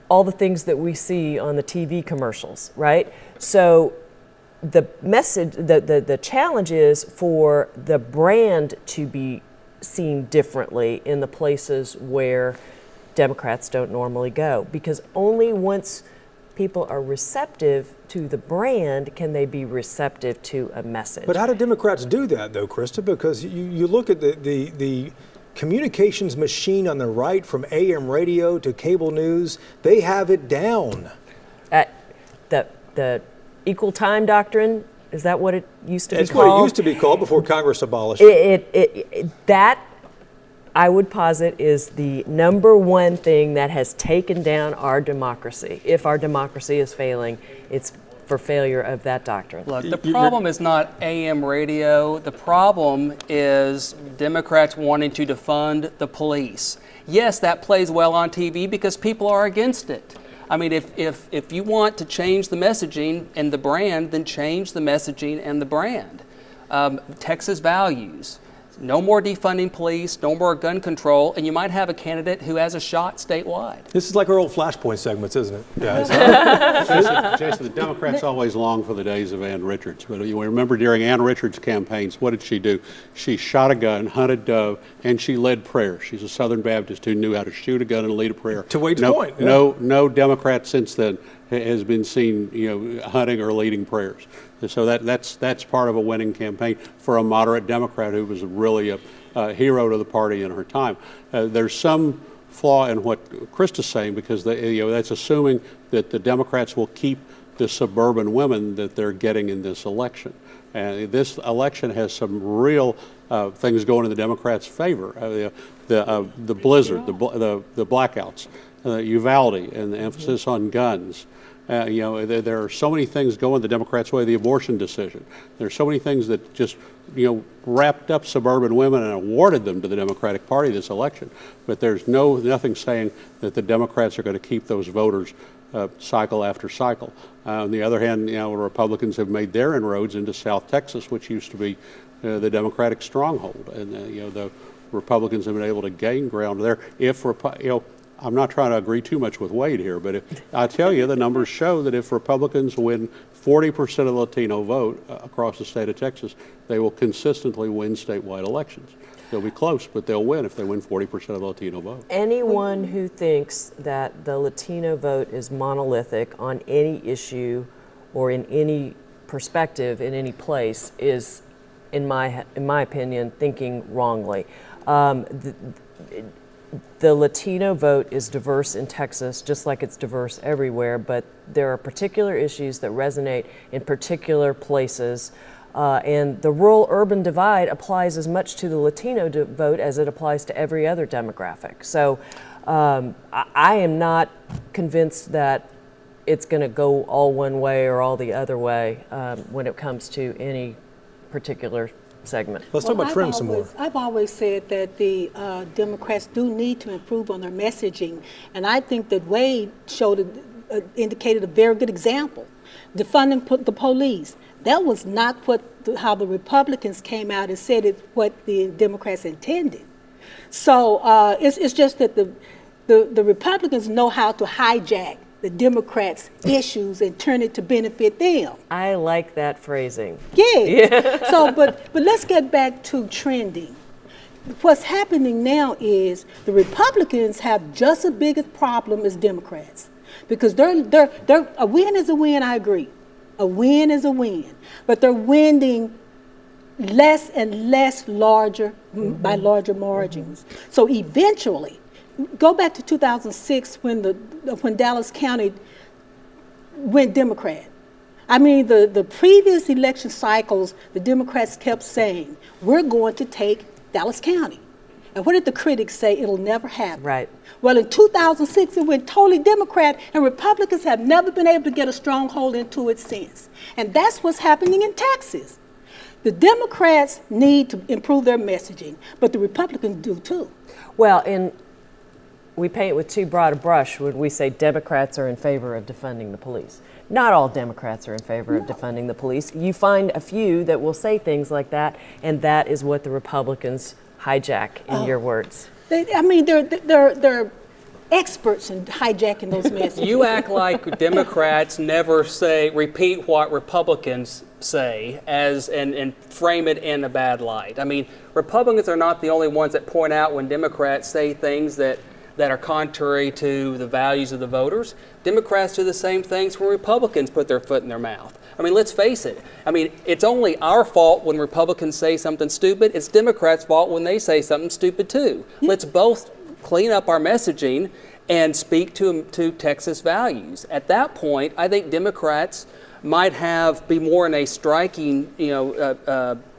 all the things that we see on the TV commercials, right? So the message, the challenge is for the brand to be seen differently in the places where Democrats don't normally go, because only once people are receptive to the brand can they be receptive to a message. But how do Democrats do that, though, Krista? Because you look at the communications machine on the right, from AM radio to cable news, they have it down. The equal time doctrine, is that what it used to be called? It's what it used to be called before Congress abolished it. That, I would posit, is the number one thing that has taken down our democracy. If our democracy is failing, it's for failure of that doctrine. Look, the problem is not AM radio. The problem is Democrats wanting to defund the police. Yes, that plays well on TV because people are against it. I mean, if you want to change the messaging and the brand, then change the messaging and the brand. Texas values. No more defunding police, no more gun control, and you might have a candidate who has a shot statewide. This is like our old Flashpoint segments, isn't it, guys? Jason, the Democrats always long for the days of Ann Richards. But you remember during Ann Richards' campaigns, what did she do? She shot a gun, hunted dove, and she led prayer. She's a Southern Baptist who knew how to shoot a gun and lead a prayer. To Wade's point. No Democrat since then has been seen, hunting or leading prayers. And so that's part of a winning campaign for a moderate Democrat who was really a hero to the party in her time. There's some flaw in what Krista's saying, because that's assuming that the Democrats will keep the suburban women that they're getting in this election. And this election has some real things going in the Democrats' favor. The blizzard, the blackouts, Uvalde, and the emphasis on guns. There are so many things going the Democrats' way. The abortion decision. There are so many things that just wrapped up suburban women and awarded them to the Democratic Party this election. But there's nothing saying that the Democrats are going to keep those voters cycle after cycle. On the other hand, Republicans have made their inroads into South Texas, which used to be the Democratic stronghold, and the Republicans have been able to gain ground there. I'm not trying to agree too much with Wade here, but I tell you, the numbers show that if Republicans win 40% of the Latino vote across the state of Texas, they will consistently win statewide elections. They'll be close, but they'll win if they win 40% of the Latino vote. Anyone who thinks that the Latino vote is monolithic on any issue or in any perspective in any place is, in my opinion, thinking wrongly. The Latino vote is diverse in Texas, just like it's diverse everywhere, but there are particular issues that resonate in particular places. And the rural-urban divide applies as much to the Latino vote as it applies to every other demographic. So I am not convinced that it's going to go all one way or all the other way when it comes to any particular segment. Let's talk about trim some more. I've always said that the Democrats do need to improve on their messaging, and I think that Wade indicated a very good example. Defunding the police. That was not how the Republicans came out and said it, what the Democrats intended. So it's just that the Republicans know how to hijack the Democrats' issues and turn it to benefit them. I like that phrasing. Yeah. So, but let's get back to trending. What's happening now is the Republicans have just as big a problem as Democrats, because they're a win is a win. I agree, a win is a win, but they're winning less and less by larger margins. So eventually. Go back to 2006 when Dallas County went Democrat. I mean, the previous election cycles, the Democrats kept saying, we're going to take Dallas County. And what did the critics say? It'll never happen. Right. Well, in 2006, it went totally Democrat, and Republicans have never been able to get a stronghold into it since. And that's what's happening in Texas. The Democrats need to improve their messaging, but the Republicans do too. Well, we paint with too broad a brush when we say Democrats are in favor of defunding the police. Not all Democrats are in favor of defunding the police. You find a few that will say things like that, and that is what the Republicans hijack, in your words. They're experts in hijacking those messages. You act like Democrats never repeat what Republicans say and frame it in a bad light. I mean, Republicans are not the only ones that point out when Democrats say things that are contrary to the values of the voters. Democrats do the same things when Republicans put their foot in their mouth. I mean, let's face it. I mean, it's only our fault when Republicans say something stupid. It's Democrats' fault when they say something stupid too. Let's both clean up our messaging and speak to Texas values. At that point, I think Democrats might be more in a striking,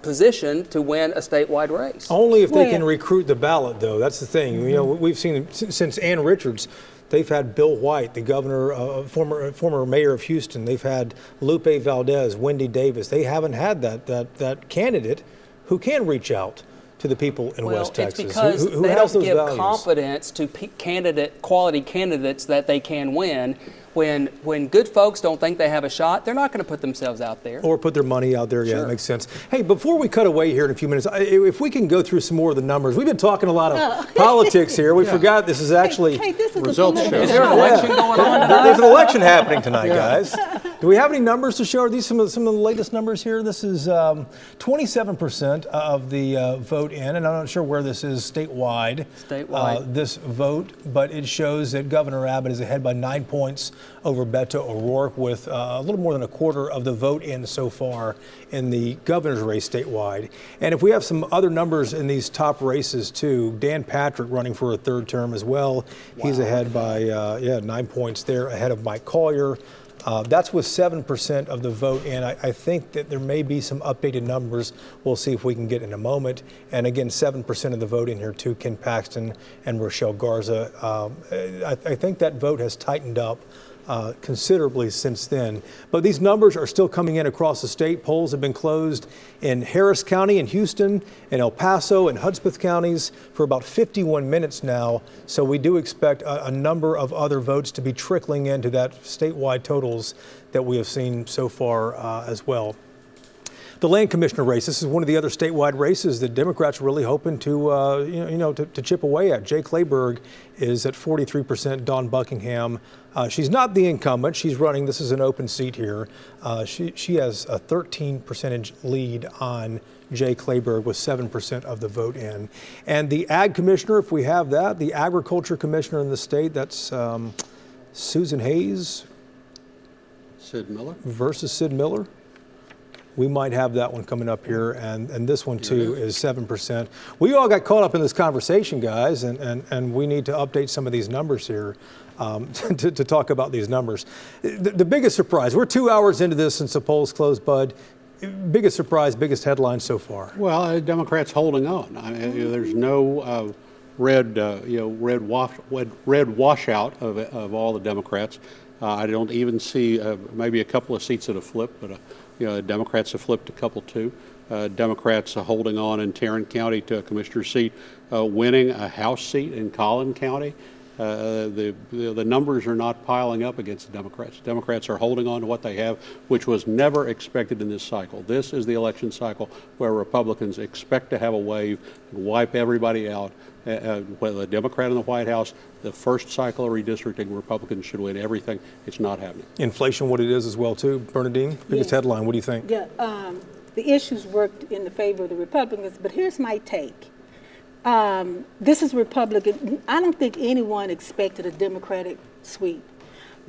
position to win a statewide race. Only if they can recruit the ballot, though. That's the thing. We've seen since Ann Richards, they've had Bill White, the governor, former mayor of Houston. They've had Lupe Valdez, Wendy Davis. They haven't had that candidate who can reach out to the people in West Texas. It's because who they has don't those give values. confidence to quality candidates that they can win. When good folks don't think they have a shot, they're not going to put themselves out there. Or put their money out there. Yeah, Sure. that makes sense. Hey, before we cut away here in a few minutes, if we can go through some more of the numbers. We've been talking a lot of politics here. We forgot this is actually this is results show. Is there an election going on tonight? There's an election happening tonight, guys. Do we have any numbers to show? Are these some of the latest numbers here? This is 27% of the vote in, and I'm not sure where this is statewide. This vote, but it shows that Governor Abbott is ahead by 9 points over Beto O'Rourke, with a little more than a quarter of the vote in so far in the governor's race statewide. And if we have some other numbers in these top races too, Dan Patrick running for a third term as well. He's ahead by 9 points there, ahead of Mike Collier. That's with 7% of the vote in. I think that there may be some updated numbers. We'll see if we can get in a moment. And again, 7% of the vote in here too, Ken Paxton and Rochelle Garza. I think that vote has tightened up considerably since then. But these numbers are still coming in across the state. Polls have been closed in Harris County and Houston, in El Paso and Hudspeth counties for about 51 minutes now. So we do expect a number of other votes to be trickling into that statewide totals that we have seen so far as well. The land commissioner race, this is one of the other statewide races that Democrats are really hoping to chip away at. Jay Clayburgh is at 43%, Dawn Buckingham. She's not the incumbent, she's running, this is an open seat here. She has a 13 percentage lead on Jay Clayburgh with 7% of the vote in. And the ag commissioner, if we have that, the agriculture commissioner in the state, that's Susan Hayes. Sid Miller. Versus Sid Miller. We might have that one coming up here, and this one too is 7%. We all got caught up in this conversation, guys, and we need to update some of these numbers here to talk about these numbers. The biggest surprise, we're 2 hours into this since the polls closed, Bud. Biggest surprise, biggest headline so far? Well, Democrats holding on. I mean, there's no red washout of all the Democrats. I don't even see maybe a couple of seats that have flipped, but Democrats have flipped a couple too. Democrats are holding on in Tarrant County to a commissioner's seat, winning a House seat in Collin County. The numbers are not piling up against the Democrats. Democrats are holding on to what they have, which was never expected in this cycle. This is the election cycle where Republicans expect to have a wave and wipe everybody out. Whether a Democrat in the White House, the first cycle of redistricting, Republicans should win everything. It's not happening. Inflation, what it is as well too. Bernadine, biggest headline, what do you think? Yeah, the issues worked in the favor of the Republicans, but here's my take. This is Republican. I don't think anyone expected a Democratic sweep,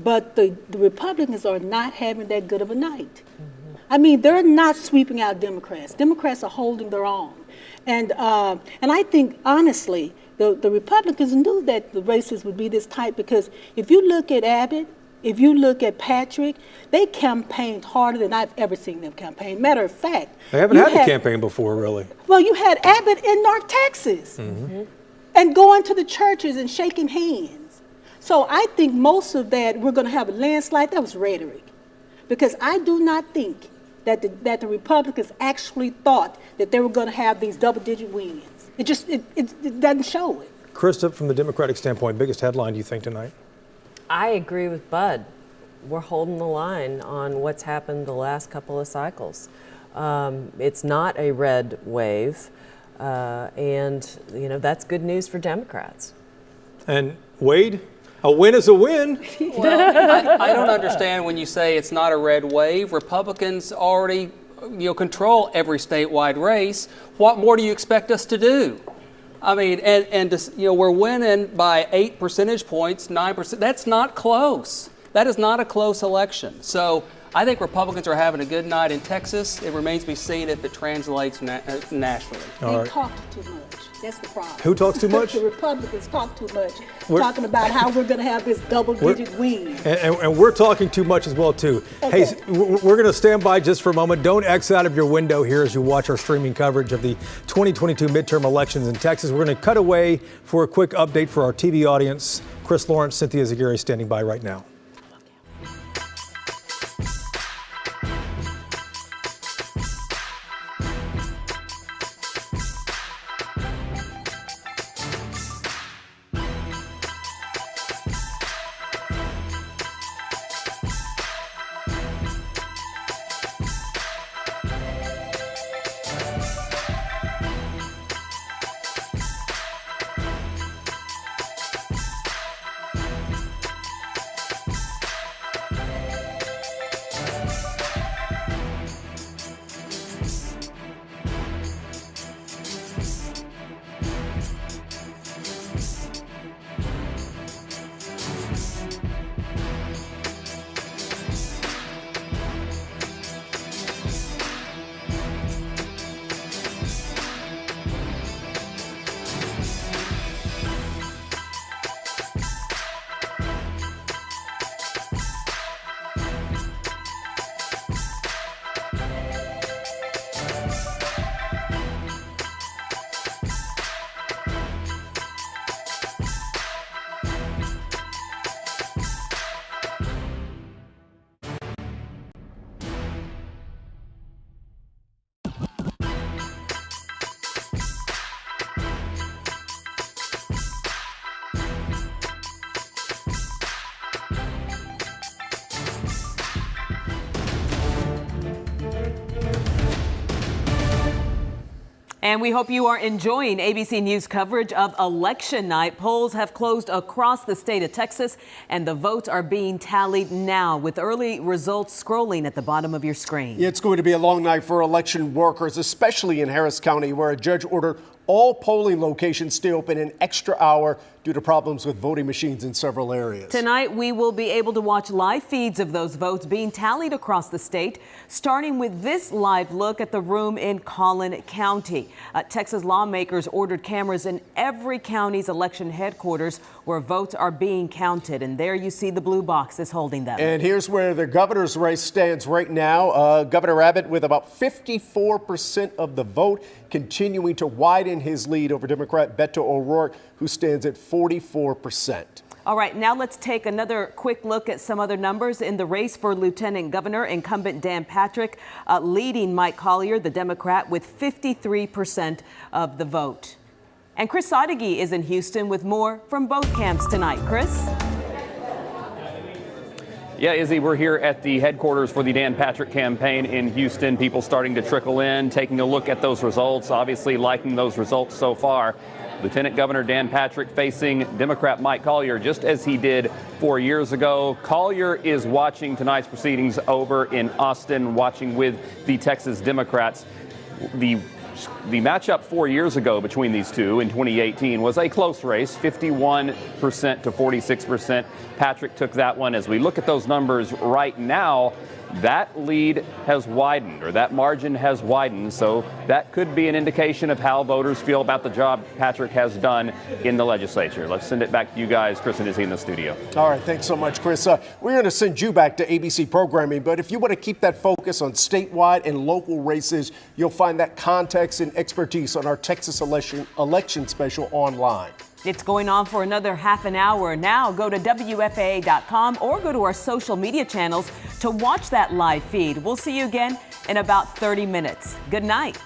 but the Republicans are not having that good of a night. I mean, they're not sweeping out Democrats. Democrats are holding their own. And I think, honestly, the Republicans knew that the races would be this tight, because if you look at Abbott, if you look at Patrick, they campaigned harder than I've ever seen them campaign. Matter of fact, they haven't had a campaign before, really. Well, you had Abbott in North Texas and going to the churches and shaking hands. So I think most of that, we're going to have a landslide. That was rhetoric, because I do not think that the Republicans actually thought that they were going to have these double-digit wins. It doesn't show it. Krista, from the Democratic standpoint, biggest headline do you think tonight? I agree with Bud. We're holding the line on what's happened the last couple of cycles. It's not a red wave, and that's good news for Democrats. And Wade, a win is a win. Well, I don't understand when you say it's not a red wave. Republicans already control every statewide race. What more do you expect us to do? I mean, we're winning by 8 percentage points, 9%. That's not close. That is not a close election. So I think Republicans are having a good night in Texas. It remains to be seen if it translates nationally. They talk too much. That's the problem. Who talks too much? The Republicans talk too much, talking about how we're going to have this double-digit win. And we're talking too much as well, too. Okay. Hey, we're going to stand by just for a moment. Don't X out of your window here as you watch our streaming coverage of the 2022 midterm elections in Texas. We're going to cut away for a quick update for our TV audience. Chris Lawrence, Cynthia Zaguirre standing by right now. And we hope you are enjoying ABC News coverage of election night. Polls have closed across the state of Texas, and the votes are being tallied now, with early results scrolling at the bottom of your screen. Yeah, it's going to be a long night for election workers, especially in Harris County, where a judge ordered all polling locations stay open an extra hour due to problems with voting machines in several areas. Tonight, we will be able to watch live feeds of those votes being tallied across the state, starting with this live look at the room in Collin County. Texas lawmakers ordered cameras in every county's election headquarters where votes are being counted. And there you see the blue boxes holding them. And here's where the governor's race stands right now. Governor Abbott with about 54% of the vote, continuing to widen his lead over Democrat Beto O'Rourke, who stands at 44%. All right, now let's take another quick look at some other numbers in the race for Lieutenant Governor. Incumbent Dan Patrick leading Mike Collier, the Democrat, with 53% of the vote. And Chris Sadeghi is in Houston with more from both camps tonight. Chris? Yeah, Izzy, we're here at the headquarters for the Dan Patrick campaign in Houston. People starting to trickle in, taking a look at those results, obviously liking those results so far. Lieutenant Governor Dan Patrick facing Democrat Mike Collier, just as he did 4 years ago. Collier is watching tonight's proceedings over in Austin, watching with the Texas Democrats. The matchup 4 years ago between these two in 2018 was a close race, 51% to 46%. Patrick took that one. As we look at those numbers right now, that lead has widened, or that margin has widened. So that could be an indication of how voters feel about the job Patrick has done in the legislature. Let's send it back to you guys. Chris and Izzy in the studio. All right, thanks so much, Chris. We're going to send you back to ABC programming, but if you want to keep that focus on statewide and local races, you'll find that context and expertise on our Texas election special online. It's going on for another half an hour. Now go to WFAA.com or go to our social media channels to watch that live feed. We'll see you again in about 30 minutes. Good night.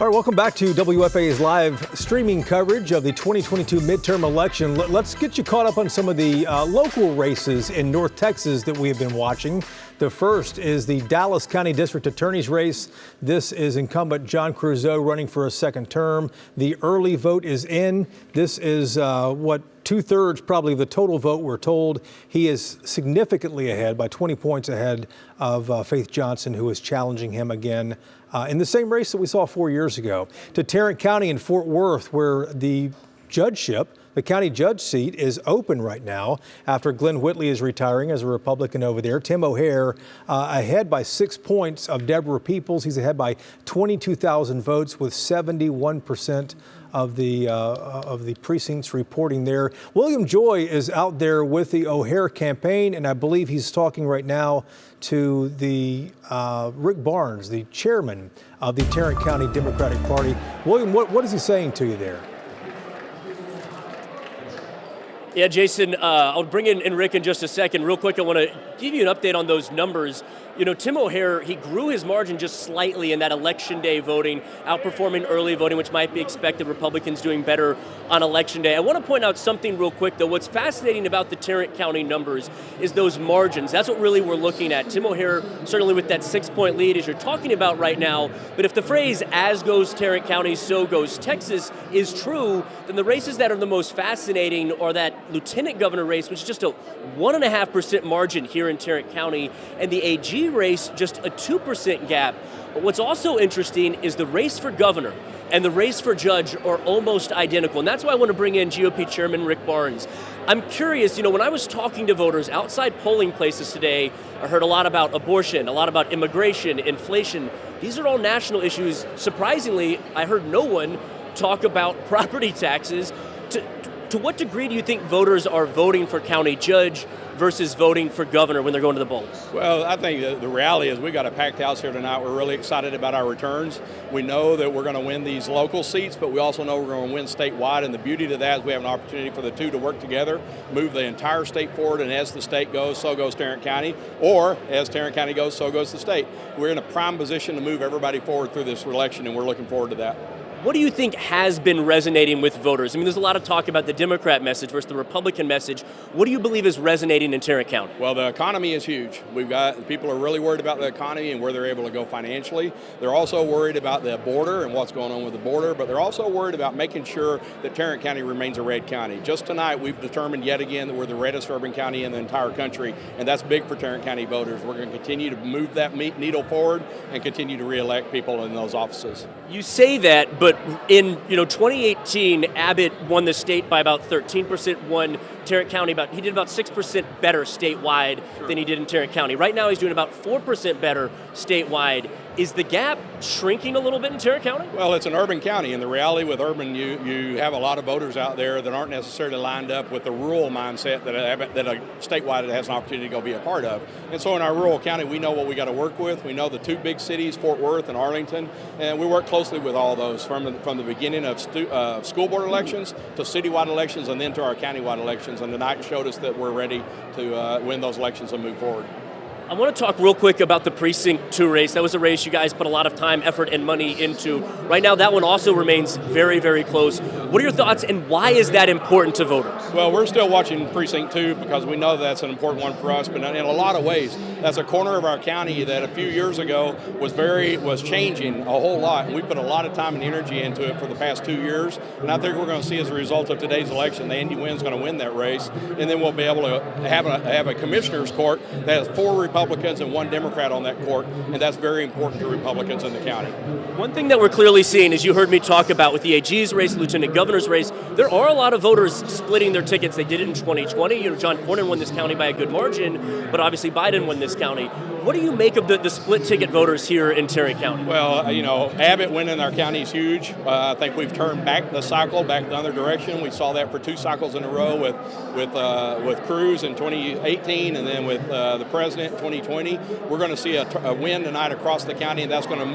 All right, welcome back to WFAA's live streaming coverage of the 2022 midterm election. Let's get you caught up on some of the local races in North Texas that we have been watching. The first is the Dallas County District Attorney's race. This is incumbent John Creuzot running for a second term. The early vote is in. This is what 2/3 probably of the total vote, we're told. He is significantly ahead, by 20 points ahead of Faith Johnson, who is challenging him again in the same race that we saw 4 years ago. To Tarrant County in Fort Worth, where the judgeship, the county judge seat, is open right now after Glenn Whitley is retiring as a Republican over there. Tim O'Hare ahead by 6 points of Deborah Peoples. He's ahead by 22,000 votes with 71% of the precincts reporting there. William Joy is out there with the O'Hare campaign, and I believe he's talking right now to the Rick Barnes, the chairman of the Tarrant County Democratic Party. William, what is he saying to you there? Yeah, Jason, I'll bring in Rick in just a second. Real quick, I want to give you an update on those numbers. You know, Tim O'Hare, he grew his margin just slightly in that election day voting, outperforming early voting, which might be expected. Republicans doing better on election day. I want to point out something real quick, though. What's fascinating about the Tarrant County numbers is those margins. That's what really we're looking at. Tim O'Hare, certainly with that 6-point lead, as you're talking about right now. But if the phrase, as goes Tarrant County, so goes Texas, is true, then the races that are the most fascinating are that lieutenant governor race, which is just a 1.5% margin here in Tarrant County, and the AG race, just a 2% gap. But what's also interesting is the race for governor and the race for judge are almost identical. And that's why I want to bring in GOP Chairman Rick Barnes. I'm curious, you know, when I was talking to voters outside polling places today, I heard a lot about abortion, a lot about immigration, inflation. These are all national issues. Surprisingly, I heard no one talk about property taxes. To what degree do you think voters are voting for county judge versus voting for governor when they're going to the polls? Well, I think the reality is we got a packed house here tonight. We're really excited about our returns. We know that we're going to win these local seats, but we also know we're going to win statewide. And the beauty to that is we have an opportunity for the two to work together, move the entire state forward. And as the state goes, so goes Tarrant County. Or as Tarrant County goes, so goes the state. We're in a prime position to move everybody forward through this election, and we're looking forward to that. What do you think has been resonating with voters? I mean, there's a lot of talk about the Democrat message versus the Republican message. What do you believe is resonating in Tarrant County? Well, the economy is huge. People are really worried about the economy and where they're able to go financially. They're also worried about the border and what's going on with the border, but they're also worried about making sure that Tarrant County remains a red county. Just tonight, we've determined yet again that we're the reddest urban county in the entire country, and that's big for Tarrant County voters. We're going to continue to move that needle forward and continue to reelect people in those offices. You say that, but in 2018, Abbott won the state by about 13%, won Tarrant County he did about 6% better statewide than he did in Tarrant County. Right now he's doing about 4% better statewide. Is the gap shrinking a little bit in Tarrant County? Well, it's an urban county, and the reality with urban, you have a lot of voters out there that aren't necessarily lined up with the rural mindset that a statewide has an opportunity to go be a part of. And so in our rural county, we know what we got to work with. We know the two big cities, Fort Worth and Arlington, and we work closely with all those from the beginning of school board elections to citywide elections and then to our countywide elections. And tonight showed us that we're ready to win those elections and move forward. I want to talk real quick about the Precinct 2 race. That was a race you guys put a lot of time, effort, and money into. Right now, that one also remains very, very close. What are your thoughts, and why is that important to voters? Well, we're still watching Precinct 2 because we know that's an important one for us, but in a lot of ways, that's a corner of our county that a few years ago was changing a whole lot, and we put a lot of time and energy into it for the past 2 years, and I think we're going to see as a result of today's election, the Andy Wynn's going to win that race, and then we'll be able to have a commissioner's court that has 4 Republicans and 1 Democrat on that court, and that's very important to Republicans in the county. One thing that we're clearly seeing, as you heard me talk about with the AG's race, the Lieutenant Governor's race, there are a lot of voters splitting their tickets. They did it in 2020. John Cornyn won this county by a good margin, but obviously Biden won this county. What do you make of the split ticket voters here in Tarrant County? Well, Abbott winning our county is huge. I think we've turned back the cycle, back the other direction. We saw that for 2 cycles in a row with Cruz in 2018 and then with the president in 2020. We're going to see a win tonight across the county, and that's going to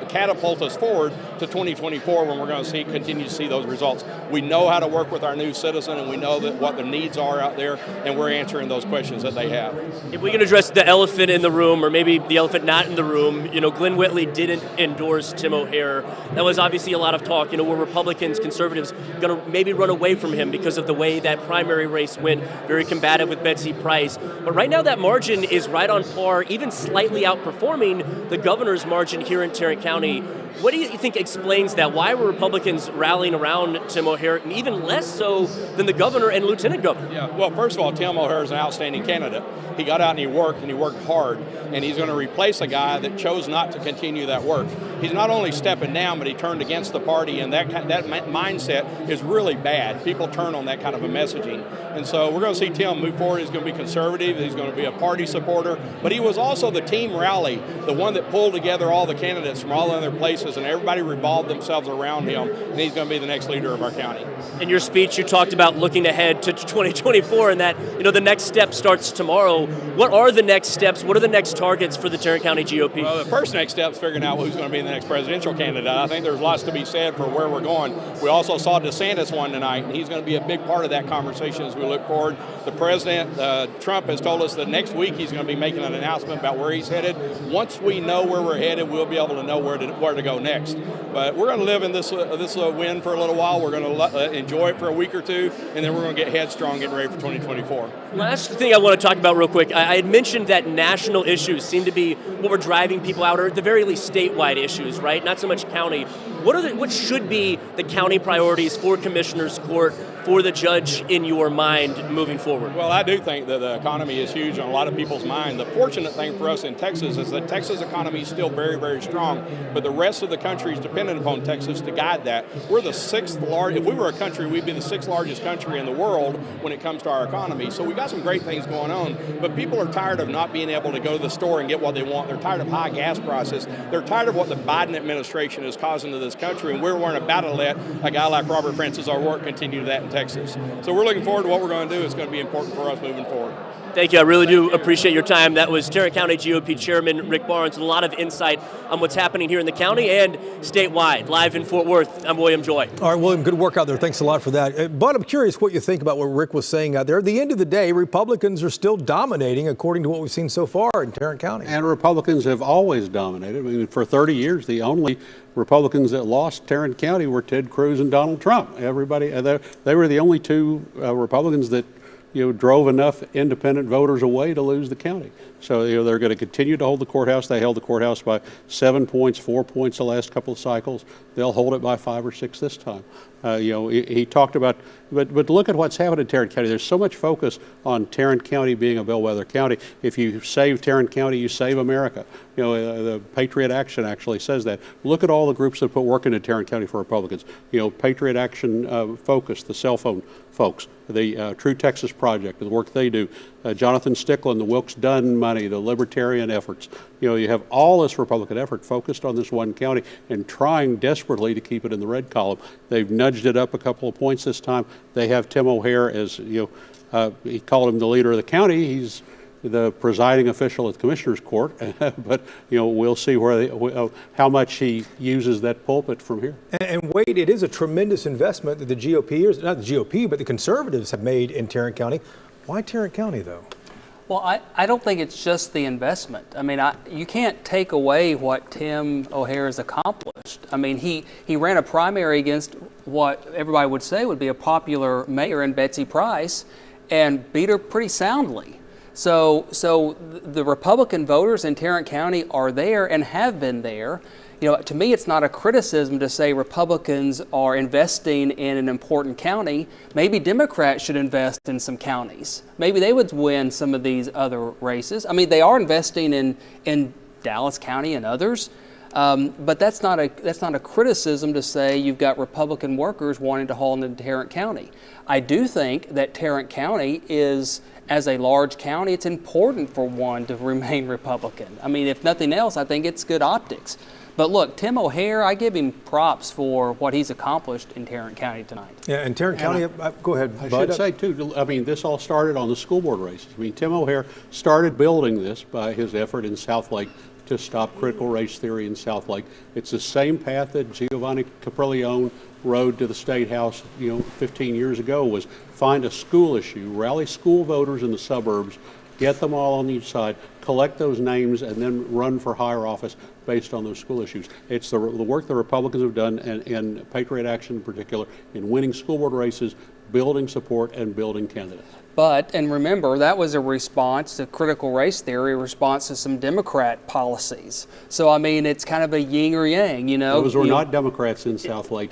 catapult us forward to 2024 when we're going to continue to see those results. We know how to work with our new citizen, and we know that what their needs are out there, and we're answering those questions that they have. If we can address the elephant in the room, or maybe the elephant not in the room, Glenn Whitley didn't endorse Tim O'Hare. That was obviously a lot of talk. Were Republicans, conservatives going to maybe run away from him because of the way that primary race went, very combative with Betsy Price. But right now that margin is right on par, even slightly outperforming the governor's margin here in Tarrant County. What do you think explains that? Why were Republicans rallying around Tim O'Hare, even less so than the governor and lieutenant governor? Yeah, well, first of all, Tim O'Hare is an outstanding candidate. He got out and he worked hard, and he's going to replace a guy that chose not to continue that work. He's not only stepping down, but he turned against the party, and that mindset is really bad. People turn on that kind of a messaging. And so we're going to see Tim move forward. He's going to be conservative. He's going to be a party supporter. But he was also the team rally, the one that pulled together all the candidates from all other places, and everybody revolved themselves around him, and he's going to be the next leader of our county. In your speech, you talked about looking ahead to 2024 and that, the next step starts tomorrow. What are the next steps? What are the next targets for the Tarrant County GOP? Well, the first next step is figuring out who's going to be the next presidential candidate. I think there's lots to be said for where we're going. We also saw DeSantis won tonight, and he's going to be a big part of that conversation as we look forward. The president, Trump, has told us that next week he's going to be making an announcement about where he's headed. Once we know where we're headed, we'll be able to know where to go next. But we're going to live in this win for a little while. We're going to enjoy it for a week or two, and then we're going to get headstrong, getting ready for 2024. Last thing I want to talk about real quick. I had mentioned that national issues seem to be what we're driving people out, or at the very least statewide issues, right? Not so much county. What should be the county priorities for Commissioner's Court, for the judge, in your mind moving forward? Well, I do think that the economy is huge on a lot of people's mind. The fortunate thing for us in Texas is that Texas economy is still very, very strong, but the rest of the country is dependent upon Texas to guide that. We're the sixth largest. If we were a country, we'd be the sixth largest country in the world when it comes to our economy. So we got some great things going on, but people are tired of not being able to go to the store and get what they want. They're tired of high gas prices. They're tired of what the Biden administration is causing to this country, and we're about to let a guy like Robert Francis O'Rourke continue that in Texas. So we're looking forward to what we're going to do. It's going to be important for us moving forward. Thank you. I really do appreciate your time. That was Tarrant County GOP Chairman Rick Barnes with a lot of insight on what's happening here in the county and statewide. Live in Fort Worth, I'm William Joy. All right, William, good work out there. Thanks a lot for that. But I'm curious what you think about what Rick was saying out there. At the end of the day, Republicans are still dominating according to what we've seen so far in Tarrant County. And Republicans have always dominated. I mean, for 30 years, the only Republicans that lost Tarrant County were Ted Cruz and Donald Trump. Everybody, they were the only two Republicans that drove enough independent voters away to lose the county. So they're going to continue to hold the courthouse. They held the courthouse by 7 points, 4 points the last couple of cycles. They'll hold it by 5 or 6 this time. He talked about, but look at what's happened in Tarrant County. There's so much focus on Tarrant County being a bellwether county. If you save Tarrant County, you save America. The Patriot Action actually says that. Look at all the groups that put work into Tarrant County for Republicans. Patriot Action Focus, the cell phone folks, the True Texas Project, the work they do, Jonathan Stickland, the Wilkes-Dunn money, the libertarian efforts. You have all this Republican effort focused on this one county and trying desperately to keep it in the red column. They've nudged it up a couple of points this time. They have Tim O'Hare as, he called him the leader of the county. He's the presiding official at the Commissioner's Court, but we'll see how much he uses that pulpit from here. And Wade, it is a tremendous investment that the GOP, or not the GOP, but the conservatives have made in Tarrant County. Why Tarrant County, though? Well, I don't think it's just the investment. I mean, you can't take away what Tim O'Hare has accomplished. I mean, he ran a primary against what everybody would say would be a popular mayor in Betsy Price and beat her pretty soundly. So the Republican voters in Tarrant County are there and have been there. To me, it's not a criticism to say Republicans are investing in an important county. Maybe Democrats should invest in some counties. Maybe they would win some of these other races. I mean, they are investing in Dallas County and others, but that's not a criticism to say you've got Republican workers wanting to haul into Tarrant County. I do think that Tarrant County is, as a large county, it's important for one to remain Republican. I mean, if nothing else, I think it's good optics. But look, Tim O'Hare, I give him props for what he's accomplished in Tarrant County tonight. Yeah, and Tarrant County, go ahead, I Bud. should say, too, I mean, this all started on the school board races. I mean, Tim O'Hare started building this by his effort in Southlake to stop critical race theory in South Lake. It's the same path that Giovanni Caprileone rode to the State House, 15 years ago, was find a school issue, rally school voters in the suburbs, get them all on each side, collect those names, and then run for higher office based on those school issues. It's the work the Republicans have done, and Patriot Action in particular, in winning school board races, building support, and building candidates. But, and remember, that was a response to critical race theory, a response to some Democrat policies. So, I mean, it's kind of a yin or yang, Those were not Democrats in South Lake,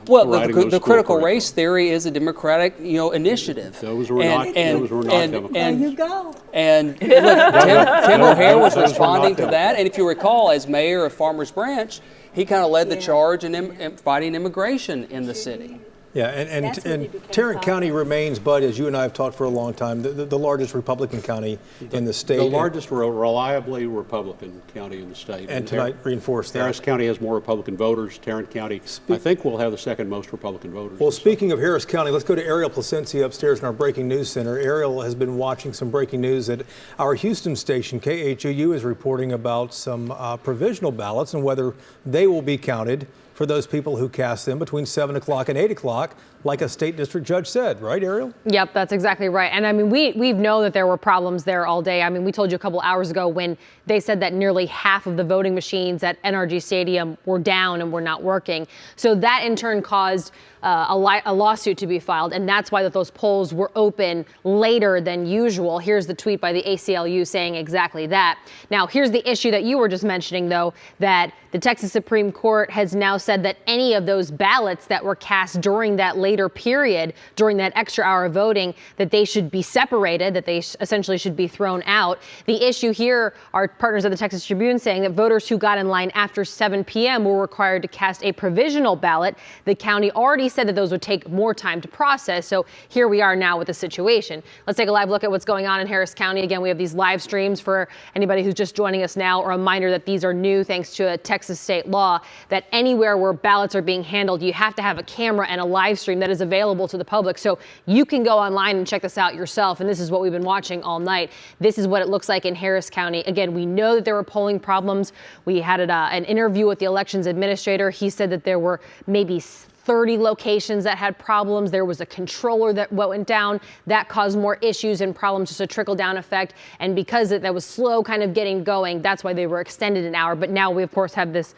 Well, writing the critical race theory is a Democratic, initiative. Those were not Democrats. There you go. And look, Tim O'Hare was responding to that. And if you recall, as mayor of Farmers Branch, he kind of led the charge in fighting immigration in the city. Yeah, and Tarrant County remains, Bud, as you and I have talked for a long time, the largest Republican county in the state. The largest reliably Republican county in the state. And tonight reinforced that. Harris County has more Republican voters. Tarrant County, I think, will have the second most Republican voters. Well, speaking of Harris County, let's go to Ariel Placencia upstairs in our breaking news center. Ariel has been watching some breaking news that our Houston station, KHOU, is reporting about some provisional ballots and whether they will be counted for those people who cast them between 7 o'clock and 8 o'clock, like a state district judge said, right, Ariel? Yep, that's exactly right. And I mean, we've known that there were problems there all day. I mean, we told you a couple hours ago when they said that nearly half of the voting machines at NRG Stadium were down and were not working. So that in turn caused a lawsuit to be filed, and that's why those polls were open later than usual. Here's the tweet by the ACLU saying exactly that. Now, here's the issue that you were just mentioning, though, that the Texas Supreme Court has now said that any of those ballots that were cast during that later period, during that extra hour of voting, that they should be separated, that they essentially should be thrown out. The issue here, our partners at the Texas Tribune saying that voters who got in line after 7 p.m. were required to cast a provisional ballot. The county already said that those would take more time to process. So here we are now with the situation. Let's take a live look at what's going on in Harris County. Again, we have these live streams for anybody who's just joining us now. A reminder that these are new thanks to a Texas state law that anywhere where ballots are being handled, you have to have a camera and a live stream that is available to the public. So you can go online and check this out yourself. And this is what we've been watching all night. This is what it looks like in Harris County. Again, we know that there were polling problems. We had an interview with the elections administrator. He said that there were maybe 30 locations that had problems. There was a controller that went down. That caused more issues and problems, just a trickle-down effect. And because that was slow kind of getting going, that's why they were extended an hour. But now we, of course, have this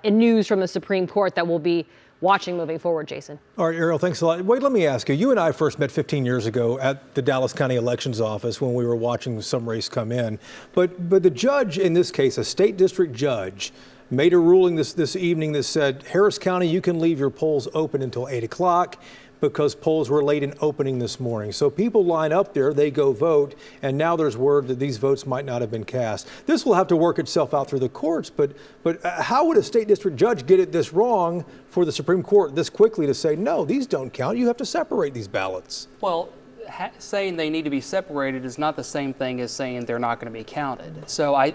news from the Supreme Court that we'll be watching moving forward, Jason. All right, Ariel, thanks a lot. Wait, let me ask you. You and I first met 15 years ago at the Dallas County Elections Office when we were watching some race come in. But the judge, in this case, a state district judge, made a ruling this evening that said, Harris County, you can leave your polls open until 8 o'clock because polls were late in opening this morning. So people line up there, they go vote, and now there's word that these votes might not have been cast. This will have to work itself out through the courts, but how would a state district judge get it this wrong for the Supreme Court this quickly to say, no, these don't count, you have to separate these ballots? Well, saying they need to be separated is not the same thing as saying they're not going to be counted. So I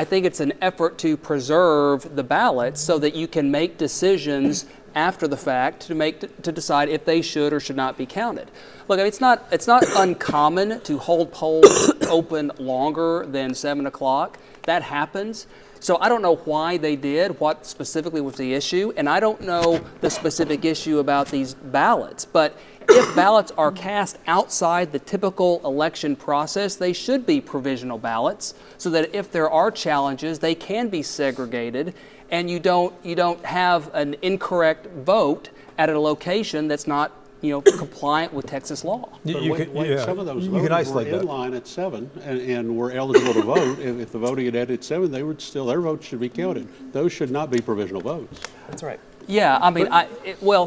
think it's an effort to preserve the ballots so that you can make decisions after the fact to decide if they should or should not be counted. Look, it's not uncommon to hold polls open longer than 7 o'clock. That happens. So I don't know why they did, what specifically was the issue, and I don't know the specific issue about these ballots. But if ballots are cast outside the typical election process, they should be provisional ballots so that if there are challenges, they can be segregated and you don't have an incorrect vote at a location that's not compliant with Texas law. Some of those voters were in line at 7 and were eligible to vote. If the voting had ended at 7, their votes should be counted. Those should not be provisional votes. That's right. Yeah, I mean,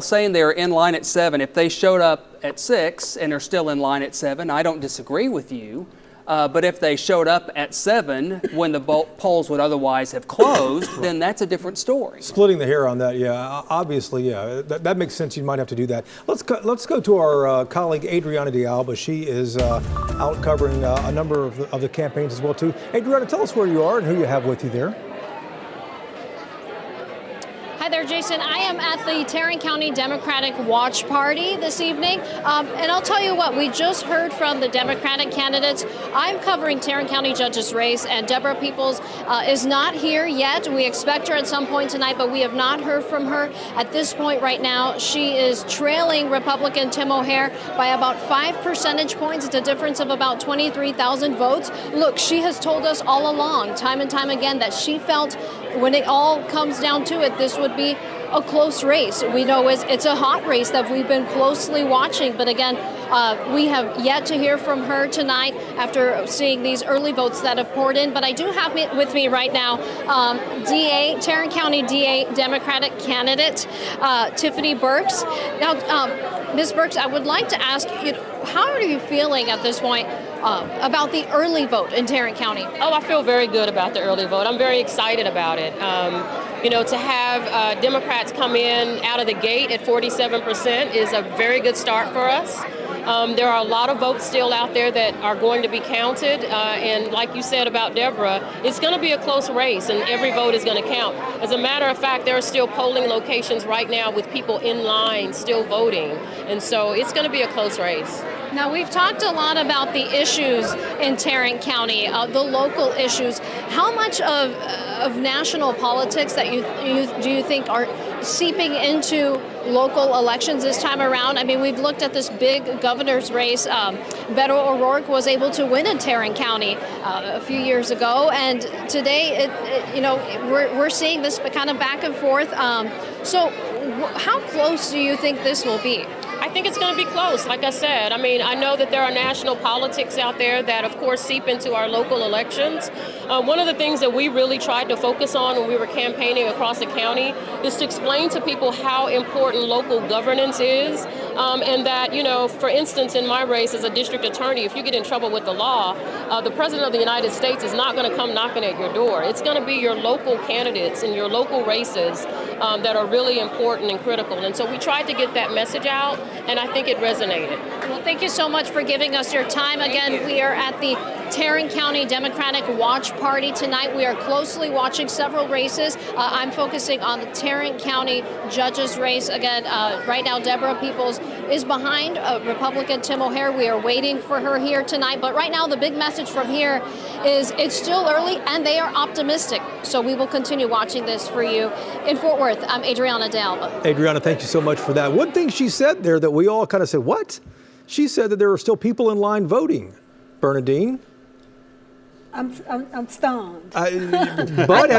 saying they're in line at 7, if they showed up at 6 and are still in line at 7, I don't disagree with you. But if they showed up at 7 when the polls would otherwise have closed, then that's a different story. Splitting the hair on that, yeah, obviously, yeah, that makes sense. You might have to do that. Let's go to our colleague Adriana de Alba. She is out covering a number of the campaigns as well too. Adriana, tell us where you are and who you have with you there. Hi, Hi there, Jason. I am at the Tarrant County Democratic Watch Party this evening. And I'll tell you what, we just heard from the Democratic candidates. I'm covering Tarrant County Judge's race, and Deborah Peoples is not here yet. We expect her at some point tonight, but we have not heard from her. At this point right now, she is trailing Republican Tim O'Hare by about 5 percentage points. It's a difference of about 23,000 votes. Look, she has told us all along, time and time again, that she felt when it all comes down to it, this would be a close race. We know it's a hot race that we've been closely watching, but again, we have yet to hear from her tonight after seeing these early votes that have poured in. But I do have with me right now Tarrant County DA Democratic candidate Tiffany Burks. Now, Ms. Burks, I would like to ask you, how are you feeling at this point about the early vote in Tarrant County? Oh, I feel very good about the early vote. I'm very excited about it. You know, to have Democrats come in out of the gate at 47% is a very good start for us. There are a lot of votes still out there that are going to be counted. And like you said about Deborah, it's going to be a close race and every vote is going to count. As a matter of fact, there are still polling locations right now with people in line still voting. And so it's going to be a close race. Now, we've talked a lot about the issues in Tarrant County, the local issues. How much of national politics that do you think are seeping into local elections this time around? I mean, we've looked at this big governor's race. Beto O'Rourke was able to win in Tarrant County a few years ago, and today, we're seeing this kind of back and forth. So, how close do you think this will be? I think it's going to be close, like I said. I mean, I know that there are national politics out there that, of course, seep into our local elections. One of the things that we really tried to focus on when we were campaigning across the county is to explain to people how important local governance is, and that, you know, for instance, in my race as a district attorney, if you get in trouble with the law, the President of the United States is not going to come knocking at your door. It's going to be your local candidates and your local races that are really important and critical. And so we tried to get that message out, and I think it resonated. Well, thank you so much for giving us your time. Again, we are at the Tarrant County Democratic Watch Party tonight. We are closely watching several races. I'm focusing on the Tarrant County Judge's race. Again, right now, Deborah Peoples is behind Republican Tim O'Hare. We are waiting for her here tonight. But right now, the big message from here is it's still early, and they are optimistic. So we will continue watching this for you. In Fort Worth, I'm Adriana D'Alba. Adriana, thank you so much for that. One thing she said there that we all kind of said, what? She said that there are still people in line voting. Bernadine? I'm stunned. But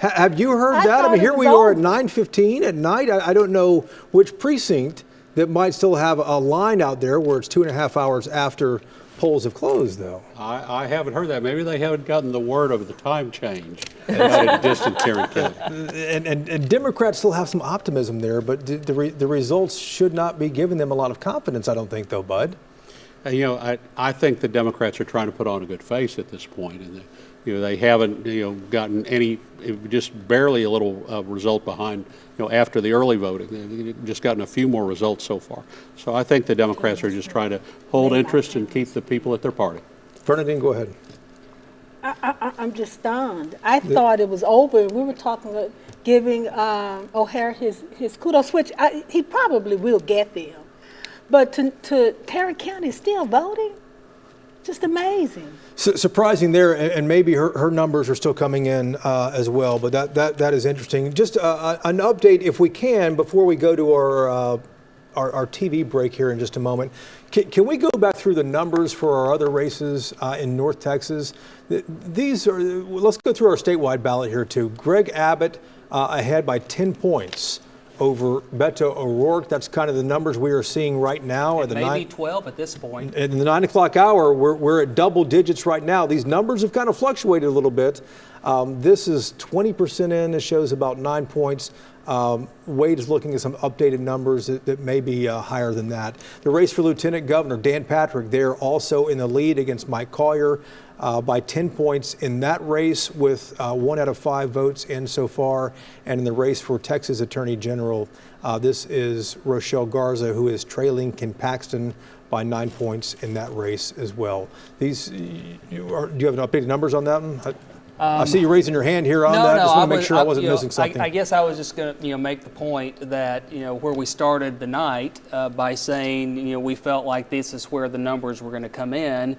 have you heard that? I mean, here we are at 9:15 at night. I don't know which precinct that might still have a line out there where it's 2.5 hours after polls have closed, though. I haven't heard that. Maybe they haven't gotten the word of the time change in distant Tarrant County. And Democrats still have some optimism there, but the results should not be giving them a lot of confidence, I don't think, though, Bud. You know, I think the Democrats are trying to put on a good face at this point, and they haven't gotten any, just barely a little result behind. After the early voting, they've just gotten a few more results so far. So I think the Democrats are just trying to hold interest and keep the people at their party. Bernadine, go ahead. I'm just stunned. I thought it was over. We were talking about giving O'Hare his kudos, which he probably will get them. But to Tarrant County still voting, just amazing. Surprising there, and maybe her numbers are still coming in as well. But that is interesting. Just an update, if we can, before we go to our TV break here in just a moment. Can we go back through the numbers for our other races in North Texas? These are. Let's go through our statewide ballot here too. Greg Abbott ahead by 10 points over Beto O'Rourke. That's kind of the numbers we are seeing right now. It may be 12 at this point. In the 9 o'clock hour, we're at double digits right now. These numbers have kind of fluctuated a little bit. This is 20% in. It shows about 9 points. Wade is looking at some updated numbers that may be higher than that. The race for Lieutenant Governor, Dan Patrick, there also in the lead against Mike Collier by 10 points in that race with 1 out of 5 votes in so far. And in the race for Texas Attorney General, this is Rochelle Garza, who is trailing Ken Paxton by 9 points in that race as well. Do you have an updated numbers on that one? I see you raising your hand here on that. Just want to make sure I wasn't missing something. I guess I was just going to make the point that where we started the night by saying we felt like this is where the numbers were going to come in,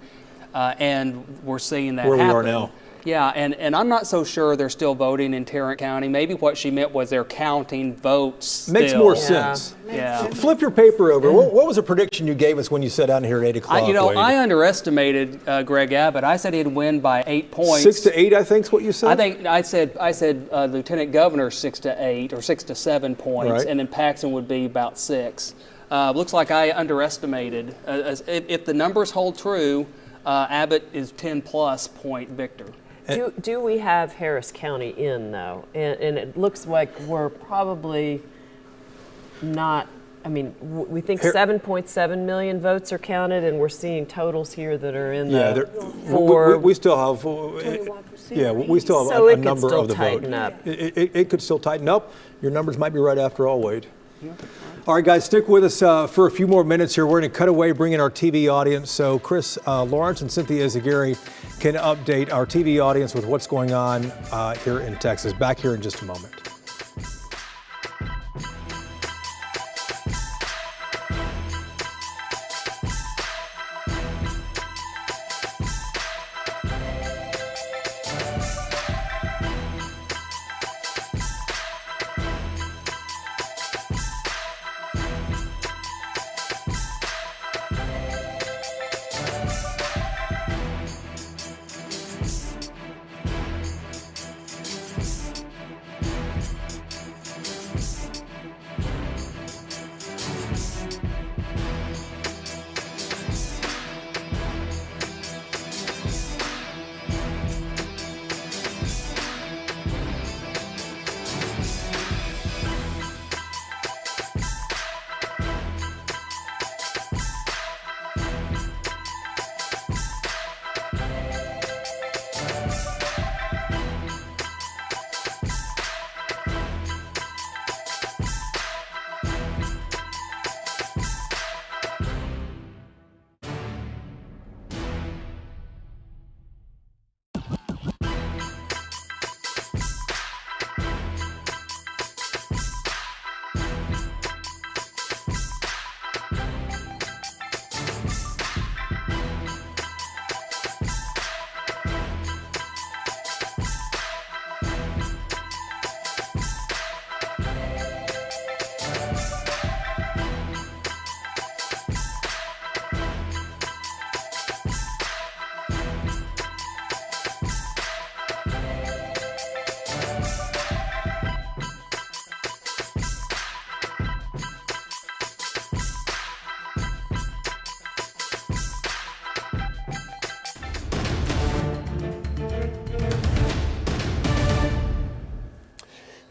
and we're seeing that where happen. we are now. Yeah, and I'm not so sure they're still voting in Tarrant County. Maybe what she meant was they're counting votes still. Makes more sense. Yeah. Flip your paper over. What was the prediction you gave us when you sat down here at 8 o'clock? I underestimated Greg Abbott. I said he'd win by 8 points. 6 to 8, I think is what you said? I said Lieutenant Governor 6 to 8 or 6 to 7 points, right. And then Paxton would be about 6. Looks like I underestimated. If the numbers hold true, Abbott is 10-plus point victor. Do we have Harris County in, though? And it looks like we're probably not, we think 7.7 million votes are counted, and we're seeing totals here that are in the we still have, we still have a number of the vote. It could still tighten up. Your numbers might be right after all, Wade. Yeah. All right, guys, stick with us for a few more minutes here. We're going to cut away, bring in our TV audience. So Chris Lawrence and Cynthia Izagiri can update our TV audience with what's going on here in Texas. Back here in just a moment.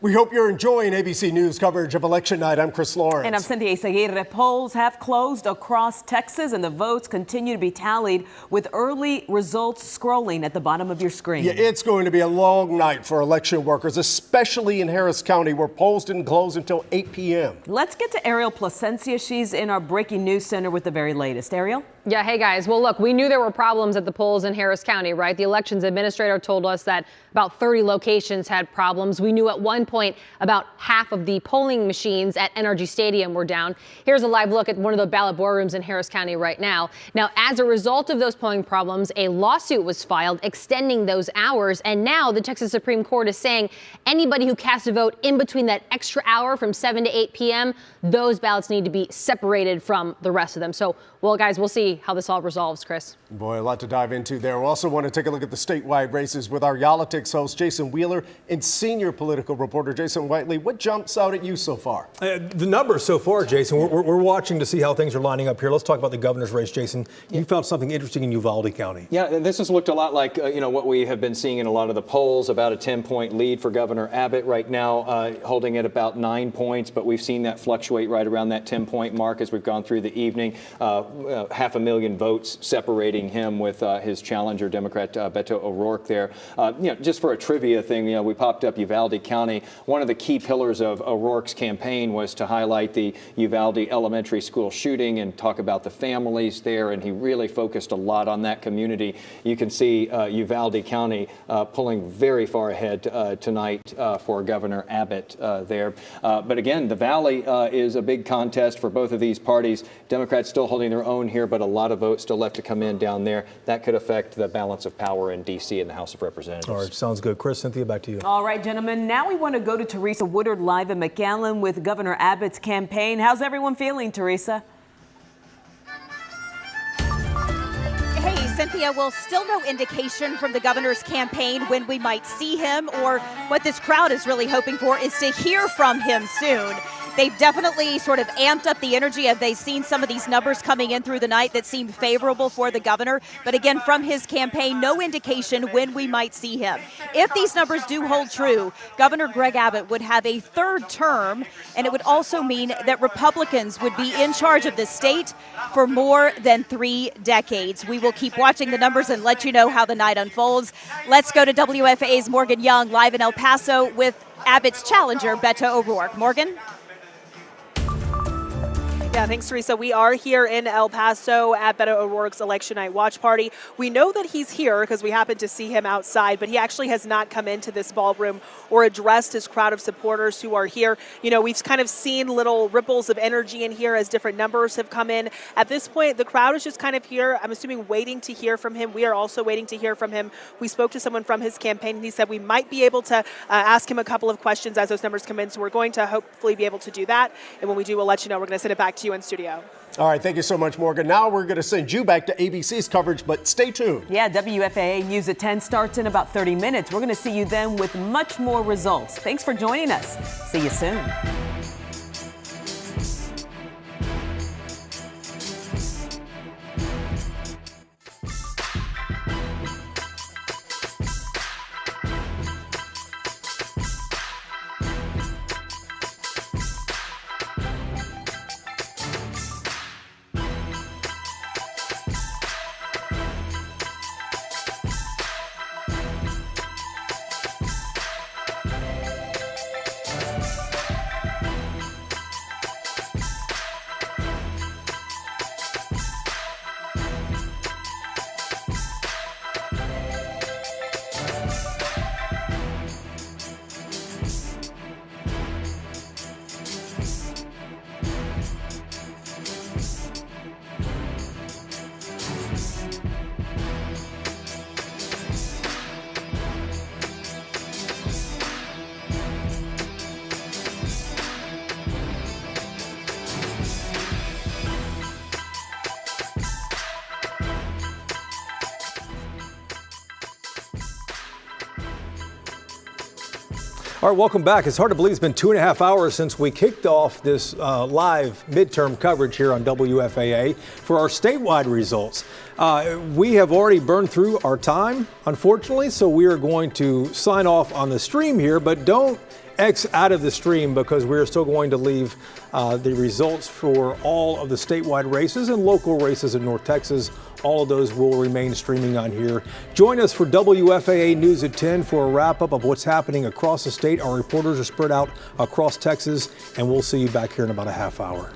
We hope you're enjoying ABC News coverage of election night. I'm Chris Lawrence. And I'm Cynthia Izagiri. Polls have closed across Texas, and the votes continue to be tallied with early results scrolling at the bottom of your screen. Yeah, it's going to be a long night for election workers, especially in Harris County, where polls didn't close until 8 p.m. Let's get to Ariel Placencia. She's in our breaking news center with the very latest. Ariel? Yeah, hey guys. Well, look, we knew there were problems at the polls in Harris County, right? The elections administrator told us that about 30 locations had problems. We knew at one point about half of the polling machines at NRG Stadium were down. Here's a live look at one of the ballot boardrooms in Harris County right now. Now, as a result of those polling problems, a lawsuit was filed extending those hours. And now the Texas Supreme Court is saying anybody who casts a vote in between that extra hour from 7 to 8 p.m., those ballots need to be separated from the rest of them. So, well, guys, we'll see how this all resolves, Chris. Boy, a lot to dive into there. We also want to take a look at the statewide races with our Yalitics host, Jason Wheeler, and senior political reporter, Jason Whiteley. What jumps out at you so far? The numbers so far, Jason. We're watching to see how things are lining up here. Let's talk about the governor's race, Jason. You found something interesting in Uvalde County. Yeah, this has looked a lot like what we have been seeing in a lot of the polls, about a 10-point lead for Governor Abbott right now, holding at about 9 points, but we've seen that fluctuate right around that 10-point mark as we've gone through the evening. 500,000 500,000 votes separating him with his challenger, Democrat Beto O'Rourke there. Just for a trivia thing, we popped up Uvalde County. One of the key pillars of O'Rourke's campaign was to highlight the Uvalde elementary school shooting and talk about the families there, and he really focused a lot on that community. You can see Uvalde County pulling very far ahead tonight for Governor Abbott there. But again, the Valley is a big contest for both of these parties. Democrats still holding their own here, but a lot of votes still left to come in down there. That could affect the balance of power in D.C. and the House of Representatives. All right, sounds good. Chris, Cynthia, back to you. All right, gentlemen, now we want to go to Teresa Woodard live in McAllen with Governor Abbott's campaign. How's everyone feeling, Teresa? Hey, Cynthia, well, still no indication from the governor's campaign when we might see him, or what this crowd is really hoping for is to hear from him soon. They've definitely sort of amped up the energy as they've seen some of these numbers coming in through the night that seemed favorable for the governor. But again, from his campaign, no indication when we might see him. If these numbers do hold true, Governor Greg Abbott would have a third term, and it would also mean that Republicans would be in charge of the state for more than 3 decades. We will keep watching the numbers and let you know how the night unfolds. Let's go to WFAA's Morgan Young live in El Paso with Abbott's challenger, Beto O'Rourke. Morgan? Yeah, thanks, Teresa. We are here in El Paso at Beto O'Rourke's Election Night Watch Party. We know that he's here because we happened to see him outside, but he actually has not come into this ballroom or addressed his crowd of supporters who are here. We've kind of seen little ripples of energy in here as different numbers have come in. At this point, the crowd is just kind of here, I'm assuming, waiting to hear from him. We are also waiting to hear from him. We spoke to someone from his campaign, and he said we might be able to ask him a couple of questions as those numbers come in, so we're going to hopefully be able to do that. And when we do, we'll let you know. We're going to send it back to you in studio. All right, thank you so much, Morgan. Now we're going to send you back to ABC's coverage, but stay tuned. Yeah, WFAA News at 10 starts in about 30 minutes. We're going to see you then with much more results. Thanks for joining us. See you soon. All right, welcome back. It's hard to believe it's been 2.5 hours since we kicked off this live midterm coverage here on WFAA for our statewide results. We have already burned through our time, unfortunately, so we are going to sign off on the stream here, but don't X out of the stream because we're still going to leave the results for all of the statewide races and local races in North Texas. All of those will remain streaming on here. Join us for WFAA News at 10 for a wrap-up of what's happening across the state. Our reporters are spread out across Texas, and we'll see you back here in about a half hour.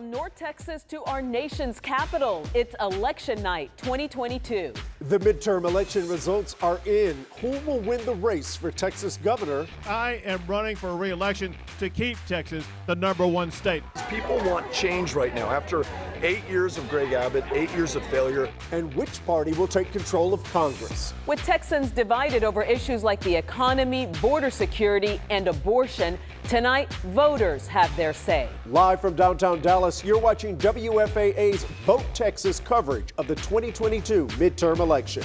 From North Texas to our nation's capital, it's election night 2022. The midterm election results are in. Who will win the race for Texas governor? I am running for re-election to keep Texas the #1 state. People want change right now after 8 years of Greg Abbott, 8 years of failure. And which party will take control of Congress? With Texans divided over issues like the economy, border security, and abortion, tonight voters have their say. Live from downtown Dallas, you're watching WFAA's Vote Texas coverage of the 2022 midterm election.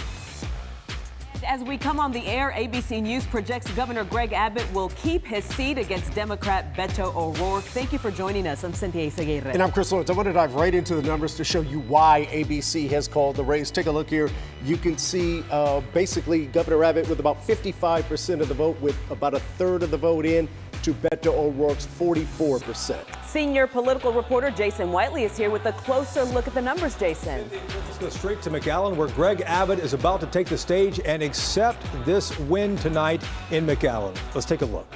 As we come on the air, ABC News projects Governor Greg Abbott will keep his seat against Democrat Beto O'Rourke. Thank you for joining us. I'm Cynthia Izaguirre. And I'm Chris Lawrence. I want to dive right into the numbers to show you why ABC has called the race. Take a look here. You can see basically Governor Abbott with about 55% of the vote, with about a third of the vote in, to Beto O'Rourke's 44%. Senior political reporter Jason Whiteley is here with a closer look at the numbers. Jason. Let's go straight to McAllen, where Greg Abbott is about to take the stage and accept this win tonight in McAllen. Let's take a look.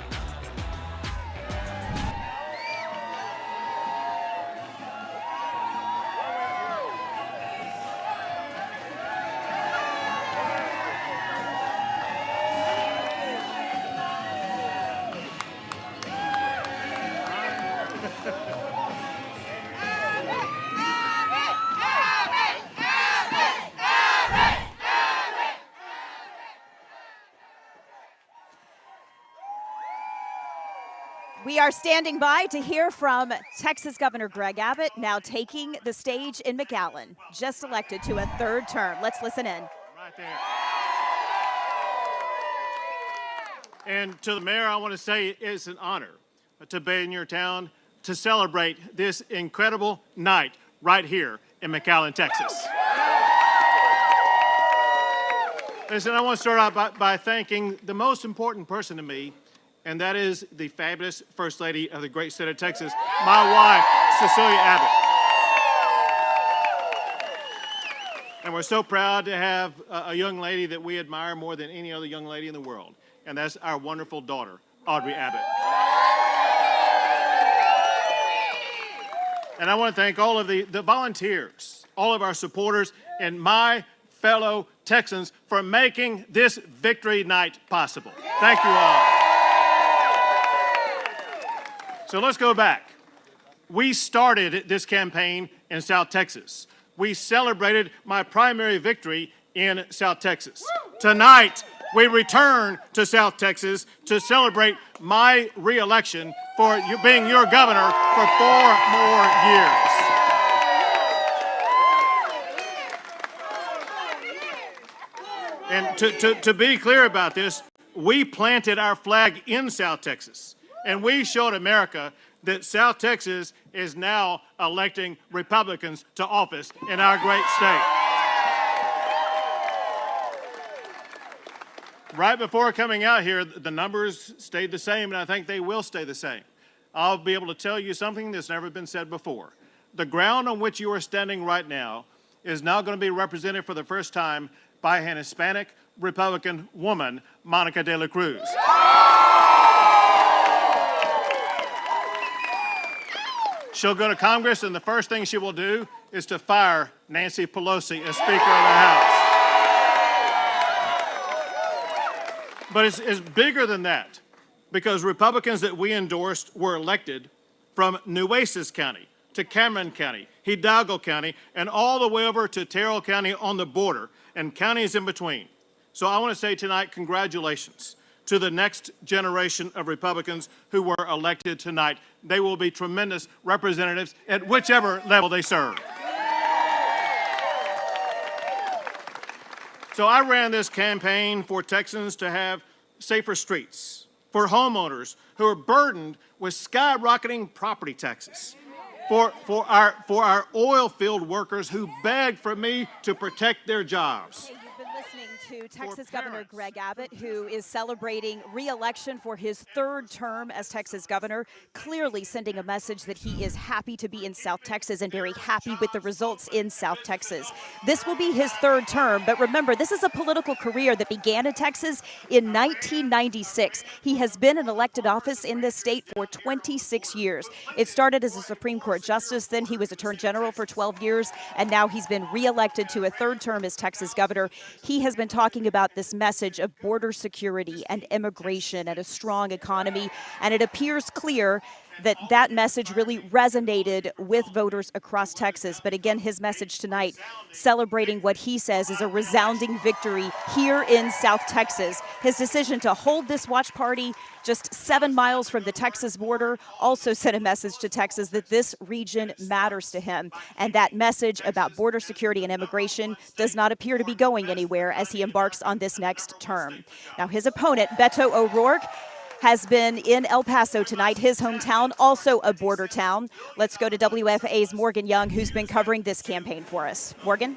We are standing by to hear from Texas Governor Greg Abbott, now taking the stage in McAllen, just elected to a third term. Let's listen in. Right there. And to the mayor, I want to say it's an honor to be in your town to celebrate this incredible night right here in McAllen, Texas. Listen, I want to start out by thanking the most important person to me, and that is the fabulous First Lady of the great state of Texas, my wife, Cecilia Abbott. And we're so proud to have a young lady that we admire more than any other young lady in the world, and that's our wonderful daughter, Audrey Abbott. And I want to thank all of the volunteers, all of our supporters, and my fellow Texans for making this victory night possible. Thank you all. So let's go back. We started this campaign in South Texas. We celebrated my primary victory in South Texas. Tonight, we return to South Texas to celebrate my re-election for being your governor for 4 more years. And to be clear about this, we planted our flag in South Texas, and we showed America that South Texas is now electing Republicans to office in our great state. Right before coming out here, the numbers stayed the same, and I think they will stay the same. I'll be able to tell you something that's never been said before. The ground on which you are standing right now is now going to be represented for the first time by an Hispanic Republican woman, Monica De La Cruz. She'll go to Congress, and the first thing she will do is to fire Nancy Pelosi as Speaker of the House. But it's bigger than that, because Republicans that we endorsed were elected from Nueces County to Cameron County, Hidalgo County, and all the way over to Terrell County on the border, and counties in between. So I want to say tonight, congratulations to the next generation of Republicans who were elected tonight. They will be tremendous representatives at whichever level they serve. So I ran this campaign for Texans to have safer streets, for homeowners who are burdened with skyrocketing property taxes, for our oil field workers who beg for me to protect their jobs. You've been listening to Texas Governor Greg Abbott, who is celebrating re-election for his third term as Texas governor, clearly sending a message that he is happy to be in South Texas and very happy with the results in South Texas. This will be his third term, but remember, this is a political career that began in Texas in 1996. He has been in elected office in this state for 26 years. It started as a Supreme Court justice, then he was Attorney General for 12 years, and now he's been re-elected to a third term as Texas governor. He has been talking about this message of border security and immigration and a strong economy, and it appears clear that that message really resonated with voters across Texas. But again, his message tonight, celebrating what he says is a resounding victory here in South Texas. His decision to hold this watch party just 7 miles from the Texas border also sent a message to Texas that this region matters to him. And that message about border security and immigration does not appear to be going anywhere as he embarks on this next term. Now, his opponent, Beto O'Rourke, has been in El Paso tonight, his hometown, also a border town. Let's go to WFAA's Morgan Young, who's been covering this campaign for us. Morgan?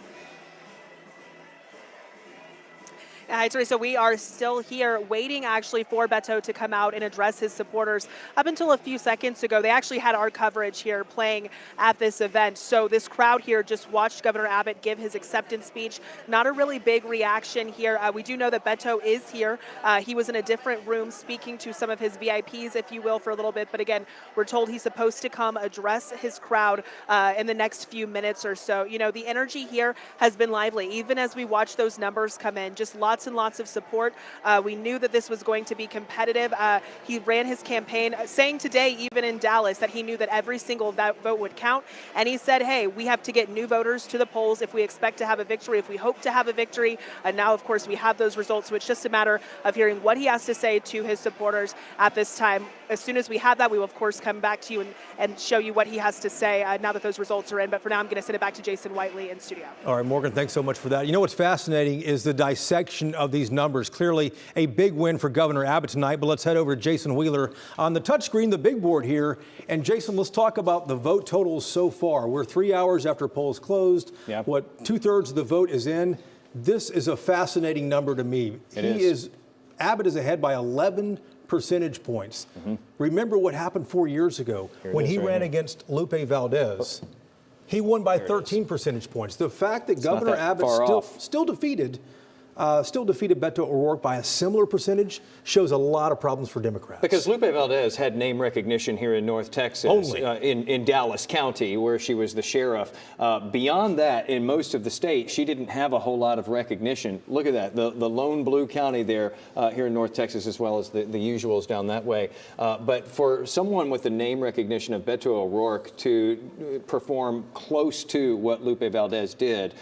Hi, Teresa. We are still here waiting actually for Beto to come out and address his supporters. Up until a few seconds ago, they actually had our coverage here playing at this event. So this crowd here just watched Governor Abbott give his acceptance speech. Not a really big reaction here. We do know that Beto is here. He was in a different room speaking to some of his VIPs, if you will, for a little bit. But again, we're told he's supposed to come address his crowd in the next few minutes or so. You know, the energy here has been lively. Even as we watch those numbers come in, just lots and lots of support. We knew that this was going to be competitive. He ran his campaign saying today, even in Dallas, that he knew that every single vote would count. And he said, hey, we have to get new voters to the polls if we expect to have a victory, if we hope to have a victory. And now, of course, we have those results. So it's just a matter of hearing what he has to say to his supporters at this time. As soon as we have that, we will, of course, come back to you and show you what he has to say now that those results are in. But for now, I'm going to send it back to Jason Whiteley in studio. All right, Morgan, thanks so much for that. You know what's fascinating is the dissection of these numbers. Clearly a big win for Governor Abbott tonight, but let's head over to Jason Wheeler on the touchscreen, the big board here. And Jason, let's talk about the vote totals so far. We're 3 hours after polls closed. Yep. What, 2/3 of the vote is in? This is a fascinating number to me. Abbott is ahead by 11 percentage points. Remember what happened 4 years ago when he ran against Lupe Valdez. He won by 13 percentage points. The fact that Governor Abbott still defeated Beto O'Rourke by a similar percentage shows a lot of problems for Democrats. Because Lupe Valdez had name recognition here in North Texas, in Dallas County, where she was the sheriff. Beyond that, in most of the state, she didn't have a whole lot of recognition. Look at that, the lone blue county there here in North Texas, as well as the usuals down that way. But for someone with the name recognition of Beto O'Rourke to perform close to what Lupe Valdez did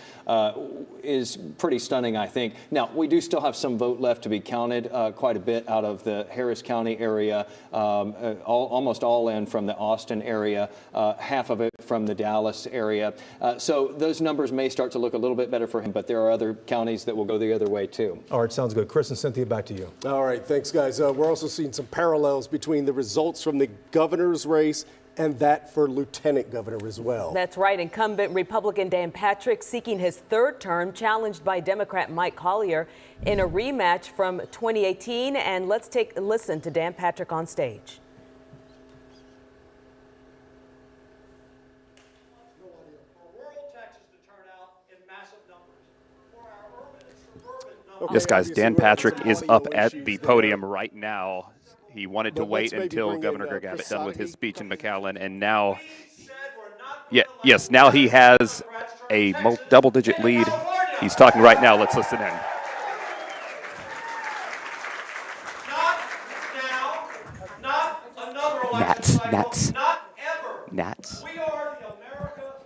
is pretty stunning, I think. Now, we do still have some vote left to be counted, quite a bit out of the Harris County area, almost all in from the Austin area, half of it from the Dallas area. So those numbers may start to look a little bit better for him, but there are other counties that will go the other way too. All right, sounds good. Chris and Cynthia, back to you. All right, thanks, guys. We're also seeing some parallels between the results from the governor's race and that for lieutenant governor as well. That's right. Incumbent Republican Dan Patrick seeking his third term, challenged by Democrat Mike Collier in a rematch from 2018. And let's take a listen to Dan Patrick on stage. Yes, guys, Dan Patrick is up at the podium right now. He wanted to wait until Governor Greg Abbott done with his speech in McAllen, and now, now he has a double-digit lead. He's talking right now. Let's listen in. Nats.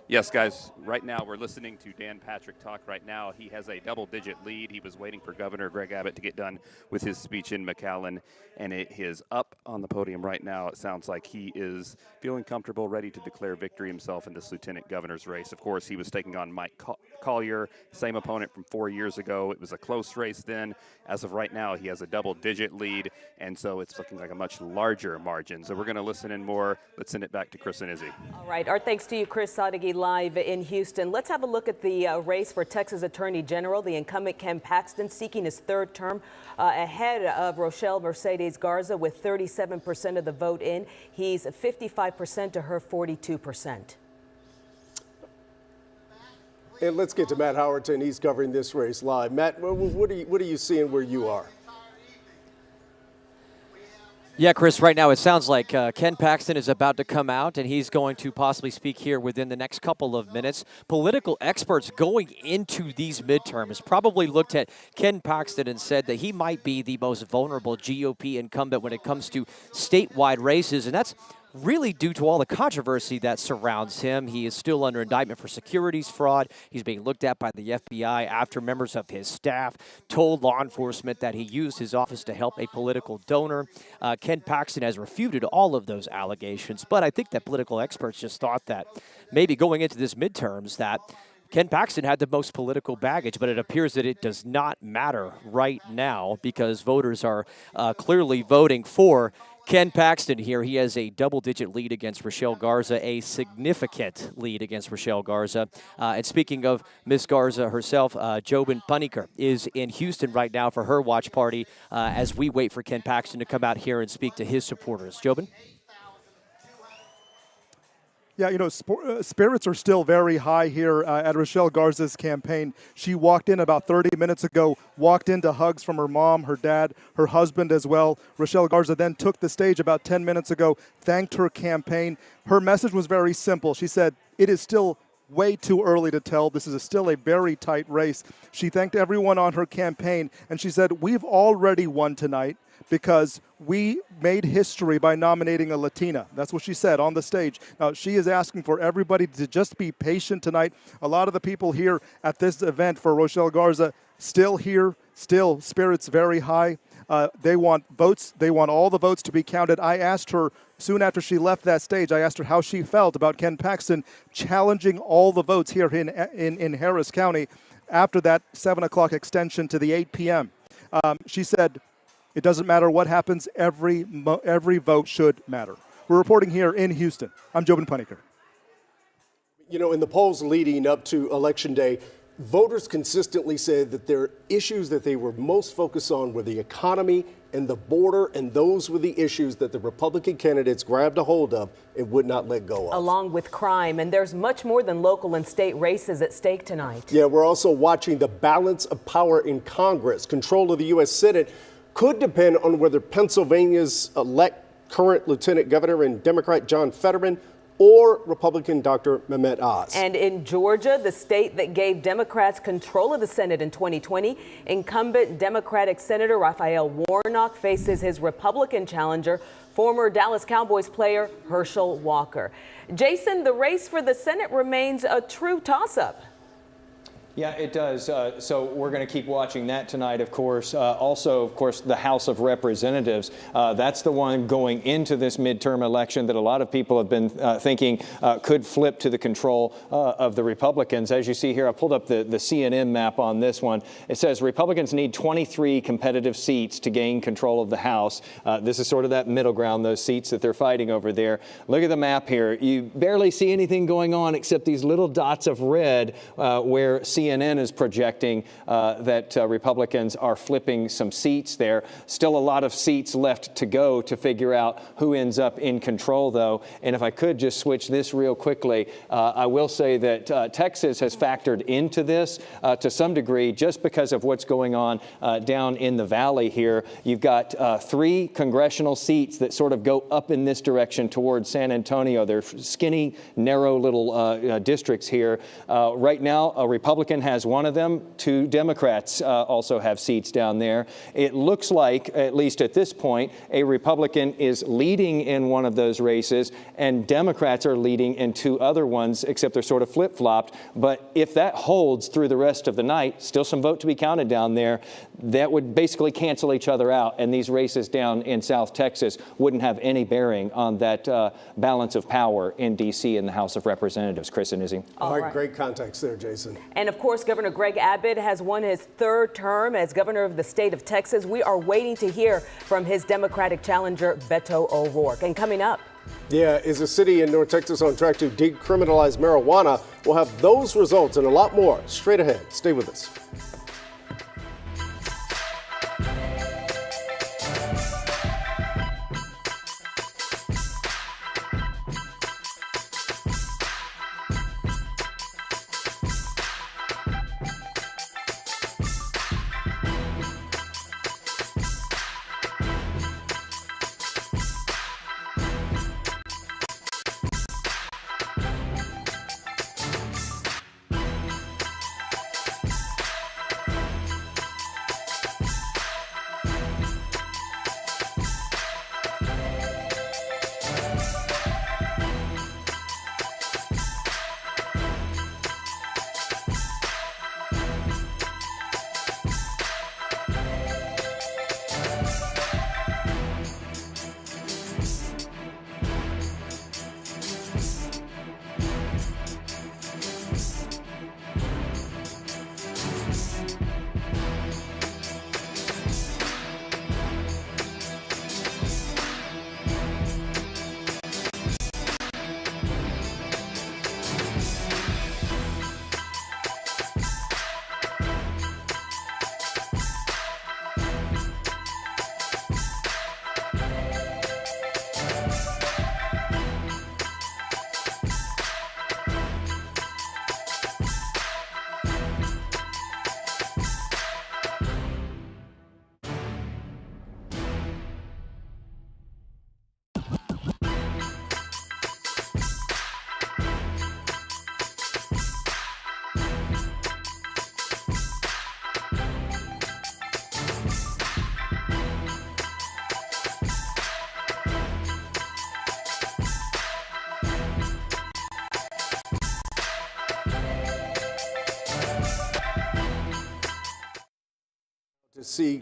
Yes, guys, right now we're listening to Dan Patrick talk right now. He has a double-digit lead. He was waiting for Governor Greg Abbott to get done with his speech in McAllen, and it is up on the podium right now. It sounds like he is feeling comfortable, ready to declare victory himself in this lieutenant governor's race. Of course, he was taking on Mike Collier, same opponent from 4 years ago. It was a close race then. As of right now, he has a double-digit lead, and so it's looking like a much larger margin. So we're going to listen in more. Let's send it back to Chris and Izzy. All right. Our thanks to you, Chris Sadeghi, live in Houston. Let's have a look at the race for Texas Attorney General. The incumbent Ken Paxton seeking his third term ahead of Rochelle Mercedes Garza with 37% of the vote in. He's 55% to her 42%. And let's get to Matt Howerton. He's covering this race live. Matt, what are you seeing where you are? Yeah, Chris, right now it sounds like Ken Paxton is about to come out, and he's going to possibly speak here within the next couple of minutes. Political experts going into these midterms probably looked at Ken Paxton and said that he might be the most vulnerable GOP incumbent when it comes to statewide races, and that's really due to all the controversy that surrounds him. He is still under indictment for securities fraud. He's being looked at by the FBI after members of his staff told law enforcement that he used his office to help a political donor. Ken Paxton has refuted all of those allegations, but I think that political experts just thought that maybe going into this midterms that Ken Paxton had the most political baggage, but it appears that it does not matter right now because voters are clearly voting for Ken Paxton here. He has a double-digit lead against Rochelle Garza, a significant lead against Rochelle Garza. And speaking of Miss Garza herself, Jobin Paniker is in Houston right now for her watch party as we wait for Ken Paxton to come out here and speak to his supporters. Jobin? Yeah, you know, spirits are still very high here at Rochelle Garza's campaign. She walked in about 30 minutes ago, walked into hugs from her mom, her dad, her husband as well. Rochelle Garza then took the stage about 10 minutes ago, thanked her campaign. Her message was very simple. She said, it is still way too early to tell. This is still a very tight race. She thanked everyone on her campaign, and she said, we've already won tonight because we made history by nominating a Latina. That's what she said on the stage. Now, she is asking for everybody to just be patient tonight. A lot of the people here at this event for Rochelle Garza still here, still spirits very high. They want votes. They want all the votes to be counted. I asked her soon after she left that stage, I asked her how she felt about Ken Paxton challenging all the votes here in Harris County after that 7 o'clock extension to the 8 p.m. She said, it doesn't matter what happens, every vote should matter. We're reporting here in Houston. I'm Jobin Paniker. You know, in the polls leading up to Election Day, voters consistently said that their issues that they were most focused on were the economy and the border, and those were the issues that the Republican candidates grabbed a hold of and would not let go of. Along with crime, and there's much more than local and state races at stake tonight. Yeah, we're also watching the balance of power in Congress. Control of the U.S. Senate could depend on whether Pennsylvania's current Lieutenant Governor and Democrat John Fetterman or Republican Dr. Mehmet Oz. And in Georgia, the state that gave Democrats control of the Senate in 2020, incumbent Democratic Senator Raphael Warnock faces his Republican challenger, former Dallas Cowboys player Herschel Walker. Jason, the race for the Senate remains a true toss-up. Yeah, it does. So we're going to keep watching that tonight, of course. Also, of course, the House of Representatives. That's the one going into this midterm election that a lot of people have been thinking could flip to the control of the Republicans. As you see here, I pulled up the CNN map on this one. It says Republicans need 23 competitive seats to gain control of the House. This is sort of that middle ground, those seats that they're fighting over there. Look at the map here. You barely see anything going on except these little dots of red where CNN is projecting that Republicans are flipping some seats there. Still a lot of seats left to go to figure out who ends up in control, though. And if I could just switch this real quickly, I will say that Texas has factored into this to some degree just because of what's going on down in the valley here. You've got 3 congressional seats that sort of go up in this direction towards San Antonio. They're skinny, narrow little districts here. Right now, a Republican has one of them. 2 Democrats also have seats down there. It looks like, at least at this point, a Republican is leading in one of those races, and Democrats are leading in 2 other ones, except they're sort of flip-flopped. But if that holds through the rest of the night, still some vote to be counted down there, that would basically cancel each other out, and these races down in South Texas wouldn't have any bearing on that balance of power in D.C. in the House of Representatives. Chris and Izzy. All right, great context there, Jason. And of course, Governor Greg Abbott has won his third term as governor of the state of Texas. We are waiting to hear from his Democratic challenger, Beto O'Rourke. And coming up. Yeah, is a city in North Texas on track to decriminalize marijuana? We'll have those results and a lot more straight ahead. Stay with us.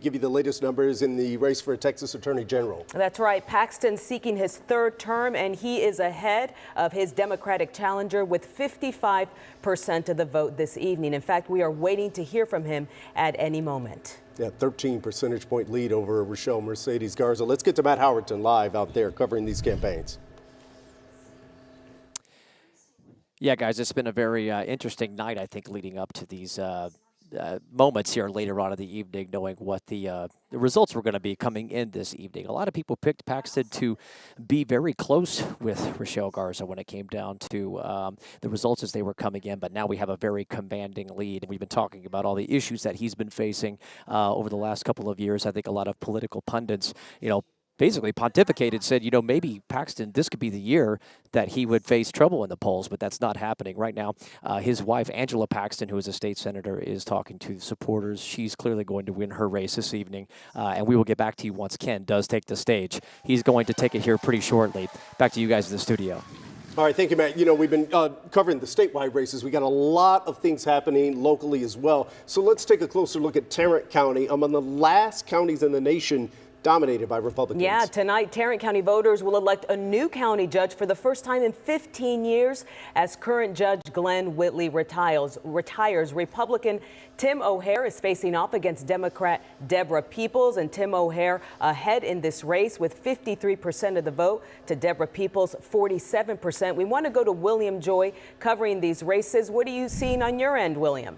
Give you the latest numbers in the race for Texas Attorney General. That's right. Paxton seeking his third term, and he is ahead of his Democratic challenger with 55% of the vote this evening. In fact, we are waiting to hear from him at any moment. Yeah, 13 percentage point lead over Rochelle Mercedes Garza. Let's get to Matt Howerton live out there covering these campaigns. Yeah, guys, it's been a very interesting night, I think, leading up to these moments here later on in the evening, knowing what the results were going to be coming in this evening. A lot of people picked Paxton to be very close with Rochelle Garza when it came down to the results as they were coming in, but now we have a very commanding lead. And we've been talking about all the issues that he's been facing over the last couple of years. I think a lot of political pundits, basically pontificated, said, maybe Paxton, this could be the year that he would face trouble in the polls, but that's not happening right now. His wife, Angela Paxton, who is a state senator, is talking to supporters. She's clearly going to win her race this evening, and we will get back to you once Ken does take the stage. He's going to take it here pretty shortly. Back to you guys in the studio. All right, thank you, Matt. We've been covering the statewide races. We got a lot of things happening locally as well. So let's take a closer look at Tarrant County, among the last counties in the nation dominated by Republicans. Yeah, tonight, Tarrant County voters will elect a new county judge for the first time in 15 years as current Judge Glenn Whitley retires. Republican Tim O'Hare is facing off against Democrat Deborah Peoples, and Tim O'Hare ahead in this race with 53% of the vote to Deborah Peoples' 47%. We want to go to William Joy covering these races. What are you seeing on your end, William?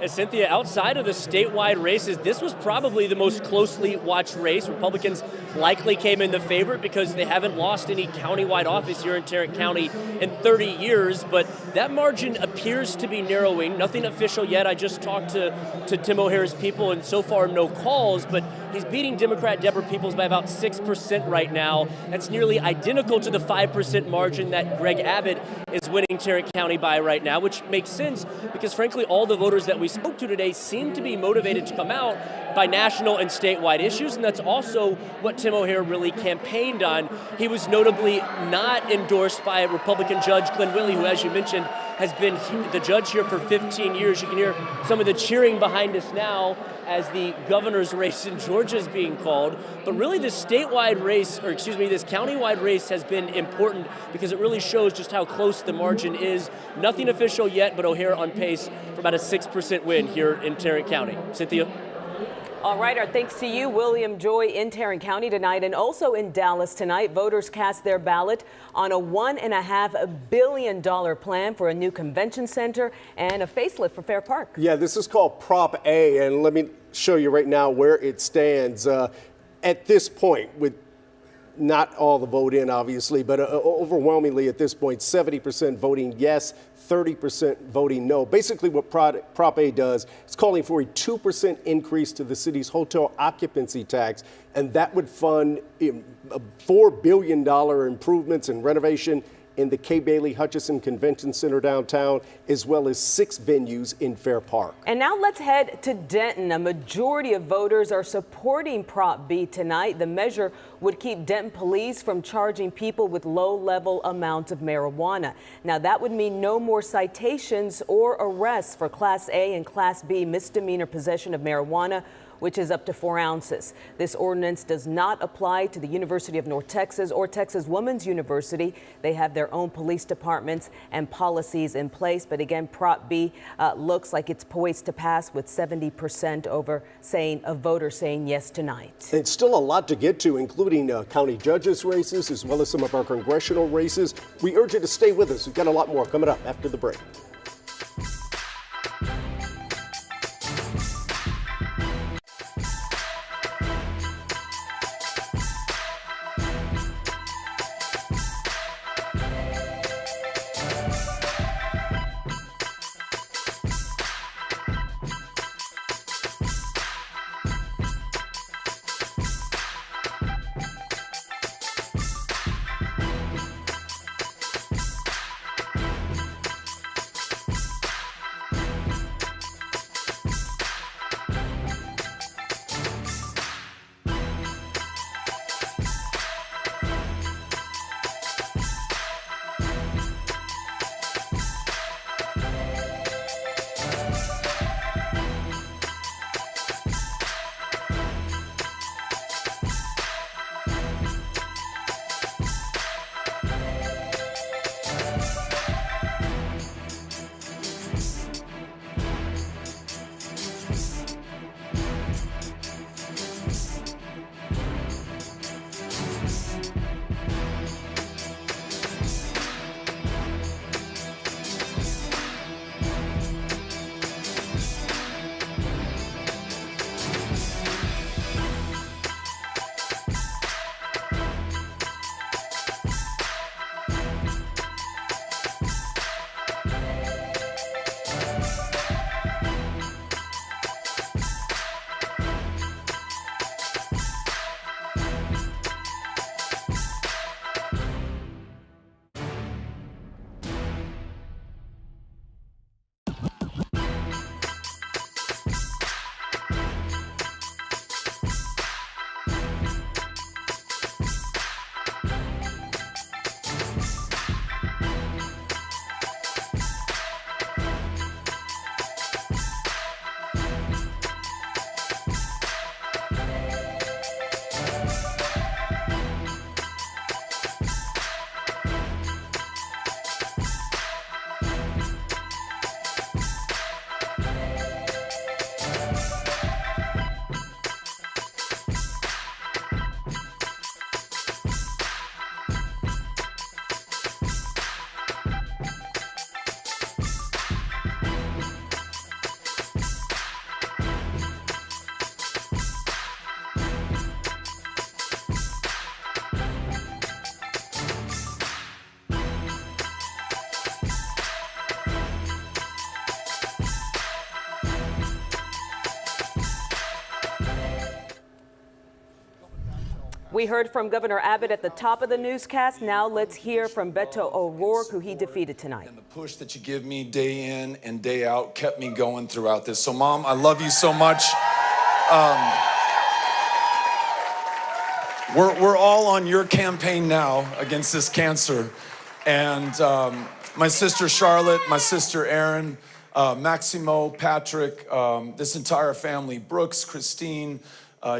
Cynthia, outside of the statewide races, this was probably the most closely watched race. Republicans likely came in the favorite because they haven't lost any countywide office here in Tarrant County in 30 years, but that margin appears to be narrowing. Nothing official yet. I just talked to Tim O'Hare's people, and so far no calls, but he's beating Democrat Deborah Peoples by about 6% right now. That's nearly identical to the 5% margin that Greg Abbott is winning Tarrant County by right now, which makes sense because, frankly, all the voters that we spoke to today seem to be motivated to come out by national and statewide issues, and that's also what Tim O'Hare really campaigned on. He was notably not endorsed by Republican Judge Glenn Whitley, who, as you mentioned, has been the judge here for 15 years. You can hear some of the cheering behind us now as the governor's race in Georgia is being called. But really this statewide race, or excuse me, this countywide race has been important because it really shows just how close the margin is. Nothing official yet, but O'Hare on pace for about a 6% win here in Tarrant County. Cynthia? All right, our thanks to you, William Joy, in Tarrant County tonight, and also in Dallas tonight. Voters cast their ballot on a $1.5 billion plan for a new convention center and a facelift for Fair Park. Yeah, this is called Prop A, and let me show you right now where it stands. At this point, with not all the vote in, obviously, but overwhelmingly at this point, 70% voting yes, 30% voting no. Basically what Prop A does is calling for a 2% increase to the city's hotel occupancy tax, and that would fund $4 billion improvements and renovation in the Kay Bailey Hutchison Convention Center downtown, as well as 6 venues in Fair Park. And now let's head to Denton. A majority of voters are supporting Prop B tonight. The measure would keep Denton police from charging people with low-level amounts of marijuana. Now, that would mean no more citations or arrests for Class A and Class B misdemeanor possession of marijuana, which is up to 4 ounces. This ordinance does not apply to the University of North Texas or Texas Women's University. They have their own police departments and policies in place. But again, Prop B looks like it's poised to pass with 70% of voters saying yes tonight. It's still a lot to get to, including county judges races, as well as some of our congressional races. We urge you to stay with us. We've got a lot more coming up after the break. We heard from Governor Abbott at the top of the newscast. Now let's hear from Beto O'Rourke, who he defeated tonight. And the push that you give me day in and day out kept me going throughout this. So, Mom, I love you so much. We're all on your campaign now against this cancer. And my sister Charlotte, my sister Erin, Maximo, Patrick, this entire family, Brooks, Christine,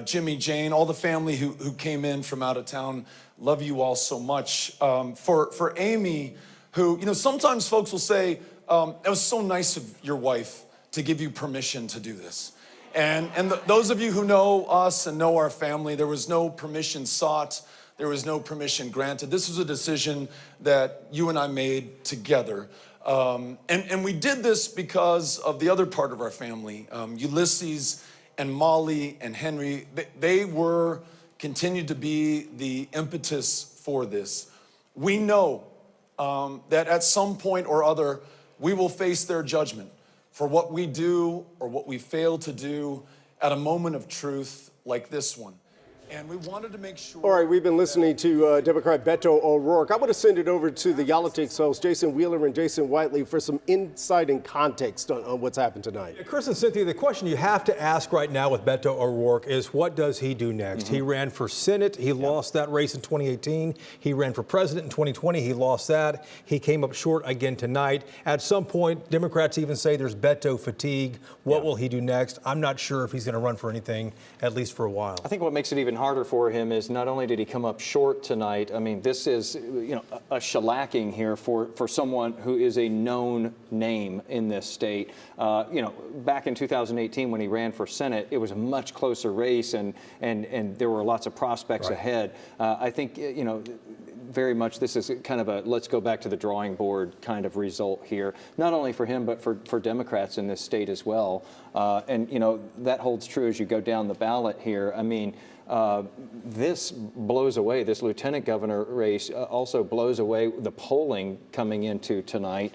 Jimmy, Jane, all the family who came in from out of town. Love you all so much. For Amy, who, you know, sometimes folks will say, it was so nice of your wife to give you permission to do this. And those of you who know us and know our family, there was no permission sought. There was no permission granted. This was a decision that you and I made together. And we did this because of the other part of our family, Ulysses and Molly and Henry. They continued to be the impetus for this. We know that at some point or other, we will face their judgment for what we do or what we fail to do at a moment of truth like this one. And we wanted to make sure. All right, we've been listening to Democrat Beto O'Rourke. I want to send it over to the Politics hosts, Jason Wheeler and Jason Whiteley, for some insight and context on what's happened tonight. Chris and Cynthia, the question you have to ask right now with Beto O'Rourke is, what does he do next? He ran for Senate. He lost that race in 2018. He ran for president in 2020. He lost that. He came up short again tonight. At some point, Democrats even say there's Beto fatigue. What will he do next? I'm not sure if he's going to run for anything, at least for a while. I think what makes it even harder for him is not only did he come up short tonight, I mean, this is, you know, a shellacking here for someone who is a known name in this state. You know, back in 2018 when he ran for Senate, it was a much closer race and there were lots of prospects ahead. I think, you know, very much this is kind of a let's go back to the drawing board kind of result here, not only for him, but for Democrats in this state as well. And, you know, that holds true as you go down the ballot here. I mean, this blows away, this lieutenant governor race also blows away the polling coming into tonight.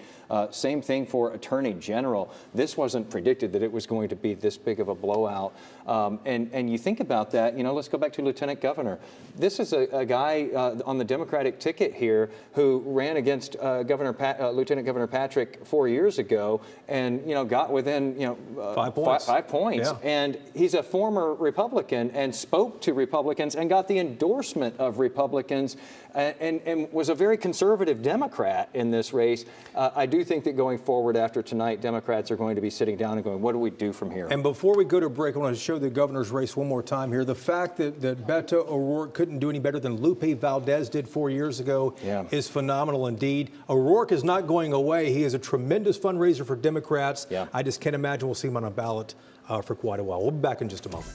Same thing for attorney general. This wasn't predicted that it was going to be this big of a blowout. And you think about that, you know, let's go back to lieutenant governor. This is a guy on the Democratic ticket here who ran against Lieutenant Governor Patrick 4 years ago and, you know, got within, you know, 5 points. 5 points. Yeah. And he's a former Republican and spoke to Republicans and got the endorsement of Republicans and was a very conservative Democrat in this race. I do think that going forward after tonight, Democrats are going to be sitting down and going, what do we do from here? And before we go to break, I want to show the governor's race one more time here. The fact that Beto O'Rourke couldn't do any better than Lupe Valdez did 4 years ago is phenomenal indeed. O'Rourke is not going away. He is a tremendous fundraiser for Democrats. I just can't imagine we'll see him on a ballot for quite a while. We'll be back in just a moment.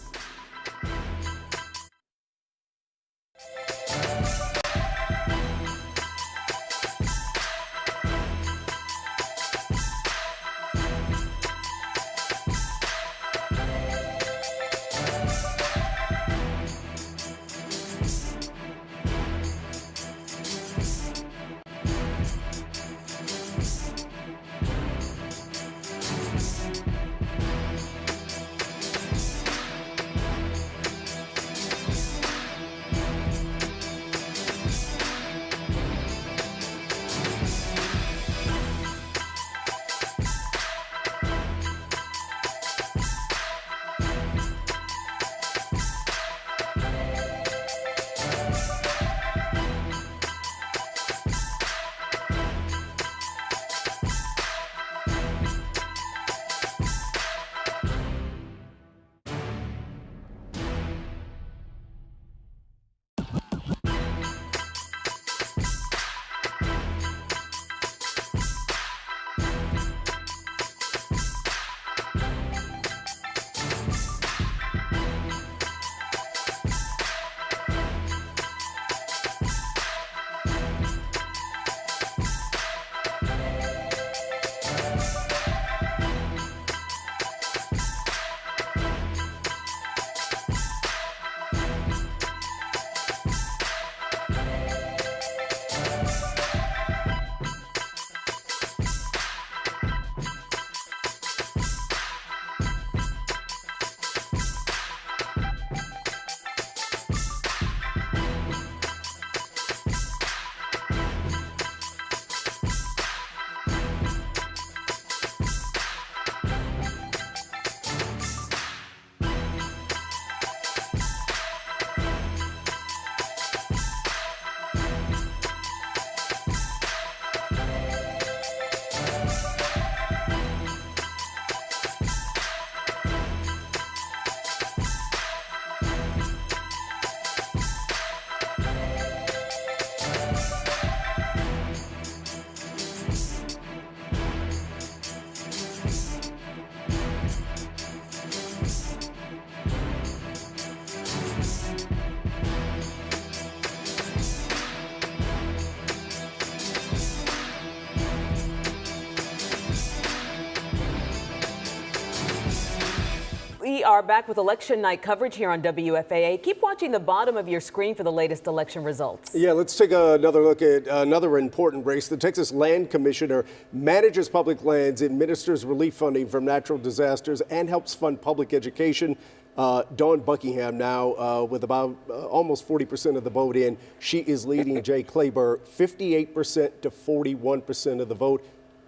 We are back with election night coverage here on WFAA. Keep watching the bottom of your screen for the latest election results. Yeah, let's take another look at another important race. The Texas Land Commissioner manages public lands, administers relief funding from natural disasters, and helps fund public education. Dawn Buckingham now with about almost 40% of the vote in. She is leading Jay Claber 58% to 41% of the vote.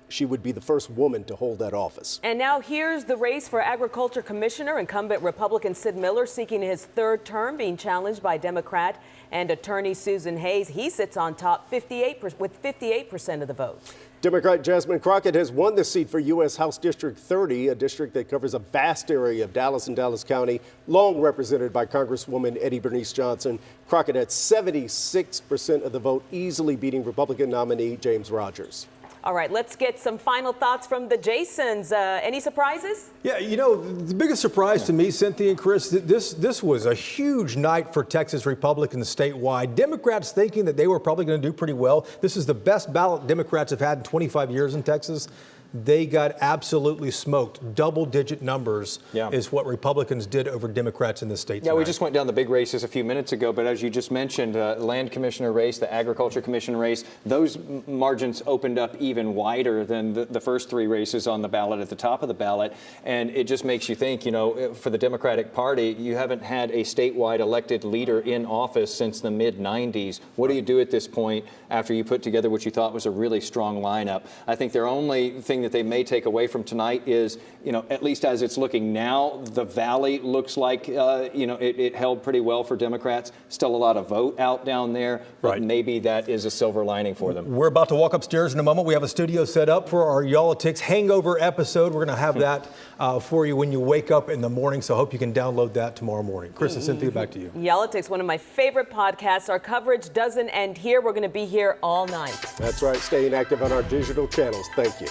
She would be the first woman to hold that office. And now here's the race for Agriculture Commissioner. Incumbent Republican Sid Miller seeking his third term, being challenged by Democrat and attorney Susan Hayes. He sits on top with 58% of the vote. Democrat Jasmine Crockett has won the seat for U.S. House District 30, a district that covers a vast area of Dallas and Dallas County, long represented by Congresswoman Eddie Bernice Johnson. Crockett had 76% of the vote, easily beating Republican nominee James Rogers. All right, let's get some final thoughts from the Jasons. Any surprises? Yeah, you know, the biggest surprise to me, Cynthia and Chris, this was a huge night for Texas Republicans statewide. Democrats thinking that they were probably going to do pretty well. This is the best ballot Democrats have had in 25 years in Texas. They got absolutely smoked. Double-digit numbers is what Republicans did over Democrats in the state tonight. Yeah, we just went down the big races a few minutes ago, but as you just mentioned, Land Commissioner race, the Agriculture Commission race, those margins opened up even wider than the first three races on the ballot at the top of the ballot. And it just makes you think, you know, for the Democratic Party, you haven't had a statewide elected leader in office since the mid-90s. What do you do at this point after you put together what you thought was a really strong lineup? I think their only thing that they may take away from tonight is, you know, at least as it's looking now, the Valley looks like, you know, it held pretty well for Democrats. Still a lot of vote out down there, but maybe that is a silver lining for them. We're about to walk upstairs in a moment. We have a studio set up for our Y'all-itics Hangover episode. We're going to have that for you when you wake up in the morning, so I hope you can download that tomorrow morning. Chris and Cynthia, back to you. Y'all-itics, one of my favorite podcasts. Our coverage doesn't end here. We're going to be here all night. That's right. Staying active on our digital channels. Thank you.